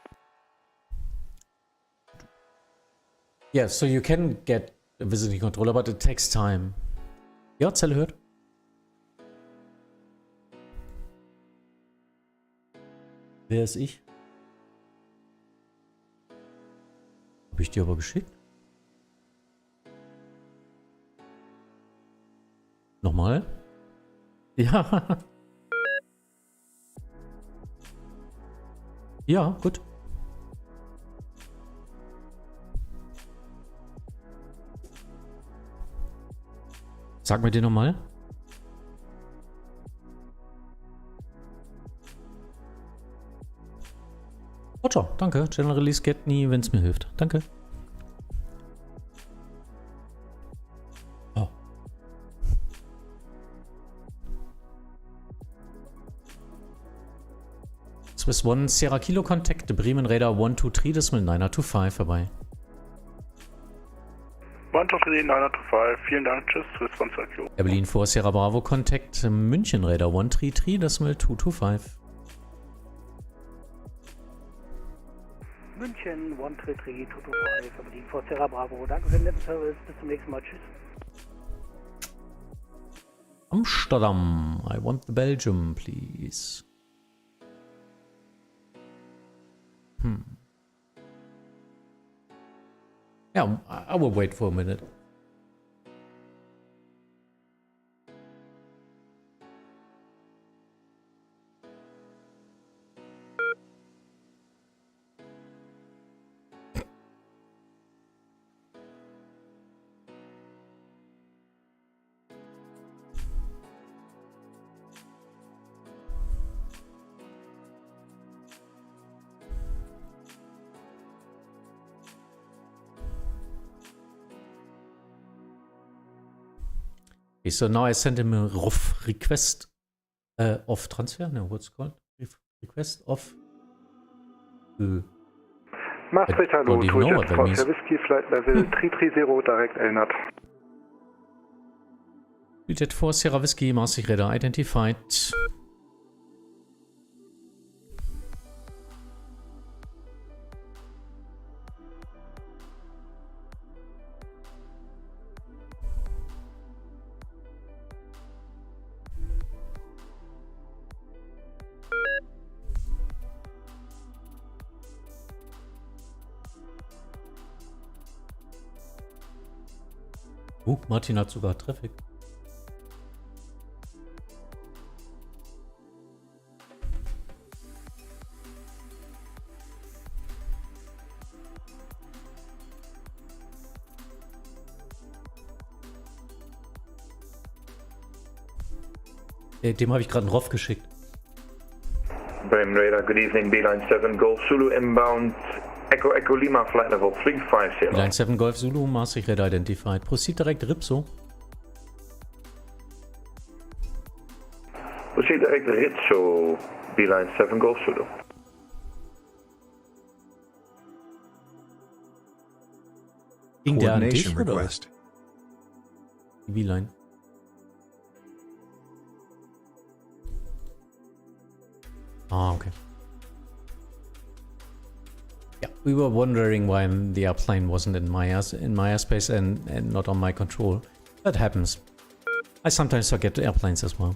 Yeah, so you can get a visiting controller, but it takes time. Ja, Zelle hört. Wer ist ich? Hab ich dir aber geschickt? Nochmal? Ja. Ja, gut. Sag mir den nochmal. Roger, danke. General Release get nie, wenn es mir hilft. Danke. Oh. Swiss 1 Sierra Kilo Contact, Bremen Radar 123.925 vorbei. 123.925, vielen Dank, tschüss, Swiss 1 Kilo. Berlin 4 Sierra Bravo Contact, München Radar 133.225. München 133-225, verdient vor Sierra Bravo. Danke für den netten Service. Bis zum nächsten Mal. Tschüss. Amsterdam. I want the Belgium, please. Yeah, I will wait for a minute. Okay, so now I sent him a request of transfer. No, what's it called? Request of. Maastricht, hallo, Tourjet Foxtrot Whiskey, Flight Level 330, direct LNAT. Tourjet 4 Sierra Whiskey, Maastricht radar identified. Martin hat sogar Traffic. Dem habe ich gerade einen Roff geschickt. Bremen Radar, good evening, Beeline 7, Golf Zulu inbound, Echo Echo Lima, flight level 350. Line 7 Golf Zulu, Maastricht radar identified. Proceed direct Ripso. Proceed direct Ritso, Beeline 7 Golf Zulu. Ging der an dich, Coordination oder? request. B-Line. Ah, okay. Yeah, we were wondering why the airplane wasn't in my airspace and not on my control. That happens. I sometimes forget airplanes as well.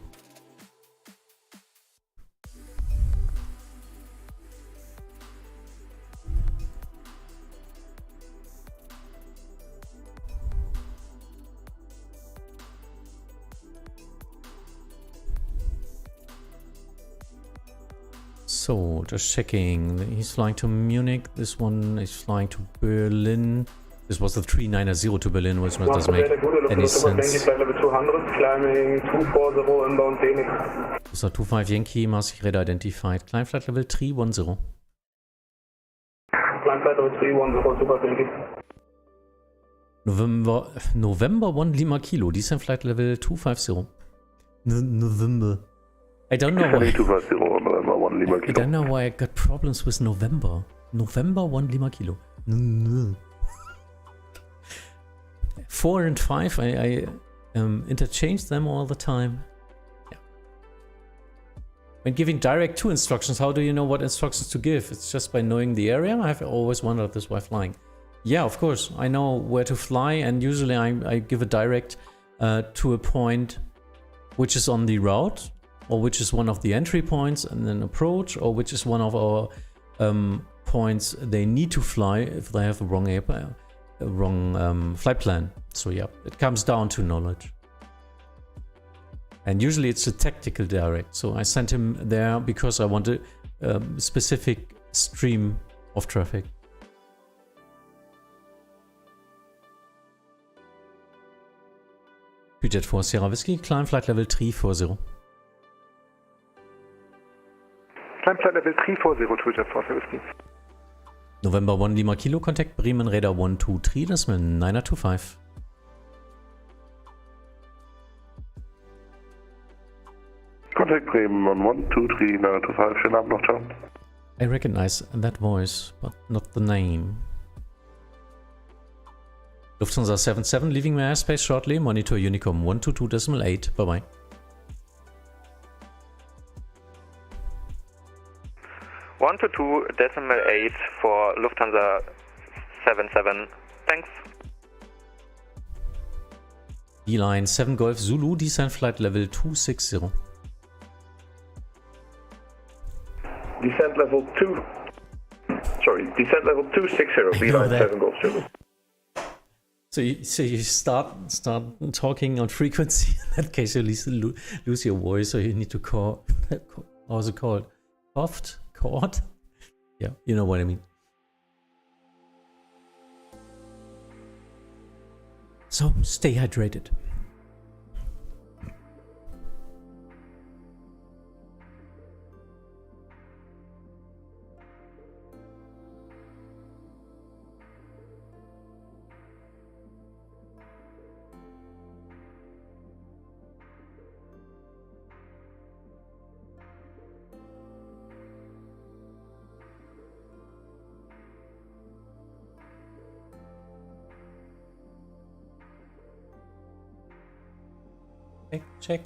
So, just checking. He's flying to Munich. This one is flying to Berlin. This was the 390 to Berlin, which doesn't make any sense. So, 25 Yankee, Maastricht radar identified. Climb flight level 310. Climb flight level 310, 25 Yankee. November 1 Lima Kilo, descent flight level 250. November. I don't know why. I don't know why I got problems with November. November 1 Lima Kilo. 4 and 5, I interchange them all the time. Yeah. When giving direct to instructions, how do you know what instructions to give? It's just by knowing the area? I've always wondered this while flying. Yeah, of course. I know where to fly, and usually I give a direct to a point which is on the route, or which is one of the entry points and then approach, or which is one of our points they need to fly if they have a wrong flight plan. So yeah, it comes down to knowledge. And usually it's a tactical direct. So I sent him there because I wanted a specific stream of traffic. Tourjet 4 Sierra Whiskey, climb flight level 340. Climb flight level 340, Tourjet 4 Sierra Whiskey. November 1 Lima Kilo, contact Bremen radar 123, das ist 925. Contact Bremen on 123, 925, schönen Abend noch, ciao. I recognize that voice, but not the name. Lufthansa 77 leaving my airspace shortly, monitor Unicom 122.8, bye bye. 122.8, 122.8 for Lufthansa 77. Thanks. Beeline 7 Golf Zulu, descent flight level 260. Descent level 2. Sorry, descent level 260. Beeline 7 Golf Zulu. So you start talking on frequency. In that case, you lose your voice, so you need to call. How's it called? Caught? Yeah, you know what I mean. So stay hydrated.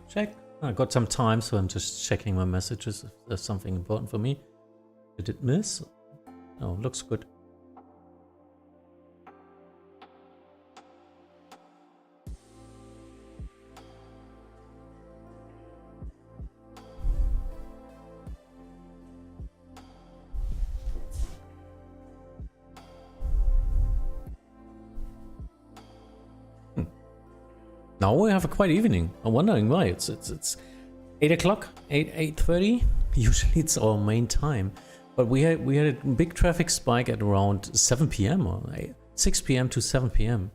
Check. I got some time, so I'm just checking my messages if there's something important for me. Did it miss? Oh, looks good. Now we have a quiet evening. I'm wondering why. It's 8 o'clock, 8:30. Usually it's our main time, but we had a big traffic spike at around 7 p.m. or 6 p.m. to 7 p.m.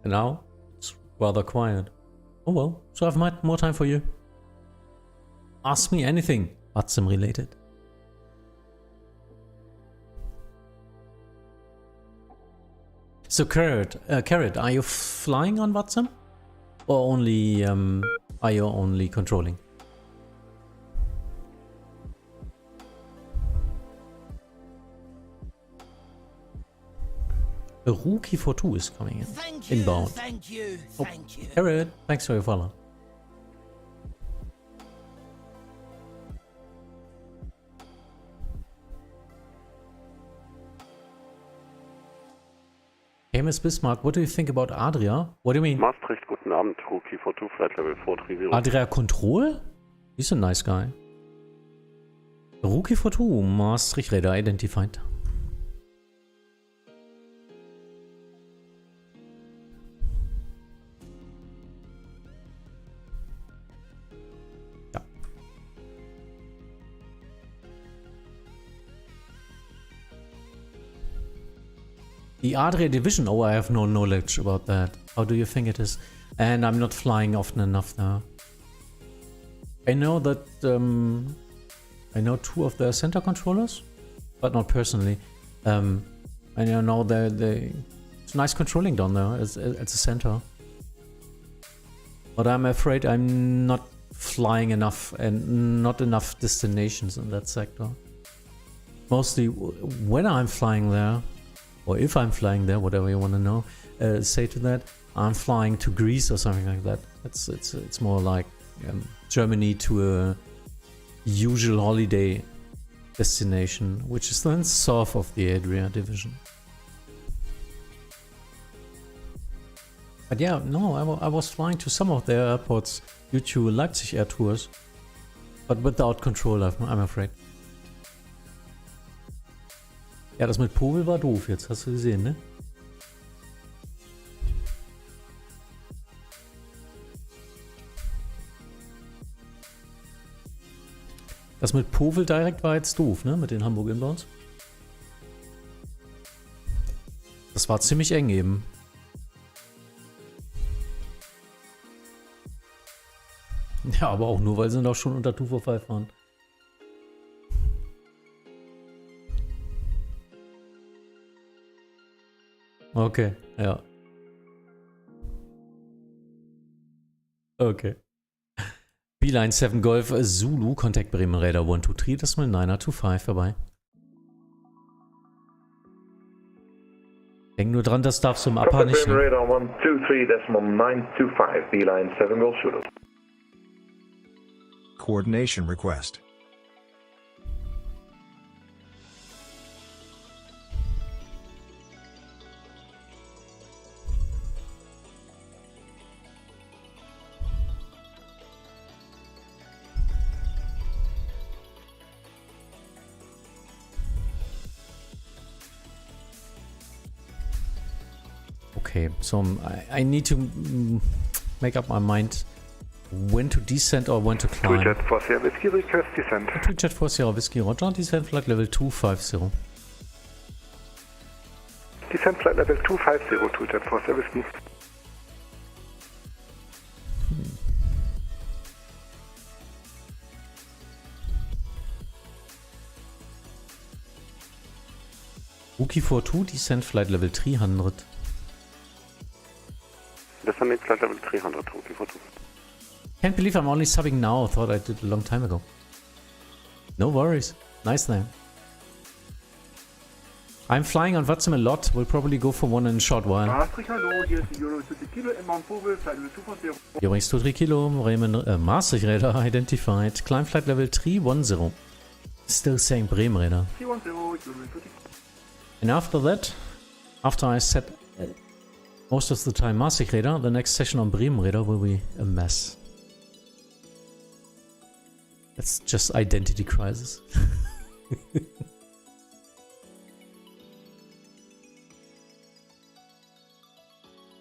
And now it's rather quiet. Oh well, so I've more time for you. Ask me anything Vatsim related. So Carrot, are you flying on Vatsim? Or only, are you only controlling? A Rookie for 2 is coming in. Inbound. Thank you. Carrot, thanks for your follow. Amos Bismarck, what do you think about Adria? What do you mean? Maastricht, guten Abend, Rookie for 2, flight level 430. Adria Control? He's a nice guy. Rookie for 2, Maastricht radar identified. The Adria division, oh, I have no knowledge about that. How do you think it is? And I'm not flying often enough now. I know that, I know 2 of their center controllers, but not personally. I know it's nice controlling down there at the center. But I'm afraid I'm not flying enough and not enough destinations in that sector. Mostly when I'm flying there, or if I'm flying there, whatever you want to know, say to that, I'm flying to Greece or something like that. It's more like Germany to a usual holiday destination, which is then south of the Adria division. But yeah, no, I was flying to some of their airports due to Leipzig air tours, but without control, I'm afraid. Ja, das mit Powell war doof jetzt, hast du gesehen, ne? Das mit Powell direkt war jetzt doof, ne? Mit den Hamburg Inbounds. Das war ziemlich eng eben. Ja, aber auch nur, weil sie noch schon unter 245 waren. Okay, ja. Okay. Beeline 7 Golf Zulu, Contact Bremen Radar 123, das mal 925 vorbei. Denk nur dran, das darfst du im Upper nicht. Bremen Radar 123.925, Beeline 7 Golf Zulu. Coordination request. Okay, so I need to make up my mind when to descend or when to climb. 2 Jet for Sierra Whiskey, request descent. 2 Jet for Sierra Whiskey, roger, descend flight level 250. Descent flight level 250, 2 Jet for Sierra Whiskey. Wookie 42, descent flight level 300. Descend flight level 300, Wookie 42. Can't believe I'm only subbing now, thought I did a long time ago. No worries, nice name. I'm flying on Vatsim a lot, we'll probably go for one in a short while. Maastricht, hallo, hier ist die Euro 2 Kilo, inbound Vogel, flight level 240. Eurings 2 Kilo, Bremen, Maastricht radar identified, climb flight level 310. Still saying Bremen radar. 310, Euro 2. And after that, after I set most of the time Maastricht radar, the next session on Bremen radar will be a mess. That's just identity crisis.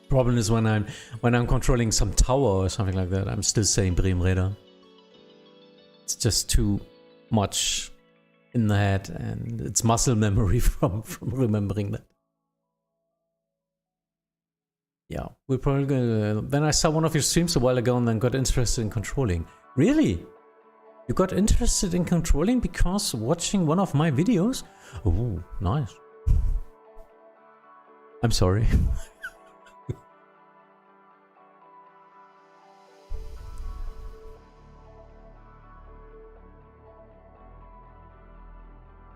Problem is when I'm controlling some tower or something like that, I'm still saying Bremen radar. It's just too much in the head, and it's muscle memory from remembering that. Yeah, we're probably gonna... Then I saw one of your streams a while ago and then got interested in controlling. Really? You got interested in controlling because watching one of my videos? Oh, nice. I'm sorry.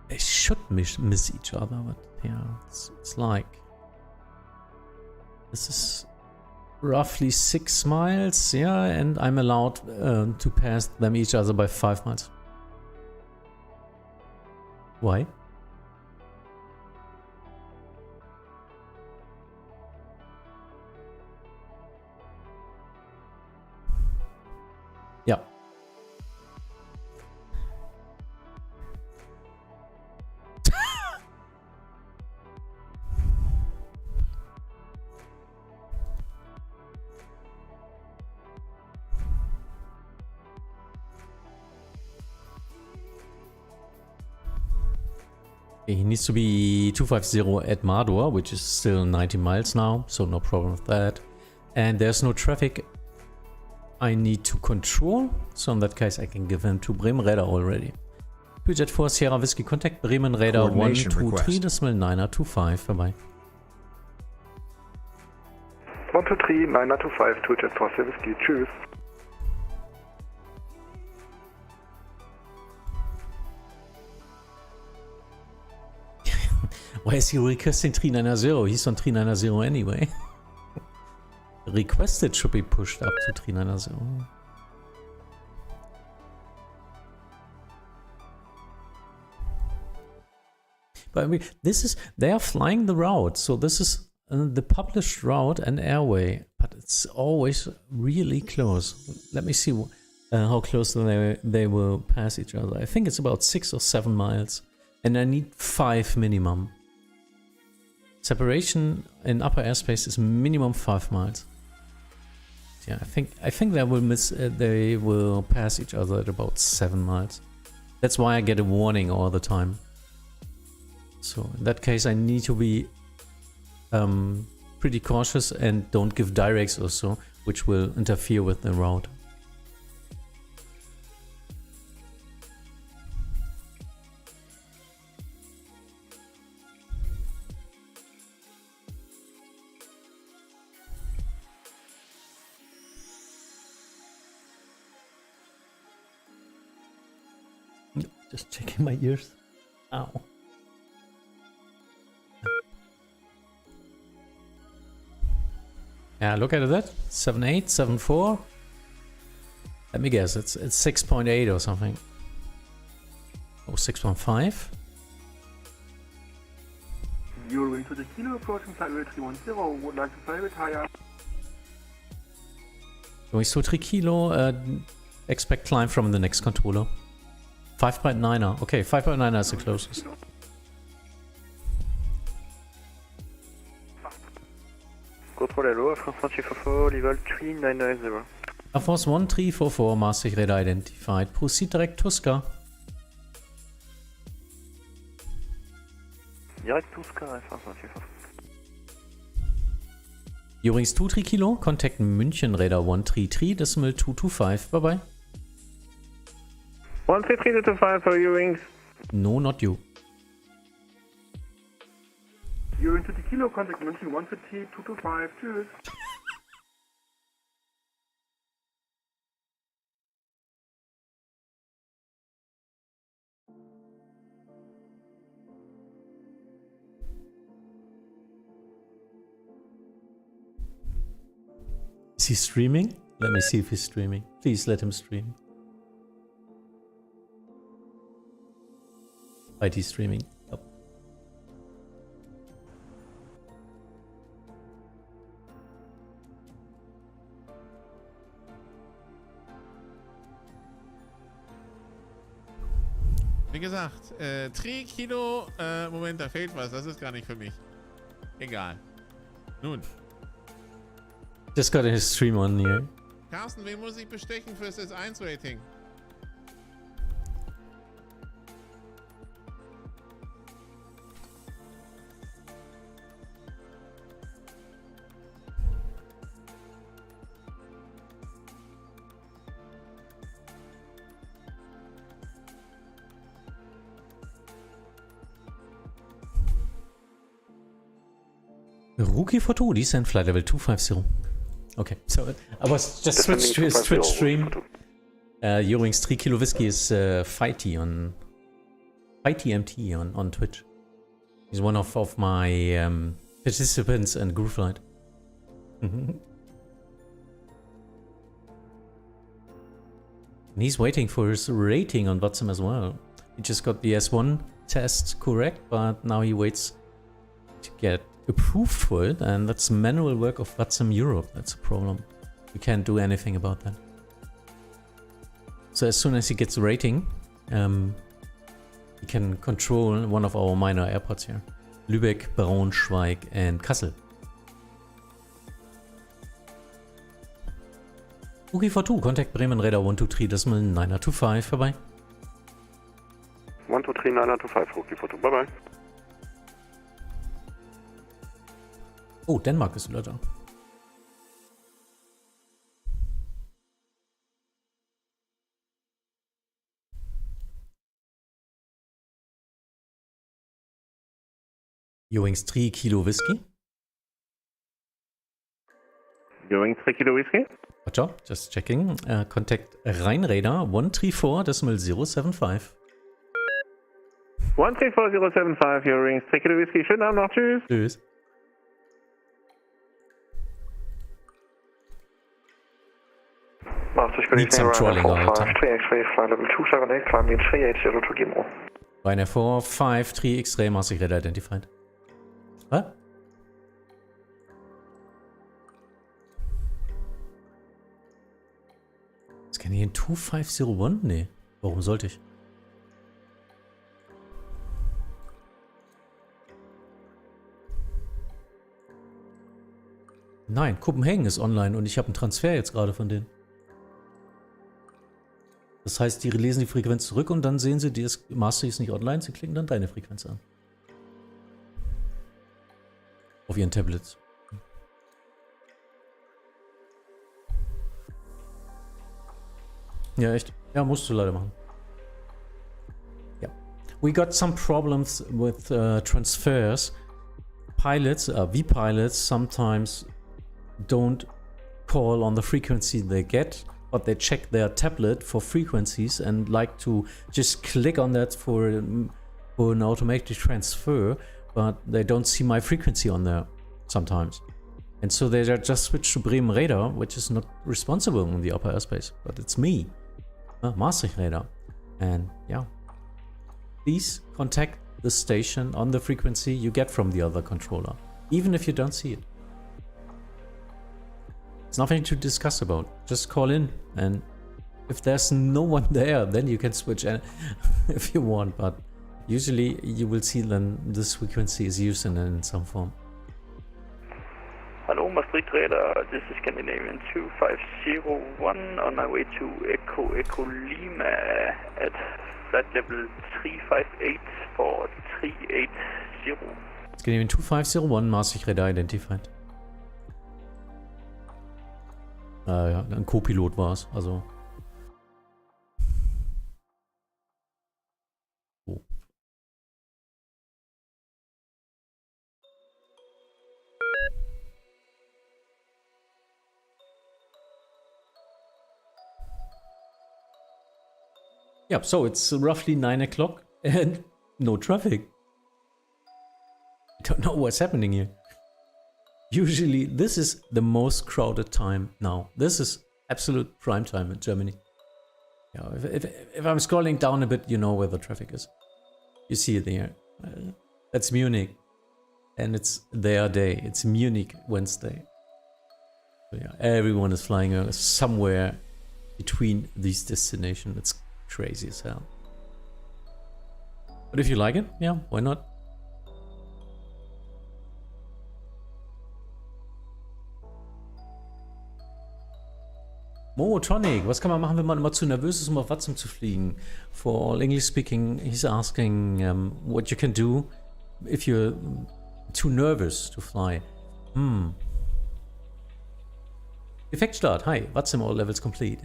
They should miss each other, but yeah, it's like... This is roughly 6 miles, yeah, and I'm allowed to pass them each other by 5 miles. Why? Yeah. He needs to be 250 at Mador, which is still 90 miles now, so no problem with that. And there's no traffic I need to control, so in that case I can give him to Bremen radar already. 2 Jet 4 Sierra Whiskey, contact Bremen radar 123.925, bye-bye. 123.925, 2 Jet 4 Sierra Whiskey, tschüss. Why is he requesting 390? He's on 390 anyway. Requested should be pushed up to 390. But I mean, this is... They are flying the route, so this is the published route and airway. But it's always really close. Let me see how close they will pass each other. I think it's about 6 or 7 miles. And I need 5 minimum. Separation in upper airspace is minimum 5 miles. Yeah, I think they will pass each other at about 7 miles. That's why I get a warning all the time. So in that case I need to be pretty cautious and don't give directs also, which will interfere with the route. Just checking my ears. Ow. Yeah, look at that. 7.8, 7.4. Let me guess, it's 6.8 or something. Or 6.5. Euro into the kilo, approaching flight level 310, would like to fly a bit higher. Going to 3 kilo, expect climb from the next controller. 5.9er. Okay, 5.9er is the closest. Control hello, Air France 1344, level 3990. Air Force 1344, Maastricht radar identified. Proceed direct Tuska. Direct Tuska, Air France 1344. Eurings 23 Kilo, contact München radar 133, decimal 225, bye bye. 133 to 5 for Eurings. No, not you. Euring 20 Kilo, contact München 150, 225, tschüss. Is he streaming? Let me see if he's streaming. Please let him stream. IT streaming. Yep. Wie gesagt, 3 Kilo, Moment, da fehlt was, das ist gar nicht für mich. Egal. Nun. Just got his stream on here. Carsten, wen muss ich bestechen fürs S1-Rating? Rookie for 2, descent flight level 250. Okay, so I was just switched to his Twitch stream. Eurings 3 Kilo Whiskey is Fighty MT on Twitch. He's one of my participants in Groove Flight. And he's waiting for his rating on Vatsim as well. He just got the S1 test correct, but now he waits to get approved for it, and that's manual work of Vatsim Europe. That's a problem. We can't do anything about that. So as soon as he gets a rating, he can control one of our minor airports here. Lübeck, Braunschweig and Kassel. Rookie for 2, contact Bremen radar 123 decimal 925, bye bye. 123 925, Rookie for 2, bye bye. Oh, Dänemark ist wieder da. Eurings 3 Kilo Whiskey. Eurings 3 Kilo Whiskey. Roger, just checking. Contact Rheinräder 134 decimal 075. 134075, Eurings 3 Kilo Whiskey. Schönen Abend noch, tschüss. Tschüss. Maastricht, Need some trolling, Alter. 3 X-ray, flight level 278, climbing 380 to Gimro. Ryanair 453 X-ray, Maastricht radar identified. What? Scan hier in 2501? Nee. Warum sollte ich? Nein, Kopenhagen ist online und ich habe einen Transfer jetzt gerade von denen. Das heißt, die lesen die Frequenz zurück und dann sehen sie, die Maastricht ist nicht online, sie klicken dann deine Frequenz an. Auf ihren Tablets. Ja, echt. Ja, musst du leider machen. Ja. We got some problems with transfers. Pilots, V-pilots sometimes don't call on the frequency they get, but they check their tablet for frequencies and like to just click on that for an automatic transfer, but they don't see my frequency on there sometimes. And so they just switch to Bremen radar, which is not responsible in the upper airspace, but it's me, Maastricht radar. And yeah, please contact the station on the frequency you get from the other controller, even if you don't see it. It's nothing to discuss about. Just call in, and if there's no one there, then you can switch if you want, but usually you will see then this frequency is used in some form. Hello, Maastricht radar. This is Scandinavian 2501 on my way to Echo Lima at flight level 358 for 380. Scandinavian 2501, Maastricht radar identified. Ja, ein Co-Pilot war es, also. Oh. Yeah, so it's roughly 9 o'clock and no traffic. I don't know what's happening here. Usually this is the most crowded time now. This is absolute prime time in Germany. Yeah, if I'm scrolling down a bit, you know where the traffic is. You see it there. That's Munich. And it's their day. It's Munich Wednesday. So yeah, everyone is flying somewhere between these destinations. It's crazy as hell. But if you like it, yeah, why not? Motronic, was kann man machen, wenn man immer zu nervös ist, um auf Vatsim zu fliegen? For all English speaking, he's asking what you can do if you're too nervous to fly. Effektstart, hi, Vatsim, all levels complete.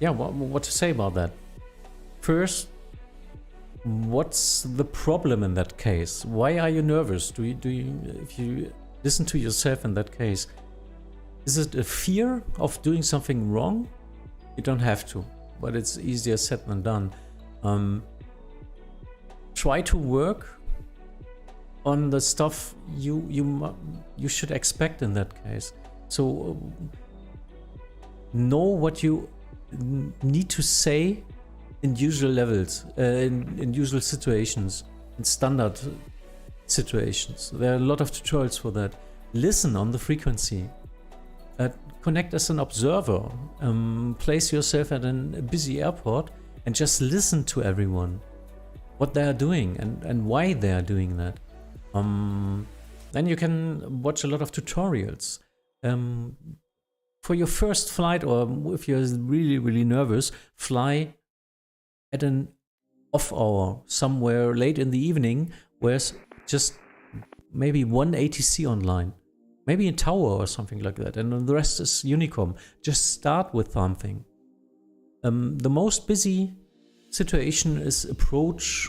Yeah, what to say about that? First, what's the problem in that case? Why are you nervous? Do you if you listen to yourself in that case, is it a fear of doing something wrong? You don't have to, but it's easier said than done. Try to work on the stuff you should expect in that case. So know what you need to say in usual levels, in usual situations, in standard situations. There are a lot of tutorials for that. Listen on the frequency. Connect as an observer. Place yourself at a busy airport and just listen to everyone, what they are doing and why they are doing that. Then you can watch a lot of tutorials. For your first flight, or if you're really nervous, fly at an off hour somewhere late in the evening, where it's just maybe one ATC online. Maybe in Tower or something like that, and the rest is Unicom. Just start with something. The most busy situation is approach,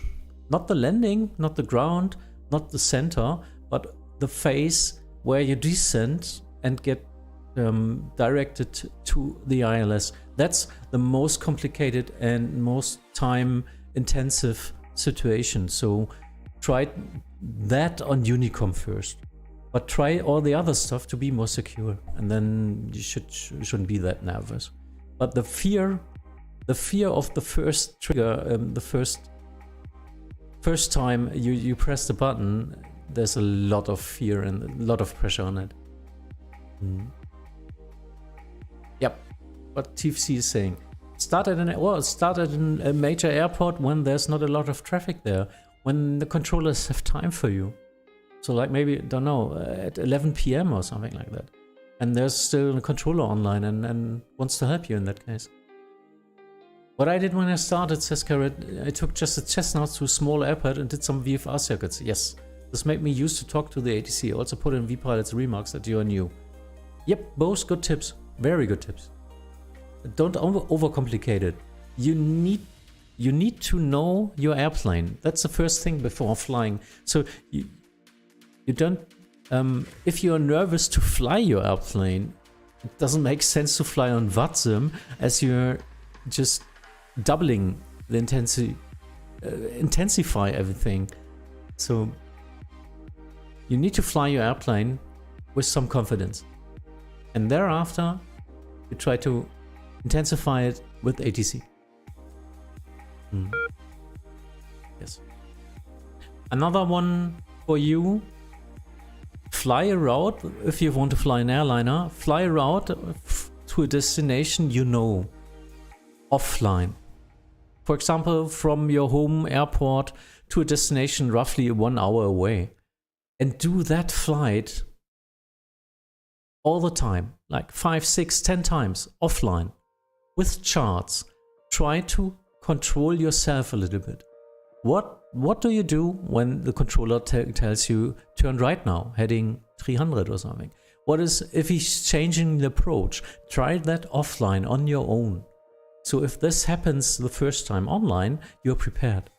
not the landing, not the ground, not the center, but the phase where you descend and get directed to the ILS. That's the most complicated and most time-intensive situation. So try that on Unicom first. But try all the other stuff to be more secure, and then you shouldn't be that nervous. But the fear of the first trigger, the first time you press the button, there's a lot of fear and a lot of pressure on it. Yep, what TFC is saying. Start at a major airport when there's not a lot of traffic there, when the controllers have time for you. So like maybe, don't know, at 11 PM or something like that. And there's still a controller online and wants to help you in that case. What I did when I started, says Carrot, I took just a Cessna to a small airport and did some VFR circuits. Yes, this made me used to talk to the ATC. Also put in VPilot's remarks that you are new. Yep, both good tips. Very good tips. Don't overcomplicate it. You need to know your airplane. That's the first thing before flying. So you don't, if you're nervous to fly your airplane, it doesn't make sense to fly on Vatsim, as you're just doubling the intensify everything. So you need to fly your airplane with some confidence. And thereafter, you try to intensify it with ATC. Yes. Another one for you. Fly a route, if you want to fly an airliner, fly a route to a destination you know, offline. For example, from your home airport to a destination roughly 1 hour away. and do that flight all the time, like 5, 6, 10 times offline with charts. Try to control yourself a little bit. What do you do when the controller tells you turn right now, heading 300 or something? What is if he's changing the approach? Try that offline on your own. So if this happens the first time online, you're prepared.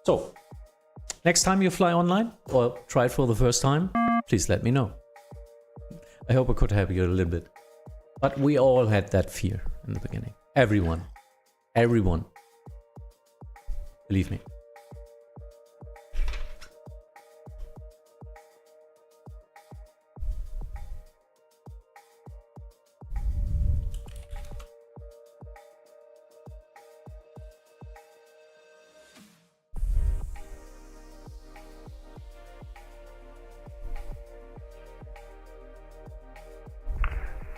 So, next time you fly online or try it for the first time, please let me know. I hope I could help you a little bit. But we all had that fear in the beginning. Everyone. Everyone. Believe me.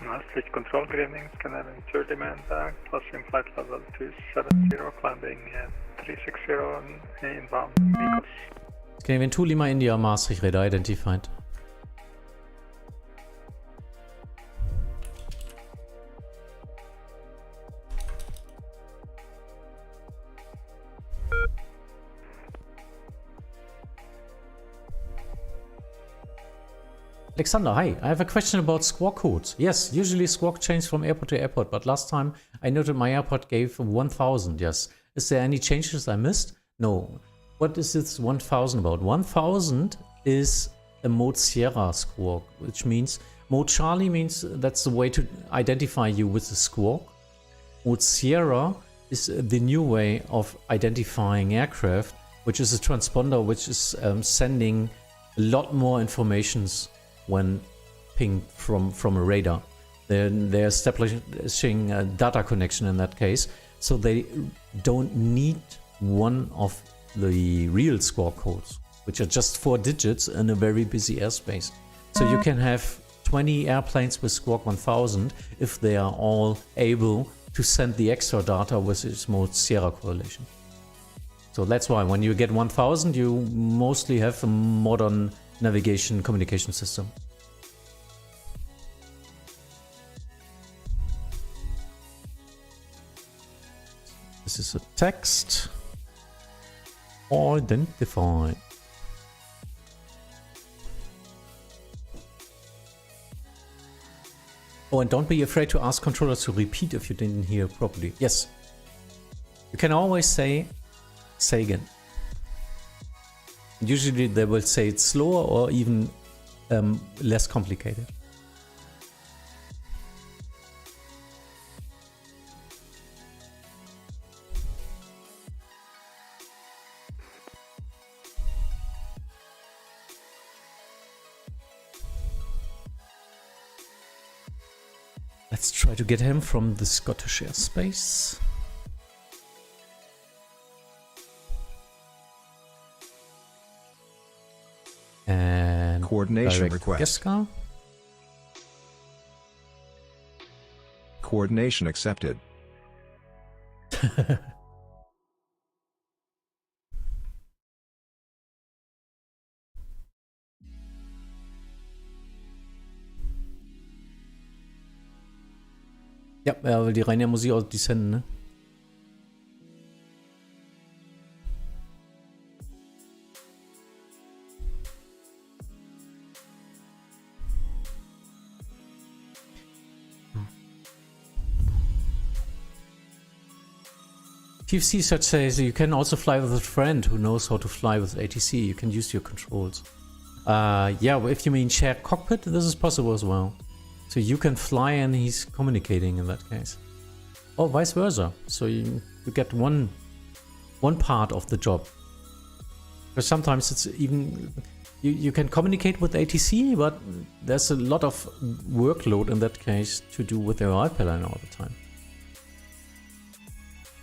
Maastricht control, good evening, Scandinavian 30 man back, crossing flight level 270, climbing 360 inbound Mikos. Scandinavian 2 Lima India, Maastricht radar identified. Alexander, hi. I have a question about squawk codes. Yes, usually squawk changes from airport to airport, but last time I noted my airport gave 1000, yes. Is there any changes I missed? No. What is this 1000 about? 1000 is a mode Sierra squawk, which means mode Charlie means that's the way to identify you with the squawk. Mode Sierra is the new way of identifying aircraft, which is a transponder which is sending a lot more informations when pinged from a radar. They're establishing a data connection in that case, so they don't need one of the real squawk codes, which are just 4 digits in a very busy airspace. So you can have 20 airplanes with squawk 1000 if they are all able to send the extra data with its mode Sierra correlation. So that's why when you get 1000, you mostly have a modern navigation communication system. This is a text. Identify. Oh, and don't be afraid to ask controllers to repeat if you didn't hear properly. Yes. You can always say again. Usually they will say it slower or even less complicated. Let's try to get him from the Scottish airspace. And coordination request. Geska. Coordination accepted. Ja, er will die reine Musik aus die senden, ne? TFC such says you can also fly with a friend who knows how to fly with ATC. You can use your controls. Yeah, if you mean shared cockpit, this is possible as well. So you can fly and he's communicating in that case. Or vice versa. So you get one part of the job. Because sometimes it's even you can communicate with ATC, but there's a lot of workload in that case to do with your iPad line all the time.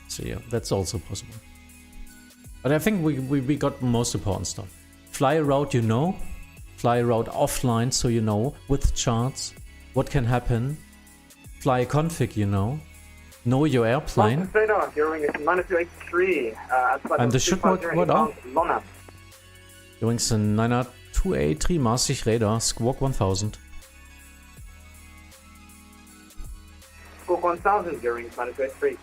So yeah, that's also possible. But I think we got most important stuff. Fly a route, you know. Fly a route offline, so you know, with charts, what can happen. Fly a config, you know. Know your airplane. Radar, hearing is -283. And the should what are? Doing some 90283 Maastricht radar, Squawk 1000. Squawk 1000, hearing is -283.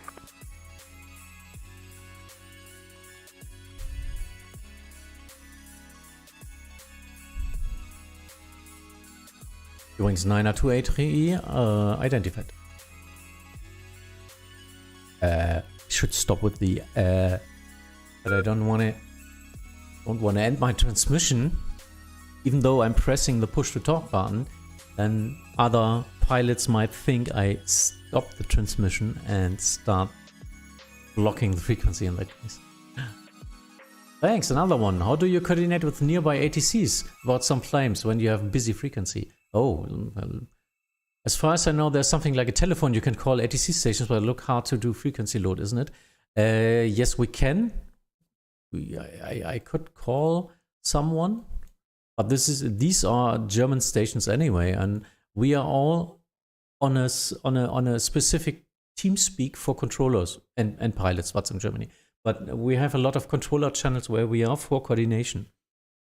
Doings 90283 identified. Should stop with the but I don't want to end my transmission, even though I'm pressing the push to talk button. Then other pilots might think I stop the transmission and start blocking the frequency in that case. Thanks, another one. How do you coordinate with nearby ATCs about some flames when you have busy frequency? Oh, well, as far as I know, there's something like a telephone you can call ATC stations, but look hard to do frequency load, isn't it? Yes, we can. I could call someone, but these are German stations anyway, and we are all on a specific team speak for controllers and pilots. Vatsim Germany, but we have a lot of controller channels where we are for coordination.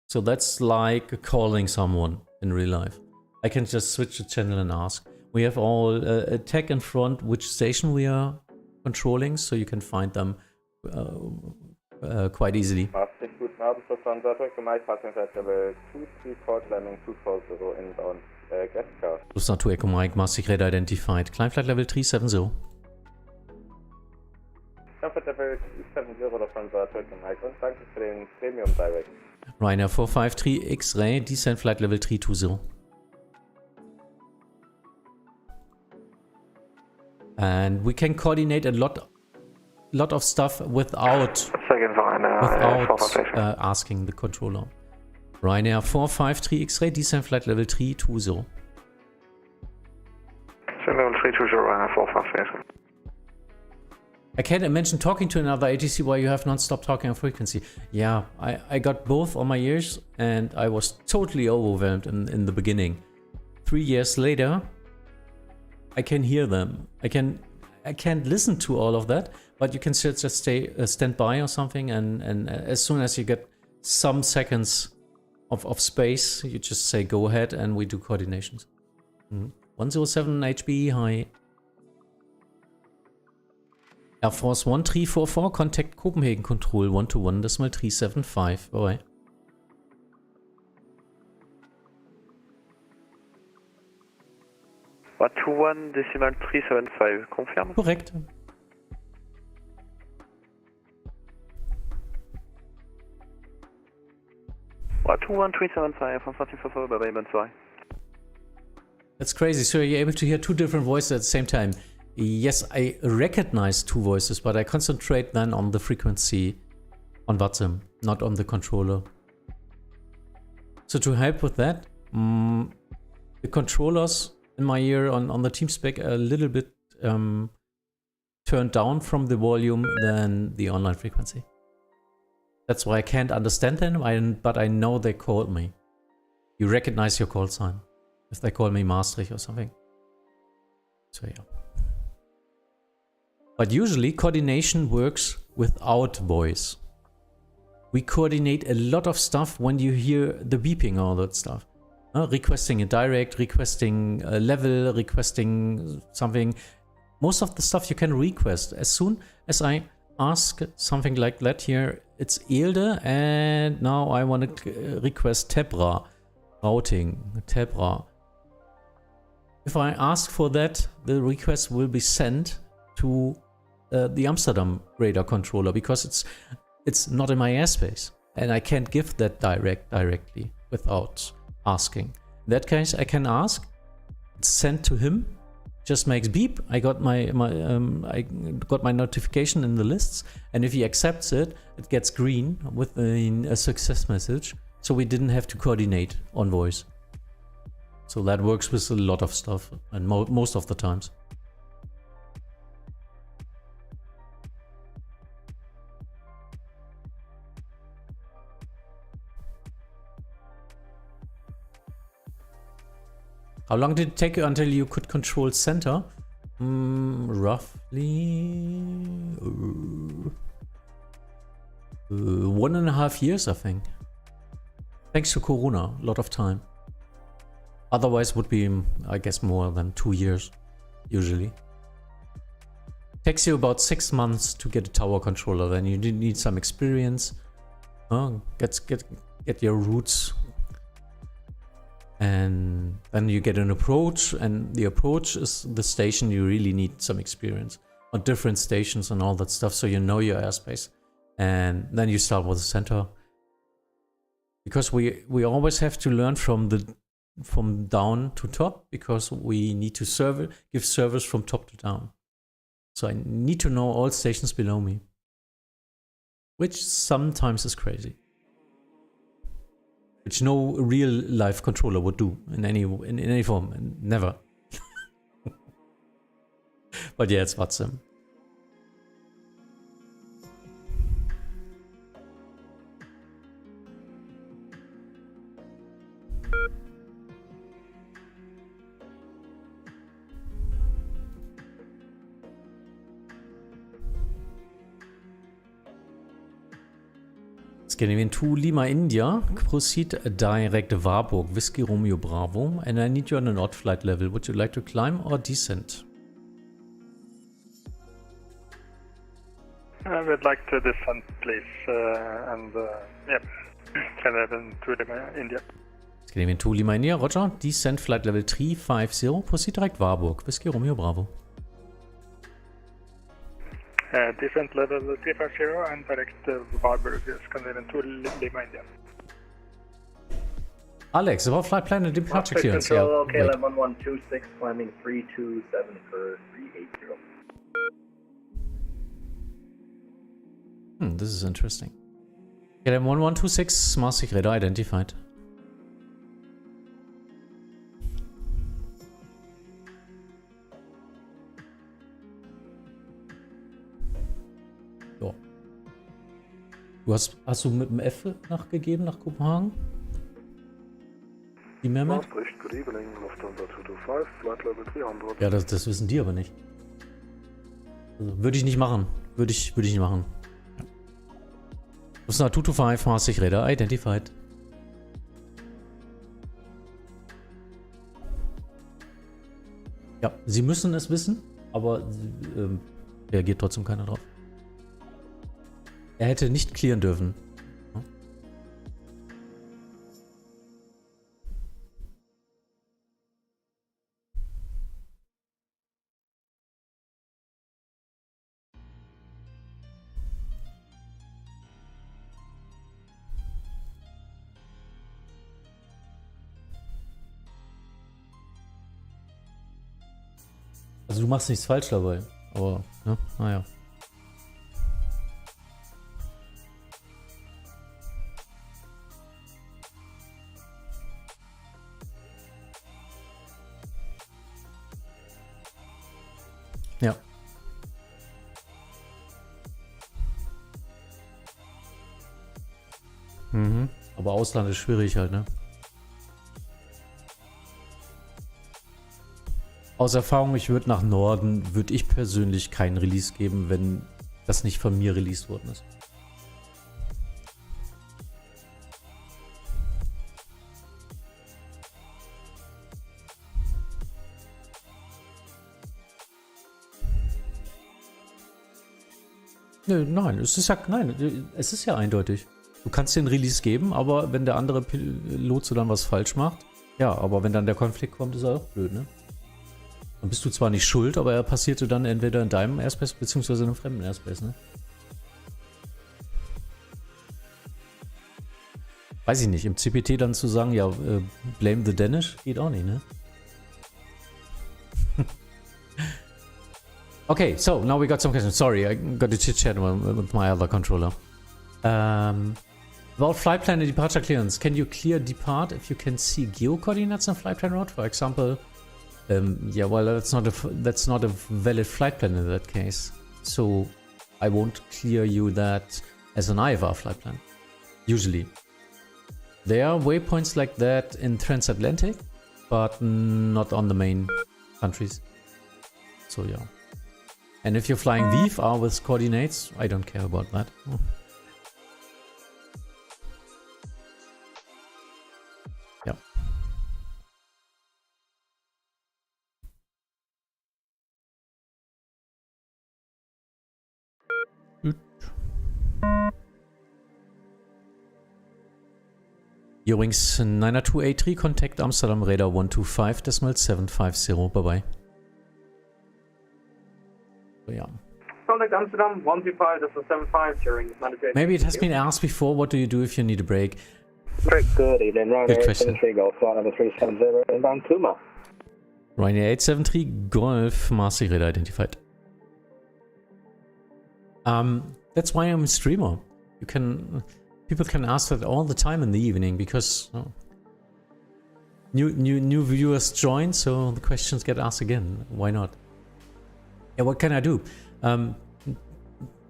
So that's like calling someone in real life. I can just switch the channel and ask. We have all a tag in front which station we are controlling, so you can find them quite easily. Maastricht, guten Abend, Verfahren Saarbrücken, Mike, passing flight level 234, landing 240 inbound guest car. Lufthansa 2 Echo Mike, Maastricht radar identified. Climb flight level 370. Climb flight level 370, Lufthansa Saarbrücken, Mike, und danke für den Premium Direct. Ryanair 453 X-Ray, descent flight level 320. And we can coordinate a lot of stuff without asking the controller. Ryanair 453 X-Ray, descent flight level 320. Level 320, Ryanair 453. I can't imagine talking to another ATC while you have non-stop talking on frequency. Yeah, I got both on my ears and I was totally overwhelmed in the beginning. 3 years later, I can hear them. I can't listen to all of that, but you can still just stand by or something, and as soon as you get some seconds of space, you just say go ahead and we do coordinations. 107 HB, hi. Air Force 1344, contact Copenhagen Control 121 decimal 375. Bye. One decimal 375, confirm? Korrekt. One 375 from 1444, bye bye, bonne soirée. That's crazy. So you're able to hear two different voices at the same time. Yes, I recognize two voices, but I concentrate then on the frequency on Vatsim, not on the controller. So to help with that, the controllers in my ear on the team spec a little bit turned down from the volume than the online frequency. That's why I can't understand them, but I know they called me. You recognize your call sign if they call me Maastricht or something. So yeah. But usually coordination works without voice. We coordinate a lot of stuff when you hear the beeping, all that stuff. Requesting a direct, requesting a level, requesting something. Most of the stuff you can request. As soon as I ask something like that here, it's Elde, and now I want to request Tebra routing, Tebra. If I ask for that, the request will be sent to the Amsterdam radar controller, because it's not in my airspace, and I can't give that directly without asking. In that case, I can ask. It's sent to him. Just makes beep. I got my notification in the lists, and if he accepts it, it gets green with a success message, so we didn't have to coordinate on voice. So that works with a lot of stuff, and most of the times. How long did it take you until you could control center? Roughly 1.5 years, I think. Thanks to Corona, a lot of time. Otherwise would be, I guess, more than 2 years, usually. Takes you about 6 months to get a tower controller, then you need some experience. Get your roots. And then you get an approach, and the approach is the station. You really need some experience on different stations and all that stuff, so you know your airspace. And then you start with the center, because we always have to learn from down to top, because we need to give service from top to down. So I need to know all stations below me, which sometimes is crazy. Which no real life controller would do in any form, never. But yeah, it's Vatsim. Scandinavian 2 Lima India, proceed direct Warburg, Whiskey Romeo Bravo, and I need you on an odd flight level. Would you like to climb or descend? I would like to descend, please, and yep, Scandinavian 2 Lima India. Scandinavian 2 Lima India, roger. Descend flight level 350, proceed direct Warburg, Whiskey Romeo Bravo. Descent level 350 and direct Warburg, Scandinavian 2 Lima India. Alex, about flight plan and departure clearance. Control, KLM 1126, climbing 327 for 380. This is interesting. KLM 1126, Maastricht radar identified. So. Hast du mit dem F nachgegeben nach Kopenhagen? Die Mehmet? Maastricht, good evening, Lufthansa 225, flight level 300. Ja, das wissen die aber nicht. Also, würde ich nicht machen. Würde ich nicht machen. Lufthansa 225, Maastricht radar identified. Ja, sie müssen es wissen, aber reagiert trotzdem keiner drauf. Er hätte nicht clearen dürfen. Also du machst nichts falsch dabei, aber ja, naja. Ja. Aber Ausland ist schwierig halt, ne? Aus Erfahrung, ich würde nach Norden, würde ich persönlich keinen Release geben, wenn das nicht von mir released worden ist. Nö, nein, es ist ja eindeutig. Du kannst den Release geben, aber wenn der andere Pilot so dann was falsch macht, ja, aber wenn dann der Konflikt kommt, ist er auch blöd, ne? Dann bist du zwar nicht schuld, aber er passierte dann entweder in deinem Airspace beziehungsweise in einem fremden Airspace, ne? Weiß ich nicht, im CPT dann zu sagen, ja, blame the Danish, geht auch nicht, ne? Okay, so now we got some questions. Sorry, I got to chit chat with my other controller. About flight plan and departure clearance, can you clear depart if you can see geo coordinates on flight plan route? For example, yeah, well, that's not a valid flight plan in that case. So I won't clear you that as an IFR flight plan. Usually, there are waypoints like that in transatlantic, but not on the main countries. So yeah. And if you're flying VFR with coordinates, I don't care about that. Yeah. Eurowings 90283, contact Amsterdam Radar 125.750. Bye bye. So, yeah. Contact Amsterdam 125.75 during Maybe it has been asked before, what do you do if you need a break? Good evening, Ryanair 873 Golf, flight number 370, inbound Kuma. Ryanair 873 Golf, Maastricht radar identified. That's why I'm a streamer. People can ask that all the time in the evening because new viewers join, so the questions get asked again. Why not? Yeah, what can I do?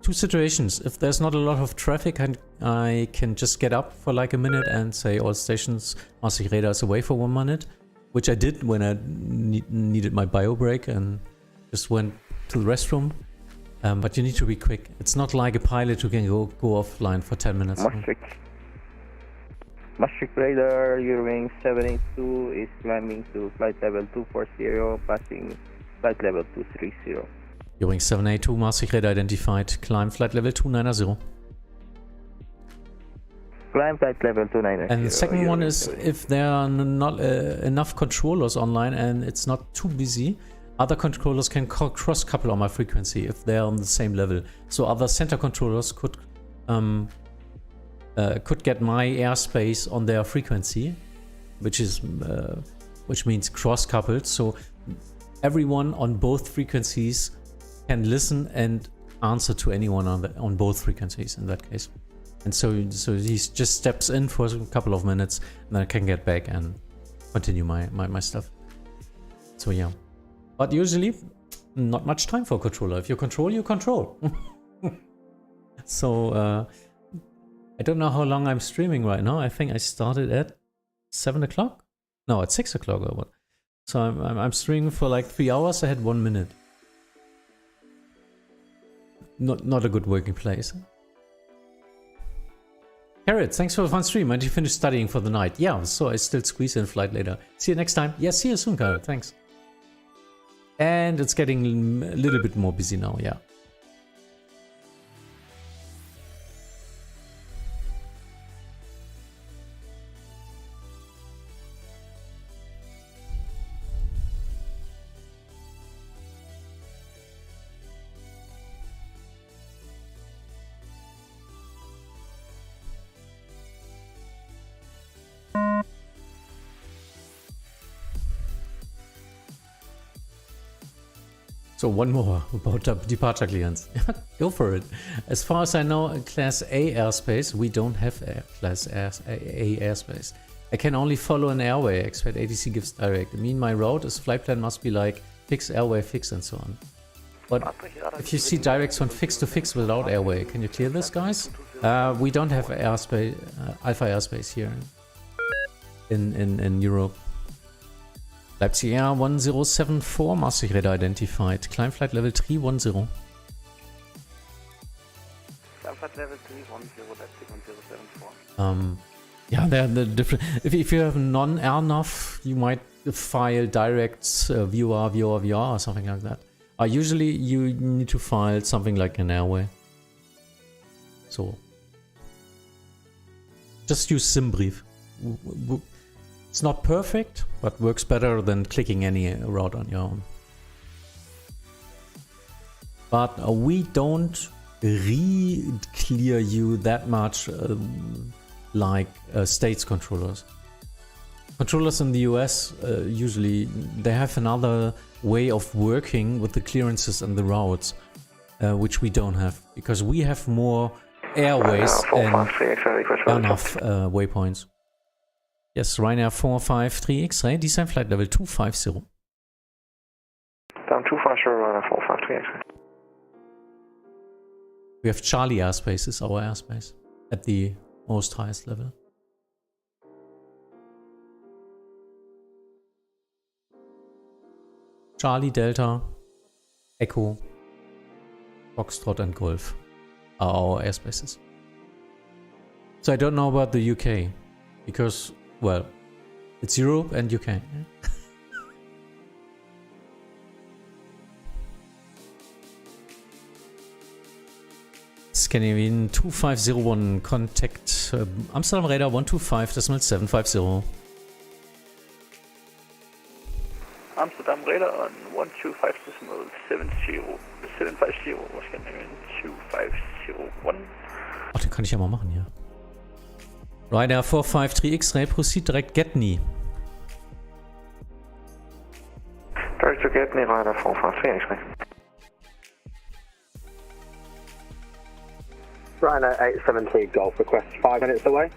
Two situations. If there's not a lot of traffic, I can just get up for like a minute and say all stations, Maastricht radar is away for 1 minute, which I did when I needed my bio break and just went to the restroom. But you need to be quick. It's not like a pilot who can go offline for 10 minutes. Maastricht radar, Eurowings 782 is climbing to flight level 240, passing flight level 230. Eurowings 782, Maastricht radar identified. Climb flight level 290. Climb flight level 290. And the second one is if there are not enough controllers online and it's not too busy, other controllers can cross-couple on my frequency if they're on the same level. So other center controllers could get my airspace on their frequency, which means cross-coupled. So everyone on both frequencies can listen and answer to anyone on both frequencies in that case. And so he just steps in for a couple of minutes, and then I can get back and continue my stuff. So yeah. But usually, not much time for a controller. If you control, you control. So, I don't know how long I'm streaming right now. I think I started at 7 o'clock? No, at 6 o'clock or what. So I'm streaming for like 3 hours. I had 1 minute. Not a good working place. Carrot, thanks for the fun stream. Did you finish studying for the night? Yeah, so I still squeeze in flight later. See you next time. Yeah, see you soon, Carrot. Thanks. And it's getting a little bit more busy now, yeah. So one more about departure clearance. Go for it. As far as I know, Class A airspace, we don't have Class A airspace. I can only follow an airway, expect ATC gives direct. I mean, my route is flight plan must be like fixed airway, fix and so on. But if you see directs from fix to fix without airway, can you clear this, guys? We don't have airspace, alpha airspace here in Europe. Leipzig Air 1074, Maastricht radar identified. Climb flight level 310. Climb flight level 310, Leipzig 1074. Yeah, they're different. If you have non-AirNav, you might file directs VOR or something like that. Usually you need to file something like an airway. So just use SimBrief. It's not perfect, but works better than clicking any route on your own. But we don't re-clear you that much like states controllers. Controllers in the US usually they have another way of working with the clearances and the routes, which we don't have, because we have more airways and enough waypoints. Yes, Ryanair 453 X-ray, descend flight level 250. Down 250, Ryanair 453 X-ray. We have Charlie airspace is our airspace at the most highest level. Charlie, Delta, Echo, Foxtrot and Golf are our airspaces. So I don't know about the UK, because, well, it's Europe and UK. Scandinavian 2501, contact Amsterdam radar 125.750. Amsterdam radar on 125.750, Scandinavian 2501. Ach, den kann ich ja mal machen hier. Ryanair 453 X-ray, proceed direct Getney. Direct to Getney, Ryanair 453 X-ray. Ryanair 873 Golf, request 5 minutes away.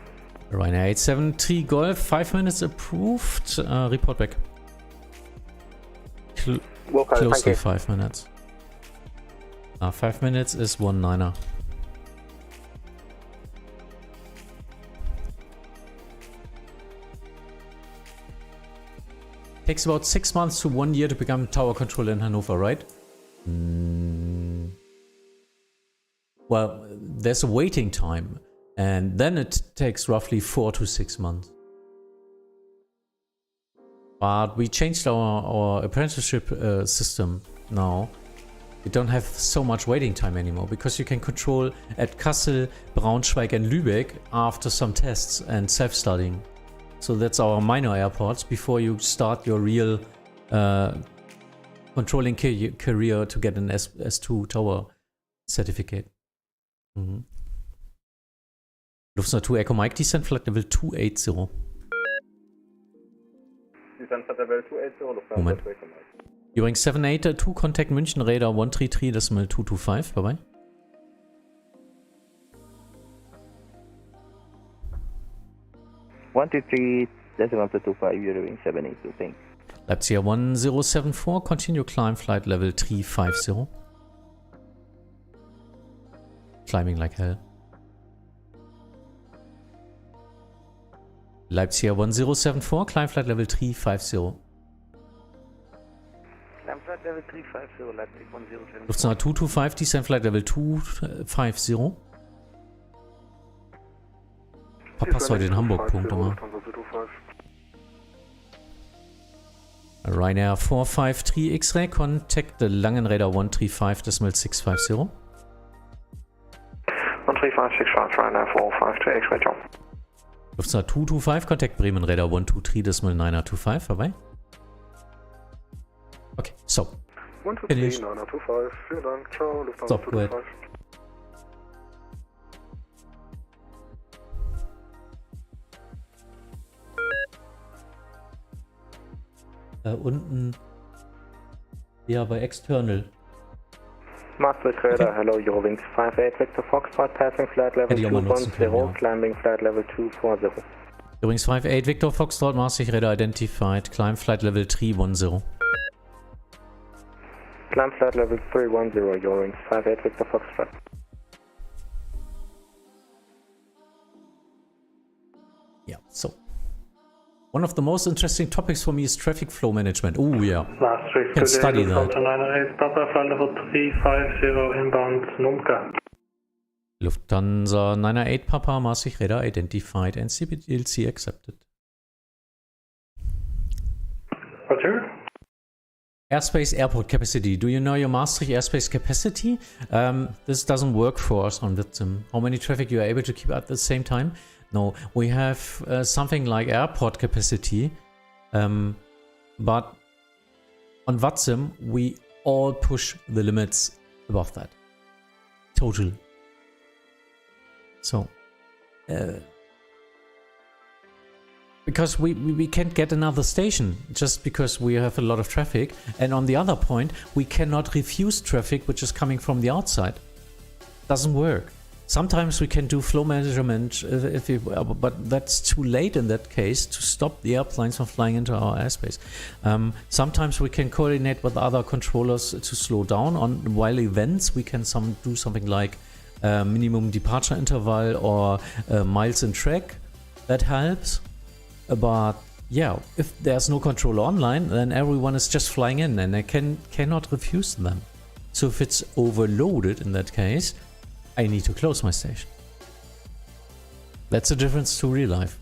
Ryanair 873 Golf, 5 minutes approved. Report back. Close to 5 minutes. 5 minutes is 19er. Takes about 6 months to 1 year to become tower controller in Hanover, right? Well, there's a waiting time, and then it takes roughly 4 to 6 months. But we changed our apprenticeship system now. We don't have so much waiting time anymore, because you can control at Kassel, Braunschweig and Lübeck after some tests and self-studying. So that's our minor airports before you start your real controlling career to get an S2 tower certificate. Lufthansa 2 Echo Mike, descent flight level 280. Descent flight level 280, Lufthansa Moment. 2 Echo Mike. During 782, contact München radar 133.225, bye bye. You're doing 782, thanks. Leipzig 1074, continue climb flight level 350. Climbing like hell. Leipzig 1074, climb flight level 350. Climb flight level 350, Leipzig 1074. Lufthansa 225, descent flight level 250. Verpasst heute den Hamburg-Punkt immer. Ryanair 453 X-ray, contact the Langenräder 135.650. 13565, Ryanair 453 X-ray, John. Lufthansa 225, contact Bremen Radar 123.925, bye-bye. Okay, so. 123, 925, vielen Dank, ciao, Lufthansa 225. Unten. Ja, bei External. Maastricht radar, hello, Eurowings 58 Victor Foxtrot, passing flight level 210, climbing flight level 240. Eurowings 58 Victor Foxtrot, Maastricht radar identified, climb flight level 310. Climb flight level 310, Eurowings 58 Victor Foxtrot. Yeah, so. One of the most interesting topics for me is traffic flow management. Oh yeah, Maastricht, can study that. Lufthansa 98 Papa, flight level 350 inbound Numka. Lufthansa 908 Papa, Maastricht radar identified and CBLC accepted. Roger. Airspace airport capacity. Do you know your Maastricht airspace capacity? This doesn't work for us on Vatsim. How many traffic you are able to keep at the same time? No, we have something like airport capacity, but on Vatsim we all push the limits above that. Totally. So, because we can't get another station just because we have a lot of traffic, and on the other point we cannot refuse traffic which is coming from the outside. Doesn't work. sometimes we can do flow management, but that's too late in that case to stop the airplanes from flying into our airspace. Sometimes we can coordinate with other controllers to slow down. While events, we can do something like minimum departure interval or miles in track. That helps. But yeah, if there's no controller online, then everyone is just flying in and I cannot refuse them. So if it's overloaded in that case, I need to close my station. That's the difference to real life.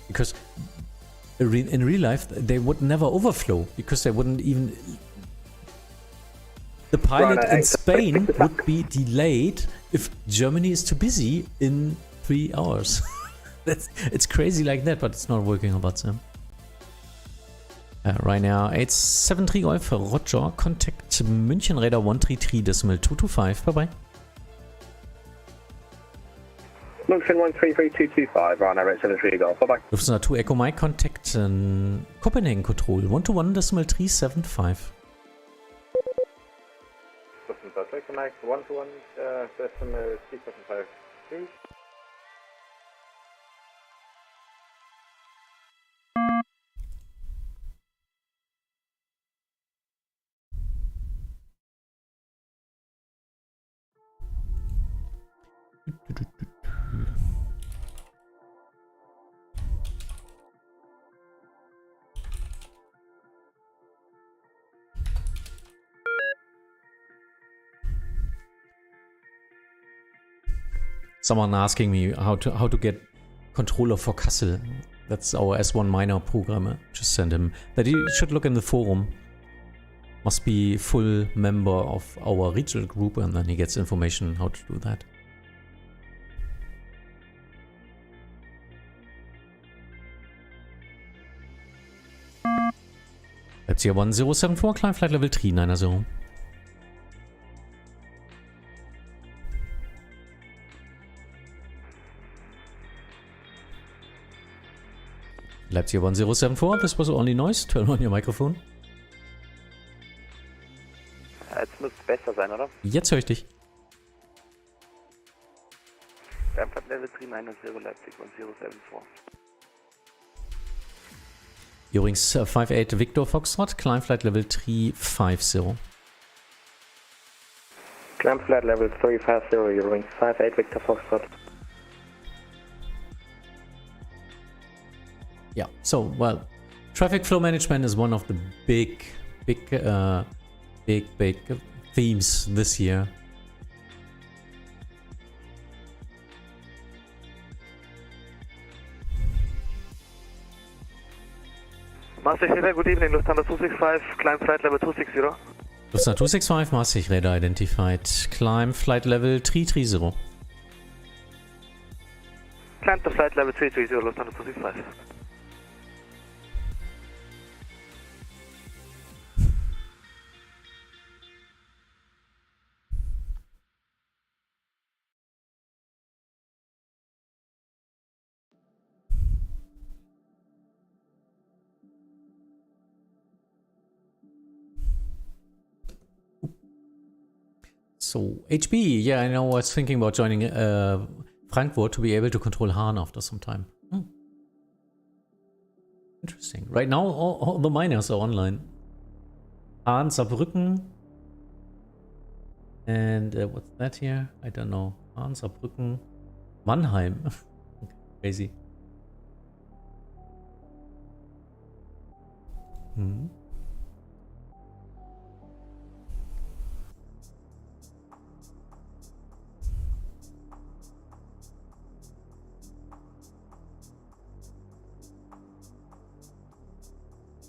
Because in real life, they would never overflow because they wouldn't even... The pilot in Spain would be delayed if Germany is too busy in 3 hours. It's crazy like that, but it's not working on Vatsim. Right now, 873 Golf, Roger, contact München Radar 133.225, bye bye. München 133225, Ryanair 873 Golf, bye bye. Lufthansa 2 Echo Mike, contact Copenhagen Control 121.375. Lufthansa 2 Echo Mike 121.375. Someone asking me how to get controller for Kassel. That's our S1 minor programmer. Just send him. That he should look in the forum. Must be full member of our regional group and then he gets information how to do that. Leipzig 1074, climb flight level 390. Leipzig 1074, this was only noise. Turn on your microphone. Jetzt müsste es besser sein, oder? Jetzt höre ich dich. Flight level 390 Leipzig 1074. Übrigens 58 Victor Foxtrot, climb flight level 350. Climb flight level 350, Eurowings 58 Victor Foxtrot. Yeah, so, well, traffic flow management is one of the big themes this year. Maastricht Radar, good evening, Lufthansa 265, climb flight level 260. Lufthansa 265, Maastricht Radar identified, climb flight level 330. Climb to flight level 330, Lufthansa 265. So, HB, yeah, I know, I was thinking about joining Frankfurt to be able to control Hahn after some time. Interesting. Right now, all the miners are online. Hahn, Saarbrücken. And what's that here? I don't know. Hahn, Saarbrücken. Mannheim. Crazy.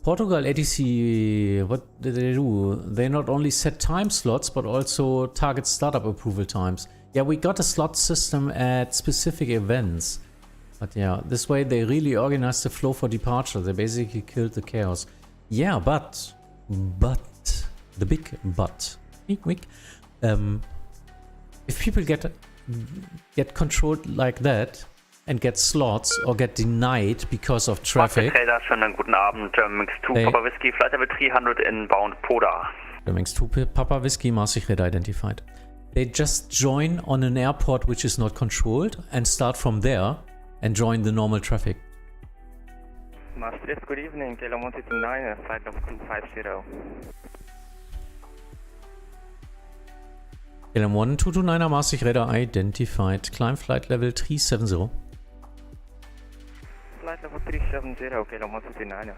Portugal ATC, what did they do? They not only set time slots, but also target startup approval times. Yeah, we got a slot system at specific events. But yeah, this way they really organized the flow for departure. They basically killed the chaos. Yeah, but, the big but, if people get controlled like that, and get slots or get denied because of traffic. Schönen guten Abend, Germanwings 2 Papa Whiskey, flight level 300 inbound Poda. Germanwings 2 Papa Whiskey, Maastricht Radar identified. they just join on an airport which is not controlled and start from there and join the normal traffic. Maastricht, good evening, KLM 129, flight level 250. KLM 1229 Maastricht radar identified. Climb flight level 370. Flight level 370, KLM 129.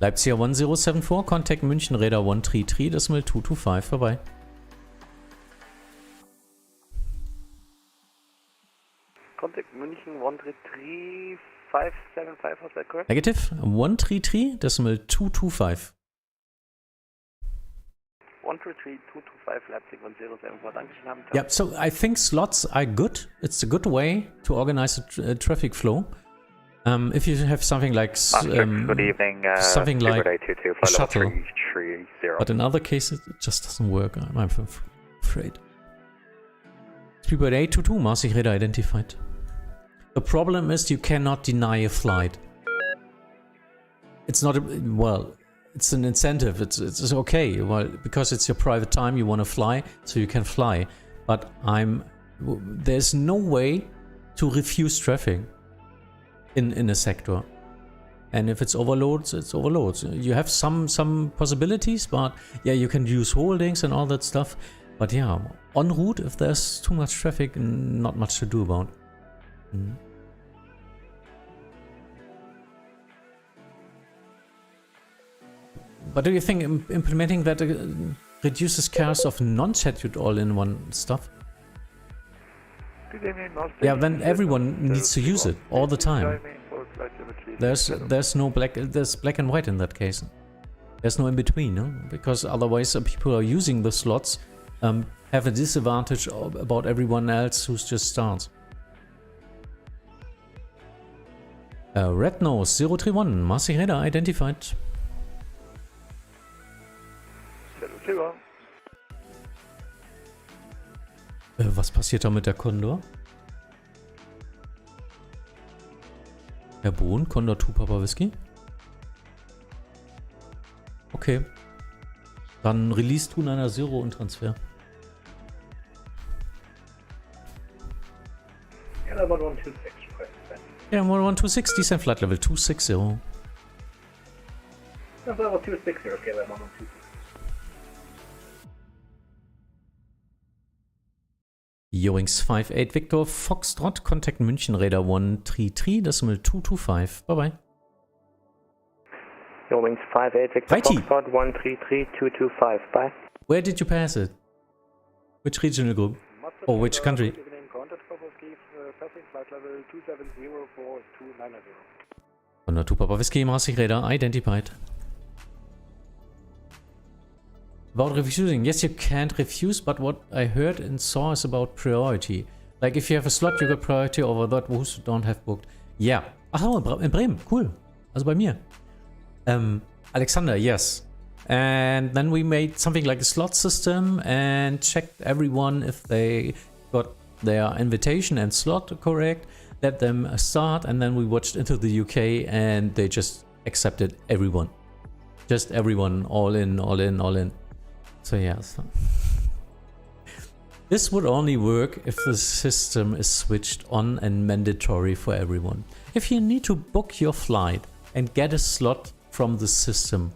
Leipzig 1074, contact München radar 133, decimal 225, vorbei. Contact München 133.575, was that correct? Negative 133, decimal 225. 133.225, Leipzig 1074, Dankeschön. Yeah, so I think slots are good. It's a good way to organize a traffic flow. If you have something like good evening, something like a 22, shuttle, 330. but in other cases it just doesn't work. I'm afraid. Speedbird 822, Maastricht radar identified. The problem is you cannot deny a flight. It's not well. It's an incentive. It's okay. Well, because it's your private time, you want to fly, so you can fly. But there's no way to refuse traffic in a sector. And if it's overloads, it's overloads. You have some possibilities, but yeah, you can use holdings and all that stuff. But yeah, en route, if there's too much traffic, not much to do about. But do you think implementing that reduces chaos of non-scheduled all-in-one stuff? Yeah, then everyone needs to use it all the time. There's no there's black and white in that case. There's no in between, no? Because otherwise people who are using the slots have a disadvantage about everyone else who's just starts. Red Nose 031, Maastricht radar identified. Was passiert da mit der Condor? Herr Bohn, Condor 2 Papa Whisky. Okay. Dann Release 290 und Transfer. KLM 1126, Ja, 1126, descent flight level 260. Level 260, KLM 1126. Ewings 58 Victor Foxtrot, contact München radar 133, decimal 225. Bye bye. Ewings 58 Victor Foxtrot 133.225. Bye. Where did you pass it? Which regional group? Or which country? Passing flight level 270 for 290. Condor 2 Papa Whiskey, Maastricht radar identified. About refusing, yes, you can't refuse, but what I heard and saw is about priority. Like if you have a slot, you got priority over that who don't have booked. Yeah. Ach, in Bremen, cool. Also bei mir. Alexander, yes. And then we made something like a slot system and checked everyone if they got their invitation and slot correct, let them start, and then we watched into the UK and they just accepted everyone. Just everyone, all in, all in, all in. So yeah, this would only work if the system is switched on and mandatory for everyone. If you need to book your flight and get a slot from the system,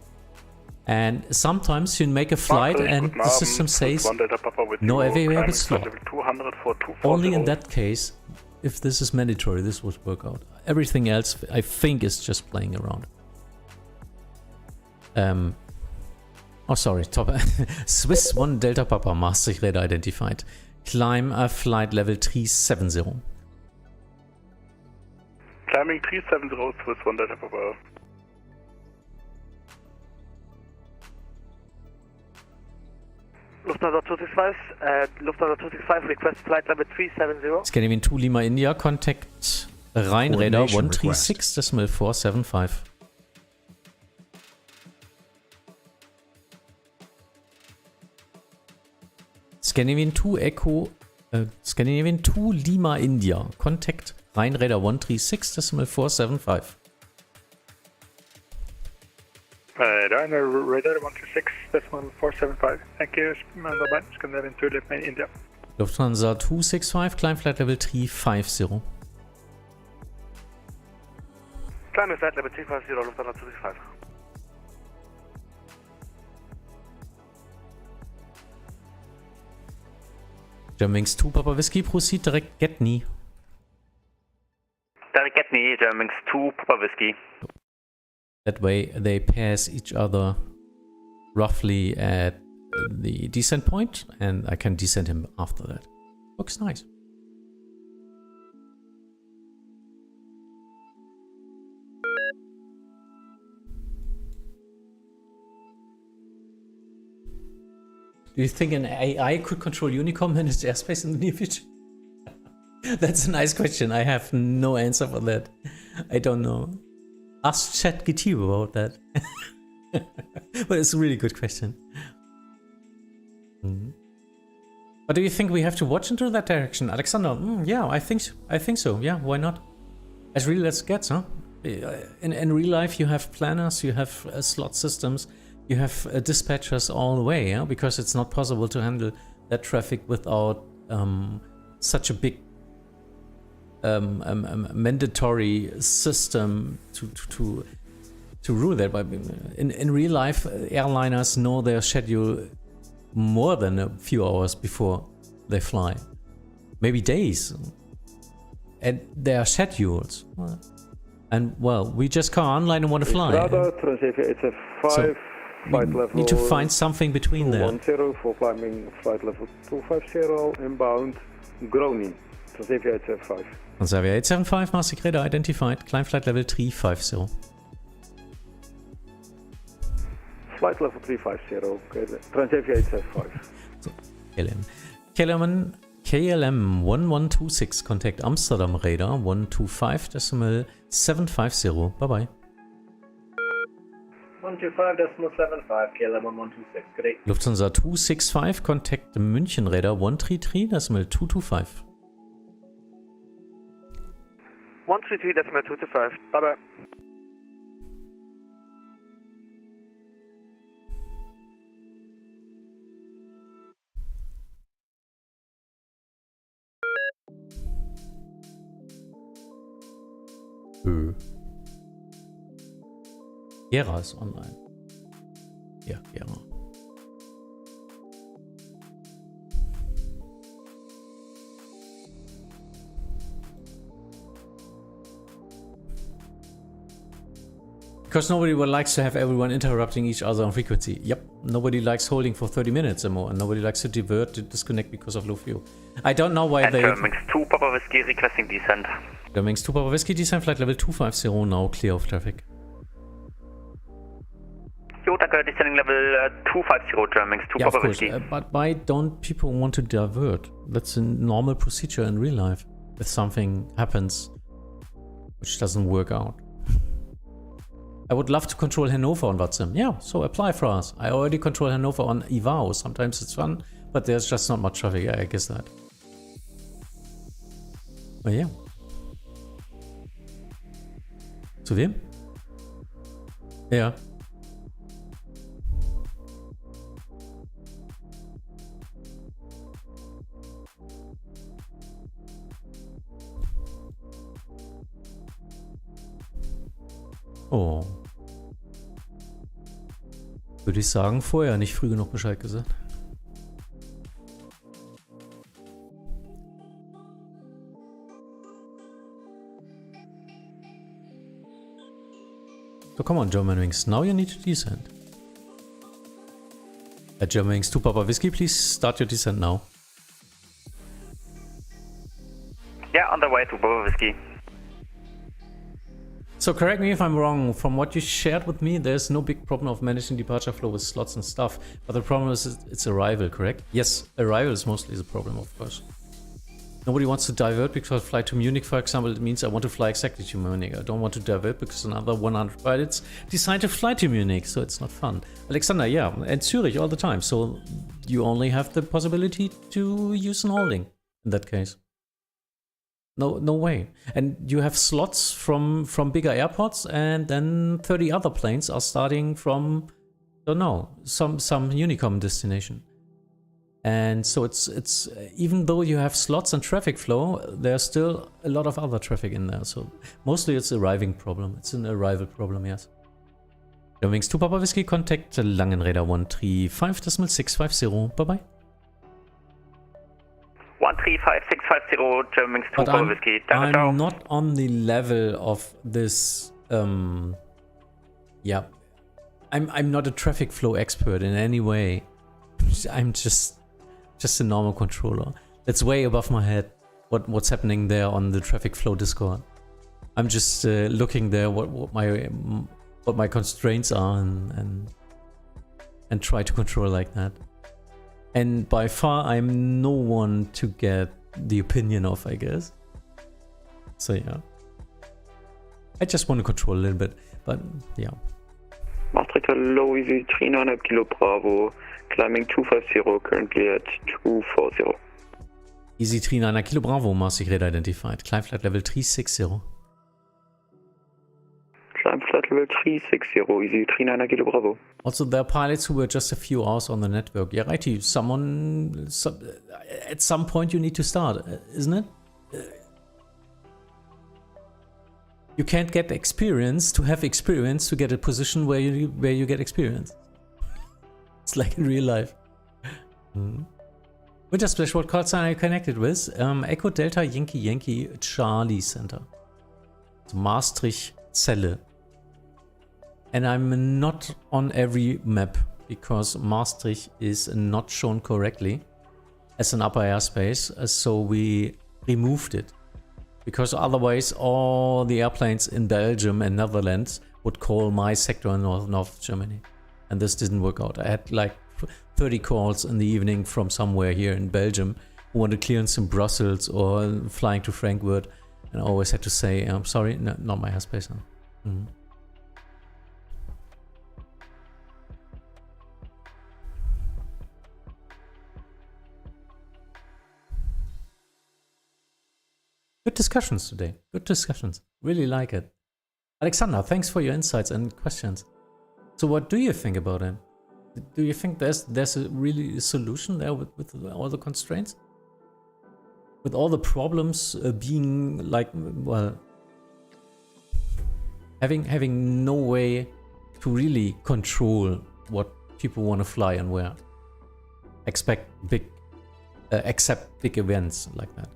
and sometimes you make a flight and the system says no available slot. Only in that case, if this is mandatory, this would work out. Everything else, I think, is just playing around. Oh, sorry, top. Swiss 1 Delta Papa, Maastricht radar identified. Climb flight level 370. Climbing 370, Swiss 1 Delta Papa. Lufthansa 265, request flight level 370. Scandinavian 2 Lima India, contact Rhein radar 136, decimal 475. Scandinavian 2 Echo, Scandinavian 2 Lima India, contact Rhein radar 136, decimal 475. Rhein radar 126, decimal 475. Thank you, bye-bye, Scandinavian 2 left main India. Lufthansa 265, climb flight level 350. Climb flight level 350, Lufthansa 265. Germanwings 2 Papa Whiskey, proceed direct Getney. Direct Getney, Germanwings 2 Papa Whiskey. That way they pass each other roughly at the descent point, and I can descend him after that. Looks nice. Do you think an AI could control Unicom and its airspace in the near future? That's a nice question. I have no answer for that. I don't know. Ask ChatGPT about that. But it's a really good question. But do you think we have to watch into that direction, Alexander? Yeah, I think so. Yeah, why not? As real as it gets, huh? In real life, you have planners, you have slot systems, you have dispatchers all the way, yeah? Because it's not possible to handle that traffic without such a big mandatory system to rule that. But in real life, airliners know their schedule more than a few hours before they fly, maybe days, and there are schedules. And well, we just come online and want to fly. It's a 5 so flight we level. need to find something between there. 10 for climbing flight level 250 inbound Groningen. Transavia 875. Transavia 875, Maastricht radar identified, climb flight level 350. Flight level 350, okay. Transavia 875. So, KLM 1126, contact Amsterdam radar 125.750. Bye bye. 125.75, KLM 1126, great. Lufthansa 265, contact München radar 133.225. 133.225, bye bye. Gera ist online. Ja, Gera. Because nobody likes to have everyone interrupting each other on frequency. Yep, nobody likes holding for 30 minutes or more, and nobody likes to divert, to disconnect because of low fuel. I don't know why they... Germanwings 2 Papa Whiskey requesting descent. Germanwings 2 Papa Whiskey, descent flight level 250, now clear of traffic. Danke, descending level 250, Germanwings 2 Yeah, Papa of course, Whiskey. but why don't people want to divert? That's a normal procedure in real life. If something happens which doesn't work out. I would love to control Hannover on Vatsim. Yeah, so apply for us. I already control Hannover on Ivao. Sometimes it's fun, but there's just not much traffic. Yeah, I guess that. But yeah. Zu wem? Ja. Oh. Würde ich sagen, vorher nicht früh genug Bescheid gesagt. So come on, Germanwings. Now you need to descend. At Germanwings 2 Papa Whiskey, please start your descent now. Yeah, on the way to Papa Whiskey. So correct me if I'm wrong, from what you shared with me, there's no big problem of managing departure flow with slots and stuff, but the problem is it's arrival, correct? Yes, arrival is mostly the problem, of course. Nobody wants to divert because fly to Munich, for example, it means I want to fly exactly to Munich. I don't want to divert because another 100 pilots decide to fly to Munich, so it's not fun. Alexander, yeah, and Zurich all the time, so you only have the possibility to use an holding in that case. No way. And you have slots from bigger airports, and then 30 other planes are starting from don't know, some Unicom destination. And so it's even though you have slots and traffic flow, there's still a lot of other traffic in there. So mostly it's arriving problem. It's an arrival problem, yes. Germanwings 2 Papa Whiskey, contact Langenräder 135.650. Bye bye. 135650, Germanwings 2 But Papa Whiskey. Danke, I'm not on the level of this. Yeah, I'm not a traffic flow expert in any way. I'm just a normal controller. It's way above my head. What's happening there on the traffic flow Discord? I'm just looking there what my constraints are and try to control like that. And by far, I'm no one to get the opinion of, I guess. So yeah, I just want to control a little bit, but yeah. Maastricht low, easy 3.5 kilo Bravo, climbing 250, currently at 240. Easy 3.9 kilo Bravo, Maastricht Radar identified. Climb flight level 360. Climb flight level 360, easy 3.9 kilo Bravo. Also, there are pilots who were just a few hours on the network. Yeah, righty. At some point you need to start, isn't it? You can't get experience to have experience to get a position where you get experience. It's like in real life. Winter Splash, what call sign are you connected with? Echo Delta Yankee Yankee Charlie Center. So Maastricht Celle. And I'm not on every map because Maastricht is not shown correctly as an upper airspace, so we removed it. Because otherwise all the airplanes in Belgium and Netherlands would call my sector in North Germany. And this didn't work out. I had like 30 calls in the evening from somewhere here in Belgium who wanted clearance in Brussels or flying to Frankfurt. And I always had to say, I'm sorry, no, not my airspace. Good discussions today. Good discussions. Really like it. Alexander, thanks for your insights and questions. So what do you think about it? Do you think there's a really solution there with all the constraints? With all the problems being like, well, having no way to really control what people want to fly and where. Except big events like that.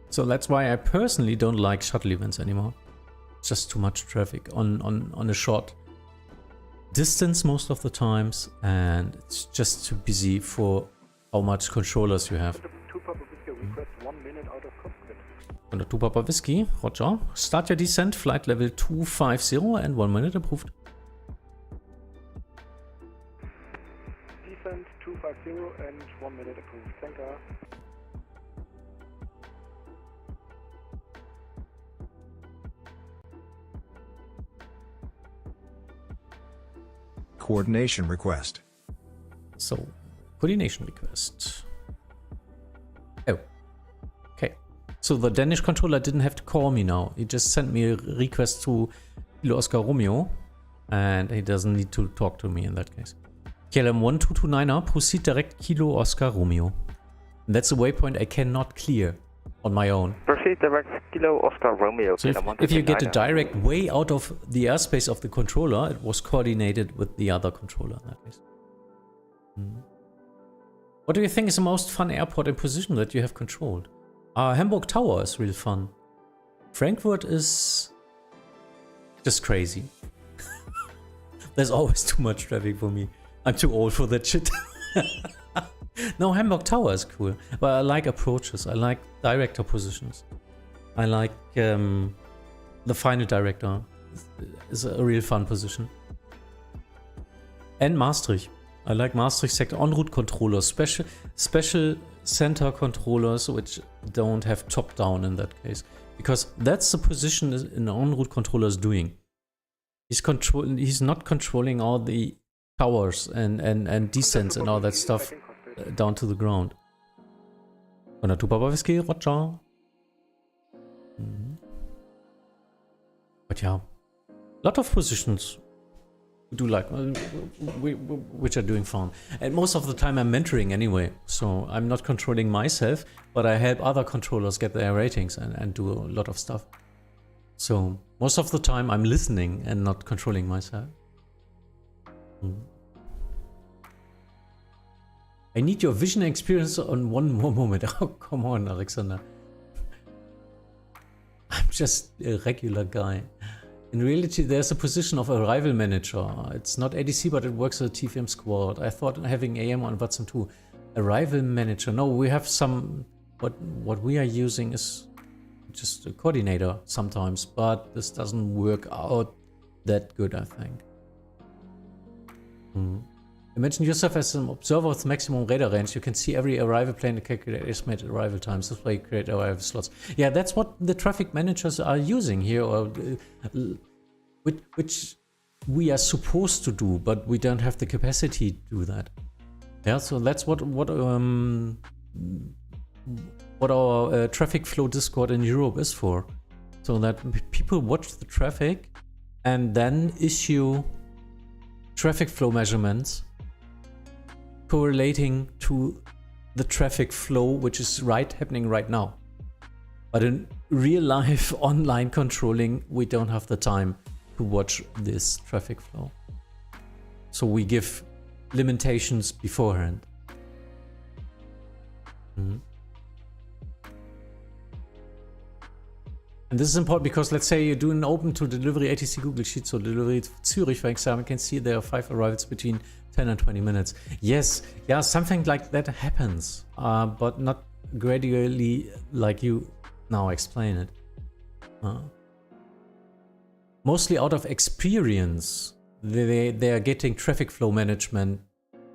So that's why I personally don't like shuttle events anymore. It's just too much traffic on a short distance most of the times, and it's just too busy for how much controllers you have. 2 Papa Whiskey, request 1 minute out of cockpit. Under 2 Papa Whiskey, roger. Start your descent, flight level 250 and 1 minute approved. Descent 250 and 1 minute approved. Thank you. Coordination request. So, coordination request. Oh, okay. So the Danish controller didn't have to call me now. He just sent me a request to Kilo Oscar Romeo, and he doesn't need to talk to me in that case. KLM 1229er, proceed direct Kilo Oscar Romeo. And that's a waypoint I cannot clear on my own. Proceed direct Kilo Oscar Romeo. So if you get a direct way out of the airspace of the controller, it was coordinated with the other controller in that case. What do you think is the most fun airport and position that you have controlled? Hamburg Tower is really fun. Frankfurt is just crazy. There's always too much traffic for me. I'm too old for that shit. No, Hamburg Tower is cool. But I like approaches. I like director positions. I like the final director. Is a real fun position. And Maastricht. I like Maastricht sector en route controllers, special center controllers which don't have top down in that case, because that's the position an en route controller is doing. He's not controlling all the towers and descents and all that stuff down to the ground. On a 2 Papa Whiskey, roger. But yeah, a lot of positions do like which are doing fine. And most of the time I'm mentoring anyway, so I'm not controlling myself, but I help other controllers get their ratings and do a lot of stuff. So most of the time I'm listening and not controlling myself. I need your vision experience on one more moment. Oh, come on, Alexander. I'm just a regular guy. In reality, there's a position of arrival manager. It's not ADC, but it works as a TFM squad. I thought having AM on Vatsim 2. Arrival manager. No, we have some... What we are using is just a coordinator sometimes, but this doesn't work out that good, I think. Imagine yourself as an observer with maximum radar range. You can see every arrival plane and calculate estimated arrival times. This way you create arrival slots. Yeah, that's what the traffic managers are using here, or which we are supposed to do, but we don't have the capacity to do that. Yeah, so that's what our traffic flow Discord in Europe is for. So that people watch the traffic and then issue traffic flow measurements correlating to the traffic flow which is happening right now. But in real life online controlling, we don't have the time to watch this traffic flow. So we give limitations beforehand. And this is important because let's say you do an open to delivery ATC Google Sheet, so delivery to Zurich, for example, you can see there are 5 arrivals between 10 and 20 minutes. Yes, yeah, something like that happens, but not gradually like you now explain it. Mostly out of experience, they are getting traffic flow management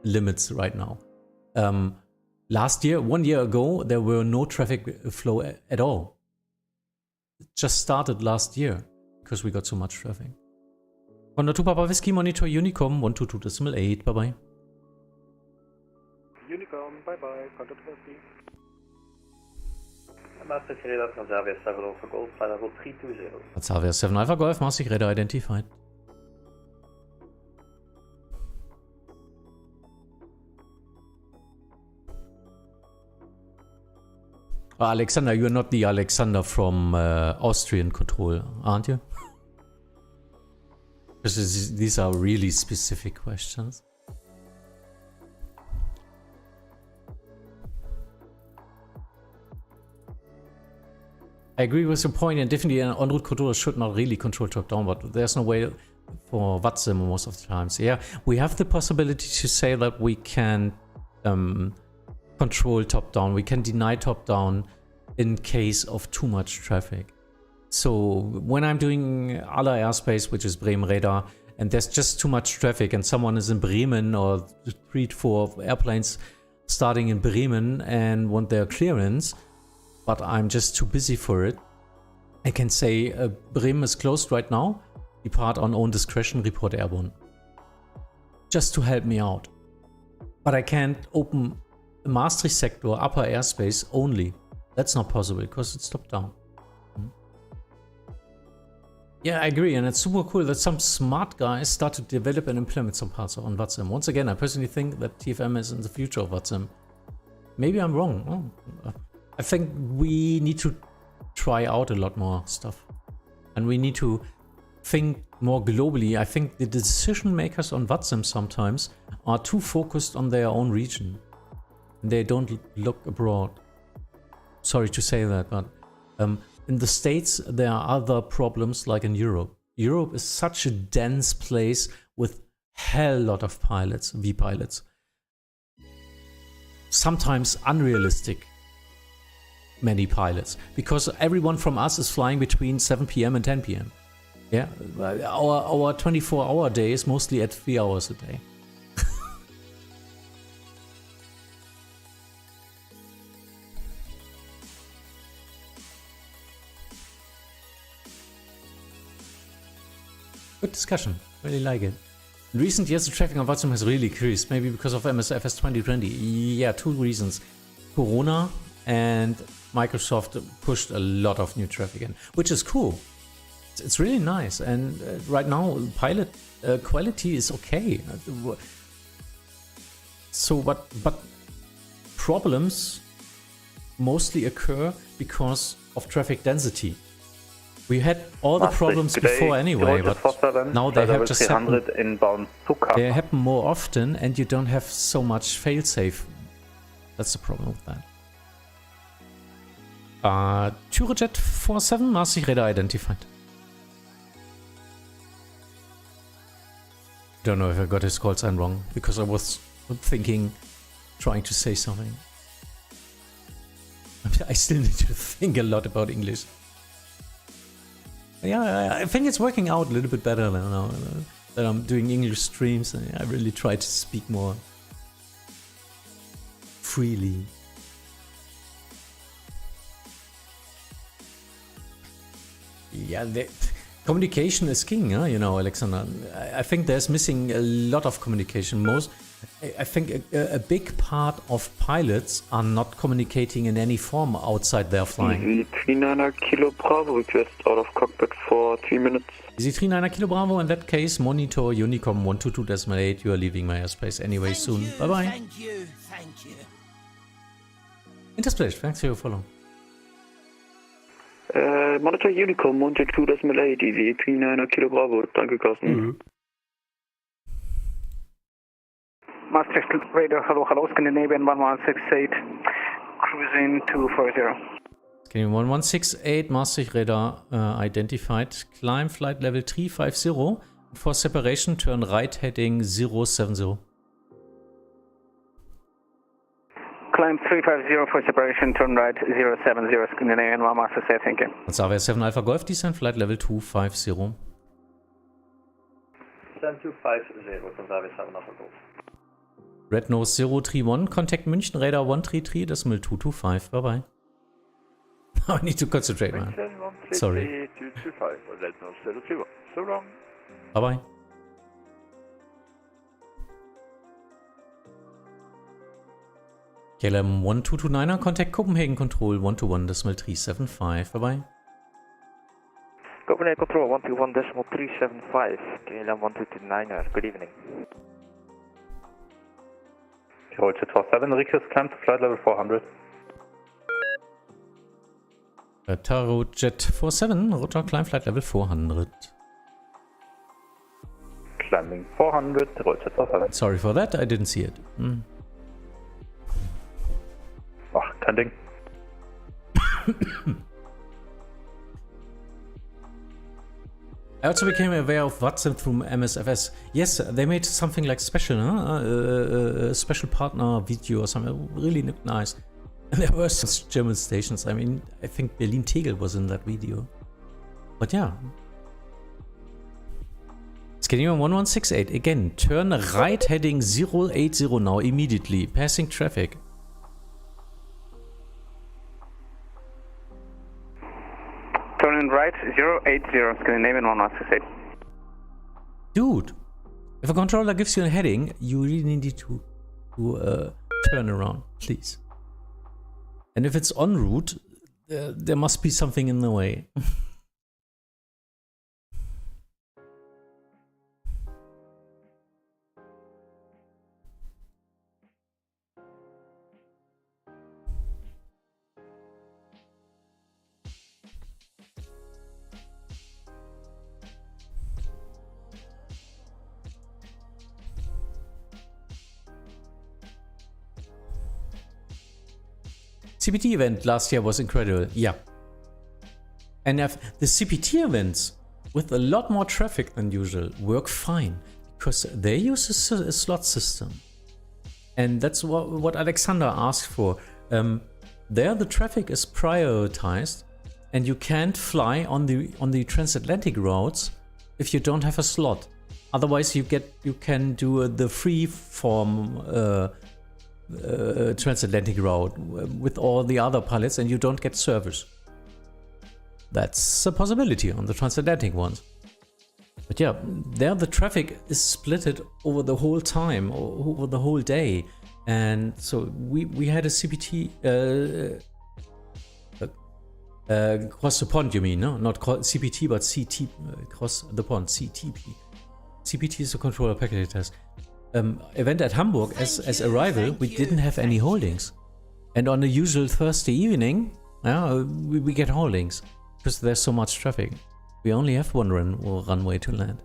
limits right now. Last year, 1 year ago, there were no traffic flow at all. It just started last year because we got so much traffic. Honda 2 Papa Whiskey Monitor Unicom 122.8. Bye bye. Unicom, bye bye. Contact Whiskey. Maastricht radar Transavia 7 Alpha Golf, flight level 320. Transavia 7 Alpha Golf, Maastricht radar identified. Alexander, you're not the Alexander from Austrian Control, aren't you? Because these are really specific questions. I agree with your point, and definitely an en-route controller should not really control top-down, but there's no way for Vatsim most of the times. Yeah, we have the possibility to say that we can control top-down, we can deny top-down in case of too much traffic. So when I'm doing other airspace, which is Bremen radar, and there's just too much traffic and someone is in Bremen or 3 to 4 airplanes starting in Bremen and want their clearance, but I'm just too busy for it, I can say Bremen is closed right now, depart on own discretion, report airborne. Just to help me out. But I can't open the Maastricht sector, upper airspace only. That's not possible because it's top down. Yeah, I agree, and it's super cool that some smart guys start to develop and implement some parts on Vatsim. Once again, I personally think that TFM is in the future of Vatsim. Maybe I'm wrong. I think we need to try out a lot more stuff. And we need to think more globally. I think the decision makers on Vatsim sometimes are too focused on their own region. They don't look abroad. Sorry to say that, but in the States, there are other problems like in Europe. Europe is such a dense place with hell lot of pilots, V-pilots. Sometimes unrealistic many pilots, because everyone from us is flying between 7 p.m. and 10 p.m. Yeah, our 24-hour day is mostly at 3 hours a day. Good discussion, really like it. In recent years, the traffic on Vatsim has really increased, maybe because of MSFS 2020. Yeah, 2 reasons. Corona and Microsoft pushed a lot of new traffic in, which is cool. It's really nice, and right now pilot quality is okay. So but problems mostly occur because of traffic density. We had all the problems before anyway, but now they have just happen. They happen more often, and you don't have so much failsafe. That's the problem with that. Tyrojet 47, Maastricht radar identified. Don't know if I got his call sign wrong, because I was thinking, trying to say something. I still need to think a lot about English. Yeah, I think it's working out a little bit better now that I'm doing English streams. I really try to speak more freely. Yeah, communication is king, huh? You know, Alexander. I think there's missing a lot of communication. I think a big part of pilots are not communicating in any form outside their flying. EZ39 Kilo Bravo, request out of cockpit for 3 minutes. EZ39 Kilo Bravo, in that case, monitor Unicom 122.8. You are leaving my airspace anyway soon. Bye bye. Thank you. Intersplash, thanks for your follow. Monitor Unicom 122.8, EZ39 Kilo Bravo, danke Carsten. Maastricht radar, hello, Scandinavian 1168, cruising 240. Scandinavian 1168, Maastricht radar identified, climb flight level 350, for separation turn right heading 070. Climb 350 for separation, turn right 070, Scandinavian 1168, thank you. That's AWS 7 Alpha Golf, descent flight level 250. Descent 250 from AWS 7 Alpha Golf. Red Nose 031, contact München radar 133, decimal 225, bye bye. I need to concentrate, man. Sorry. 225, Red Nose 031, so long. Bye bye. KLM 1229er, contact Copenhagen Control 121, decimal 375, bye bye. Copenhagen Control 121, decimal 375, KLM 1229er, good evening. Jet 47, request climb to flight level 400. Taro Jet 47, rotor climb flight level 400. Climbing 400, Jet 47. Sorry for that, I didn't see it. Ach, kein Ding. I also became aware of Vatsim through MSFS. Yes, they made something like special, a special partner video or something. Really nice. And there were some German stations. I mean, I think Berlin-Tegel was in that video. But yeah. Scandinavian 1168. Again, turn right heading 080 now, immediately. Passing traffic. Turning right 080, Scandinavian 1168. Dude, if a controller gives you a heading, you really need to turn around, please. And if it's en route, there must be something in the way. CPT event last year was incredible, yeah. And the CPT events with a lot more traffic than usual work fine because they use a slot system. And that's what Alexander asked for. There the traffic is prioritized and you can't fly on the transatlantic routes if you don't have a slot. Otherwise you can do the free form transatlantic route with all the other pilots and you don't get service. That's a possibility on the transatlantic ones. But yeah, there the traffic is splitted over the whole time, over the whole day. And so we had a CPT Cross the pond, you mean, no? Not CPT, but CT, cross the pond, CTP. CPT is the controller package test. Event at Hamburg, as arrival, we didn't have any holdings. And on the usual Thursday evening, we get holdings. Because there's so much traffic. We only have one runway to land.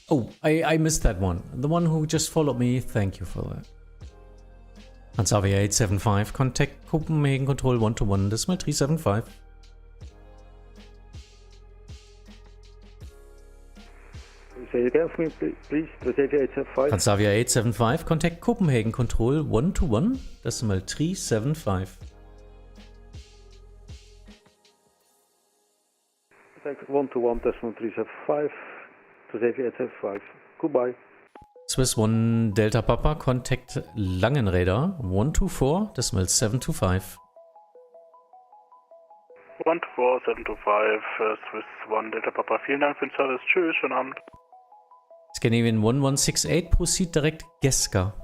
Oh, I missed that one. The one who just followed me, thank you for that. Transavia 875, contact Copenhagen Control 121, decimal 375. Say it again for me, please. Transavia 875. Transavia 875, contact Copenhagen Control 121, decimal 375. Contact 121, decimal 375. Transavia 875. Goodbye. Swiss 1 Delta Papa, contact Langenräder 124, decimal 725. 124, 725, Swiss 1 Delta Papa. Vielen Dank für den Service. Tschüss, schönen Abend. Scandinavian 1168, proceed direct Geska.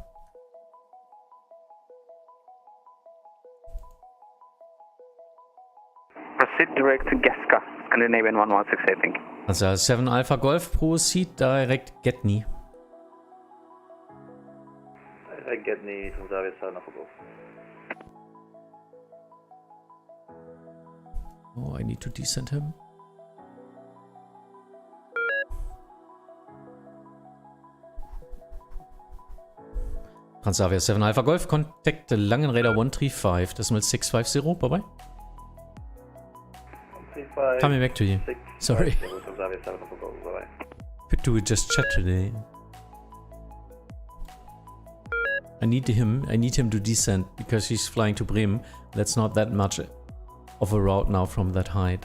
Proceed direct to Geska. Scandinavian 1168, thank you. Also 7 Alpha Golf, proceed direct Getney. Getney, Transavia 7 Alpha Golf. Oh, I need to descend him. Transavia 7 Alpha Golf, contact Langenräder 135, decimal 650, bye bye. 135. Coming back to you. Sorry. Transavia 7 Alpha Golf, bye bye. Could do just chat today. I need him to descend because he's flying to Bremen. That's not that much of a route now from that height.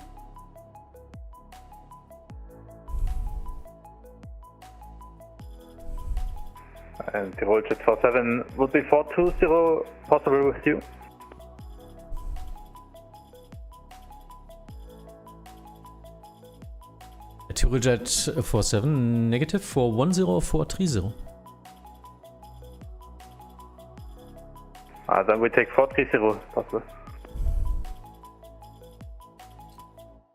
And Tirol Jet 47 would be 420 possible with you. Tirol Jet 47 negative 410 or 430. Then we take 430 possible.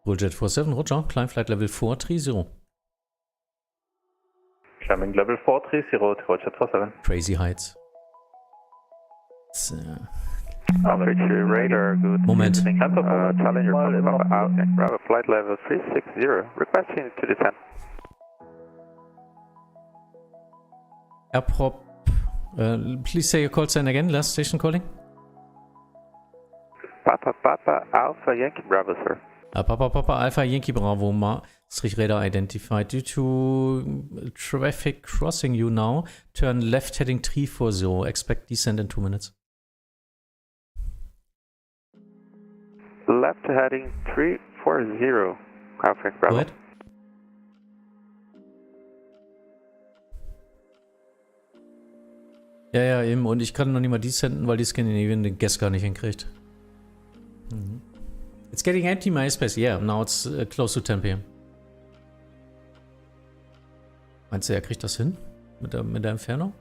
Tirol Jet 47, Roger, climb flight level 430. Climbing level 430, Tirol Jet 47. Crazy heights. Altitude radar, good. Moment. Challenger out, Bravo flight level 360, requesting to descend. Airprop, please say your call sign again, last station calling. Papa Alpha Yankee Bravo, sir. Papa Alpha Yankee Bravo, Maastricht radar identified. Due to traffic crossing you now, turn left heading 340, expect descent in 2 minutes. Left heading 340, Alpha Bravo. Go ahead. Ja, eben. Und ich kann noch nicht mal descenden, weil die Scandinavian den Guess gar nicht hinkriegt. It's getting empty, my airspace. Yeah, now it's close to 10 p.m. Meinst du, er kriegt das hin? Mit der Entfernung?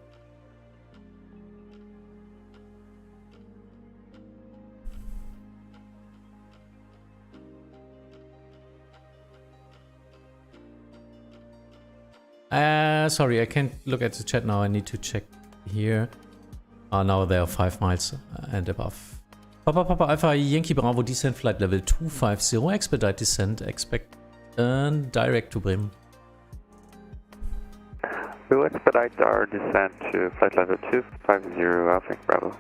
Sorry, I can't look at the chat now. I need to check here. Now they are 5 miles and above. Papa Alpha Yankee Bravo descent flight level 250. Expedite descent. Expect direct to Bremen. We'll expedite our descent to flight level 250, Alpha Bravo.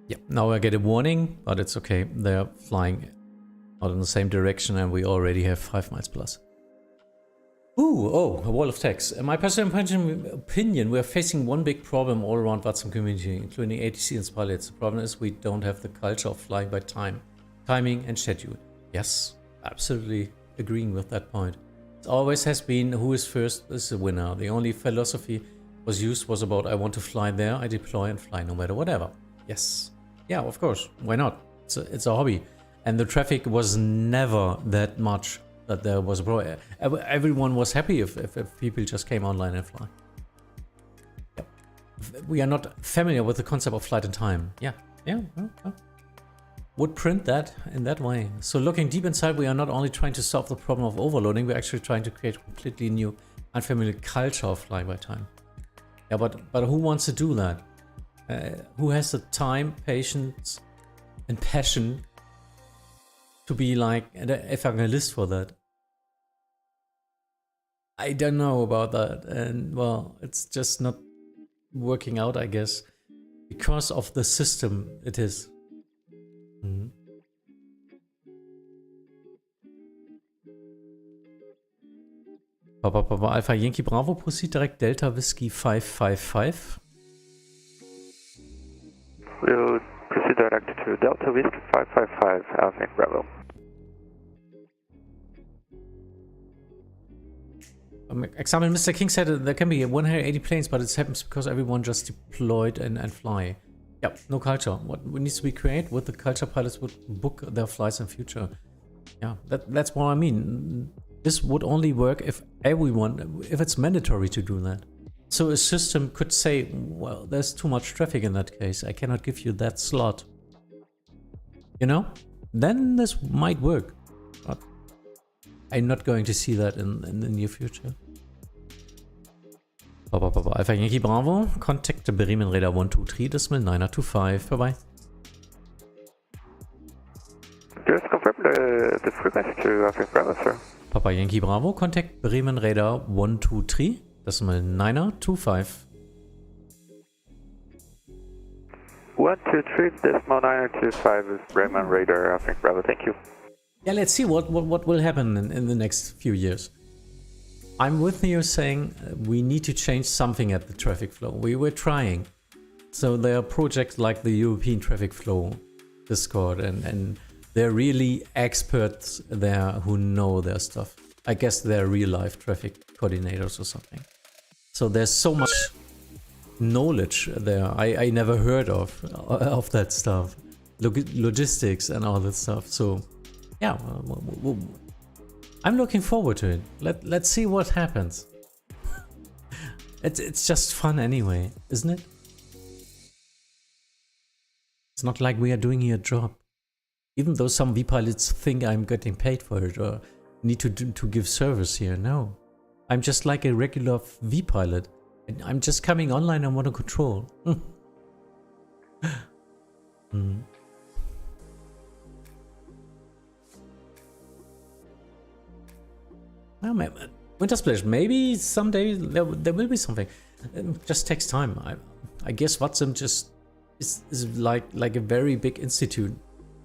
Yep, now I get a warning, but it's okay. They're flying out in the same direction and we already have 5 miles plus. A wall of text. In my personal opinion, we are facing one big problem all around Vatsim community, including ATC and pilots. The problem is we don't have the culture of flying by timing and schedule. Yes, absolutely agreeing with that point. It always has been who is first is the winner. The only philosophy was about I want to fly there, I deploy and fly no matter whatever. Yes. Yeah, of course. Why not? It's a hobby. And the traffic was never that much that there was a problem. Everyone was happy if people just came online and fly. Yep. We are not familiar with the concept of flight in time. Yeah. Would print that in that way. So looking deep inside, we are not only trying to solve the problem of overloading, we're actually trying to create a completely new, unfamiliar culture of flying by time. Yeah, but who wants to do that? Who has the time, patience, and passion to be like an evangelist for that? I don't know about that, and well, it's just not working out, I guess, because of the system it is. Papa Alpha Yankee Bravo, proceed direct Delta Whiskey 555. We'll proceed direct to Delta Whiskey 555, Alpha Bravo. Example, Mr. King said there can be 180 planes, but it happens because everyone just deployed and fly. Yep, no culture. What needs to be created with the culture, pilots would book their flights in future. Yeah, that's what I mean. This would only work if it's mandatory to do that. So a system could say, well, there's too much traffic in that case. I cannot give you that slot. You know? Then this might work. But I'm not going to see that in the near future. Alpha Yankee Bravo, contact Bremen Radar 123, decimal 925. Bye-bye. Just confirm the frequency to Alpha Bravo, sir. Papa Yankee Bravo, contact Bremen Radar 123, decimal 925. 123, decimal 925 is Bremen Radar, Alpha Bravo, thank you. Yeah, let's see what will happen in the next few years. I'm with you saying we need to change something at the traffic flow. We were trying. So there are projects like the European Traffic Flow Discord and they're really experts there who know their stuff. I guess they're real life traffic coordinators or something. So there's so much knowledge there I never heard of that stuff. Logistics and all that stuff. So yeah, I'm looking forward to it. Let's see what happens. It's just fun anyway, isn't it? It's not like we are doing here a job. Even though some V-pilots think I'm getting paid for it or need to give service here. No. I'm just like a regular V-pilot. I'm just coming online and want to control. Winter Splash, maybe someday there will be something. It just takes time. I guess Vatsim just is like a very big institute.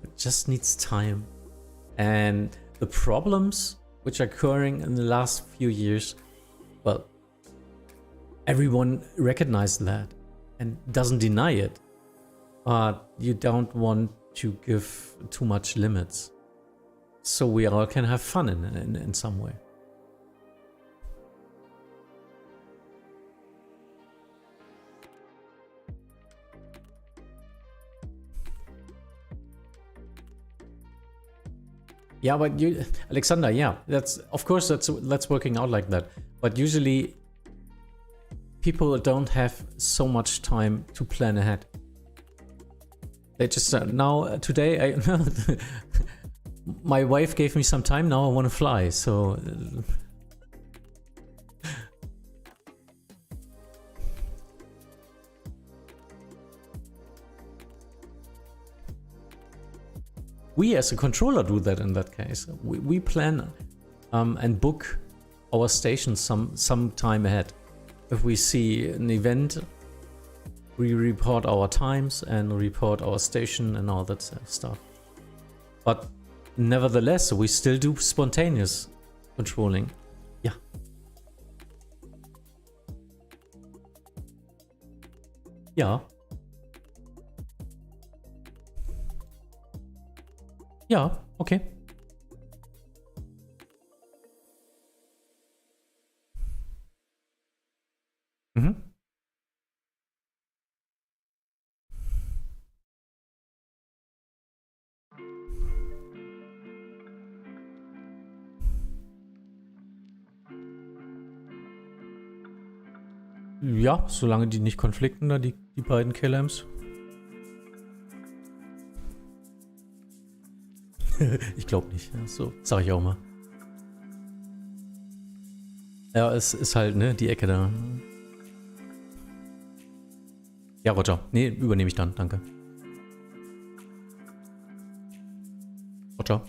It just needs time. And the problems which are occurring in the last few years, well, everyone recognized that and doesn't deny it. But you don't want to give too much limits. So we all can have fun in some way. Yeah, but Alexander, yeah, that's working out like that. But usually people don't have so much time to plan ahead. They just now today my wife gave me some time. Now I want to fly, so we as a controller do that in that case. We plan and book our station some time ahead. If we see an event, we report our times and report our station and all that stuff. But nevertheless, we still do spontaneous controlling. Yeah. Yeah. Yeah, okay. Mm-hmm. Ja, solange die nicht konflikten, da die beiden KLMs. Ich glaube nicht. Ja, so sag ich auch mal. Ja, es ist halt, ne, die Ecke da. Ja, Roger. Nee, übernehme ich dann. Danke. Roger.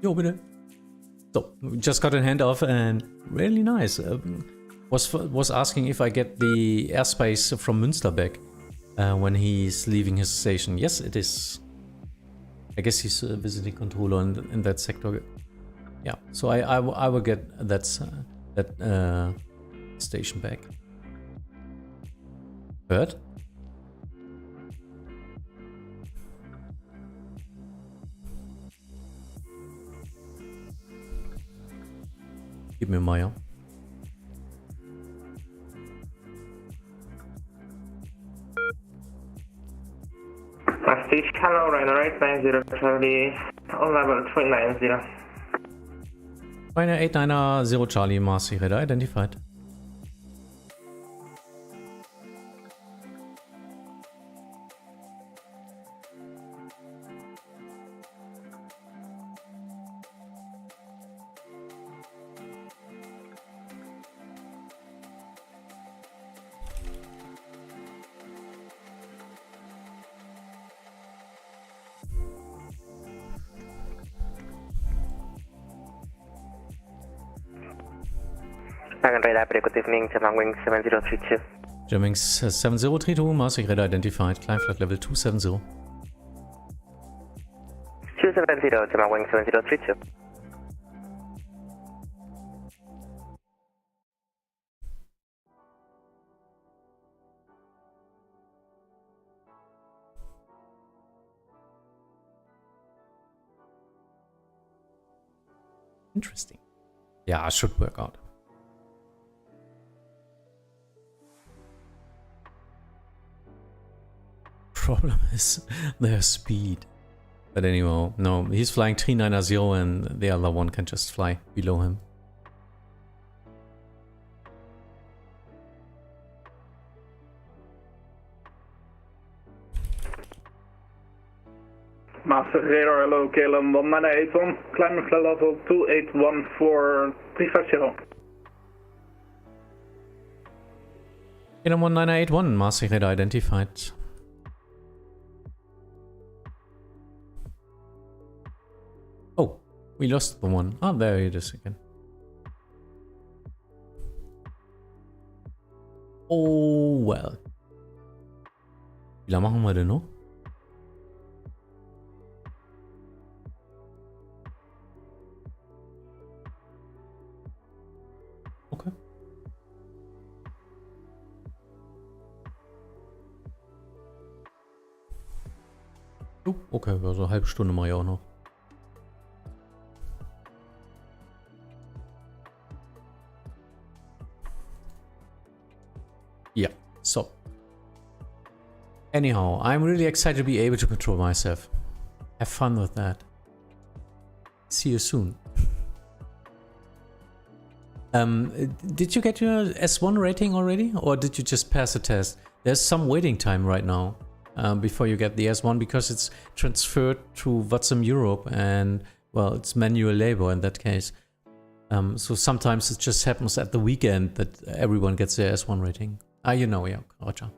Jo, bitte. So, just got a handoff and really nice. Was asking if I get the airspace from Münster back when he's leaving his station. Yes, it is. I guess he's visiting controller in that sector. Yeah, so I will get that station back. Hört? Gib mir mal, ja. Maastricht, hello, Ryder 890, Charlie, on level 390. Ryder 890 Charlie, Maastricht, Radar identified. Radar, good evening, Germanwings 7032. Germanwings 7032, Maastricht, Radar identified, climb flight level 270. 270, Germanwings 7032. Interesting. Yeah, it should work out. Problem is their speed. But anyway, no, he's flying 390 and the other one can just fly below him. Master radar, hello, KLM 1981, climbing flight level 2814350. KLM 1981, Maastricht radar identified. Oh, we lost the one. Ah, there it is again. Oh, well. Wie lange machen wir denn noch? Okay. Oh, okay, also eine halbe Stunde mache ich auch noch. Yeah, so. Anyhow, I'm really excited to be able to control myself. Have fun with that. See you soon. Did you get your S1 rating already? Or did you just pass the test? There's some waiting time right now before you get the S1 because it's transferred to Vatsim Europe and, well, it's manual labor in that case. So sometimes it just happens at the weekend that everyone gets their S1 rating. Ah, you know, yeah, Roger.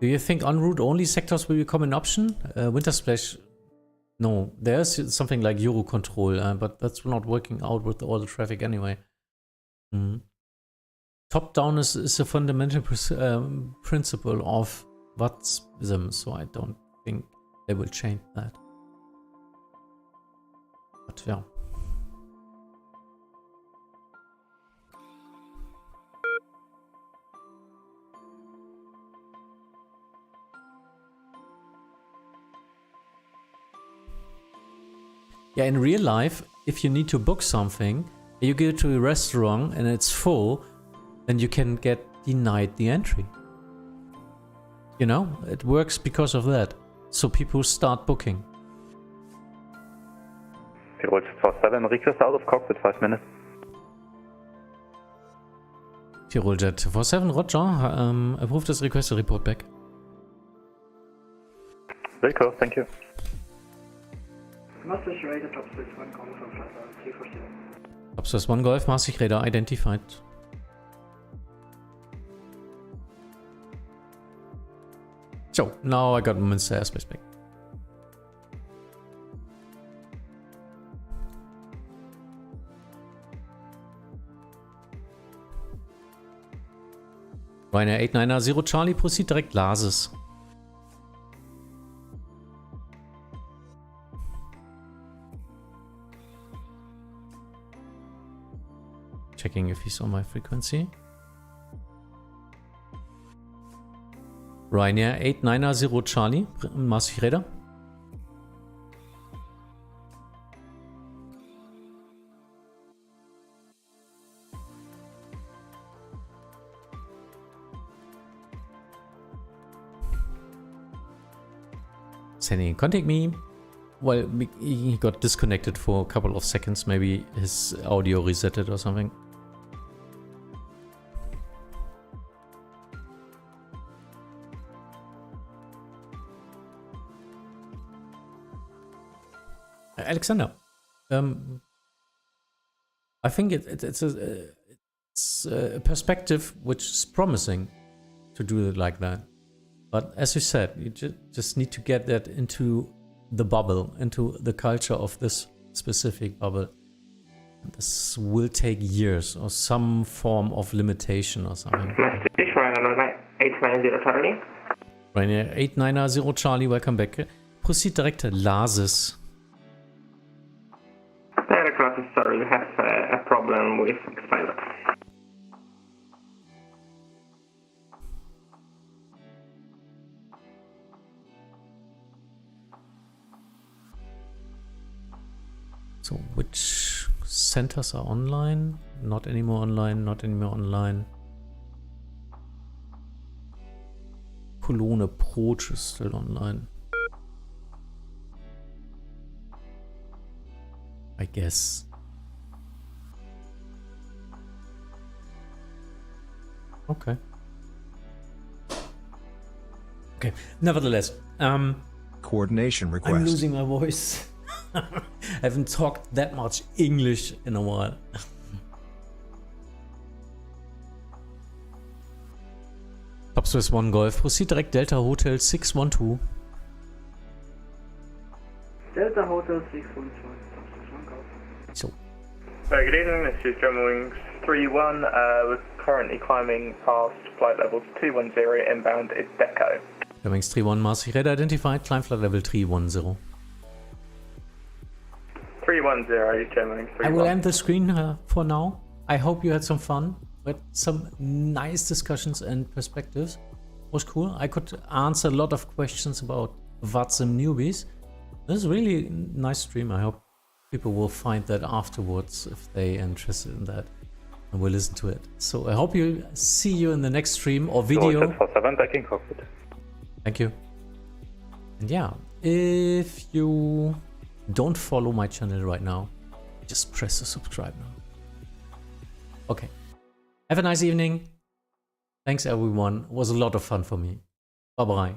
Do you think en route only sectors will become an option? Winter Splash, no. There's something like Eurocontrol, but that's not working out with all the traffic anyway. Top down is a fundamental principle of Vatsim, so I don't think they will change that. But yeah. Yeah, in real life, if you need to book something, you go to a restaurant and it's full, then you can get denied the entry. You know, it works because of that. So people start booking. Tirol 47, request out of cockpit, 5 minutes. Tirol Jet 47, Roger. Approved as requested, report back. Very cool, thank you. Maastricht radar, top Swiss 1 calling from flight level 340. Top Swiss 1 Golf, Maastricht radar identified. So, now I got Münster airspace back. Ryanair 890 Charlie, proceed direct Lasis. Checking if he's on my frequency. Ryanair 890 Charlie, Maastricht radar. Sending, contact me. Well, he got disconnected for a couple of seconds. Maybe his audio resetted or something. Alexander, I think it's a perspective which is promising to do it like that. But as you said, you just need to get that into the bubble, into the culture of this specific bubble. This will take years or some form of limitation or something. Maastricht, Ryanair 890 Charlie. Ryanair 890 Charlie, welcome back. Proceed direct to Lasis. Direct Lasis, sorry, we have a problem with pilot. So, which centers are online? Not anymore online, not anymore online. Cologne Approach is still online. I guess. Okay. Okay, nevertheless. Coordination request. I'm losing my voice. I haven't talked that much English in a while. Top Swiss 1 Golf, proceed direct Delta Hotel 612. Delta Hotel 612, Top Swiss 1 Golf. So. Good evening, this is Germanwings 31. We're currently climbing past flight level 210, inbound is Deco. Germanwings 31, Maastricht radar identified, climb flight level 310. 310, Germanwings 31. I will end the screen for now. I hope you had some fun. We had some nice discussions and perspectives. It was cool. I could answer a lot of questions about Vatsim newbies. This is a really nice stream. I hope people will find that afterwards if they're interested in that and will listen to it. So I hope you see you in the next stream or video. 47 back in cockpit. Thank you. And yeah, if you don't follow my channel right now, just press the subscribe now. Okay. Have a nice evening. Thanks everyone. It was a lot of fun for me. Bye bye.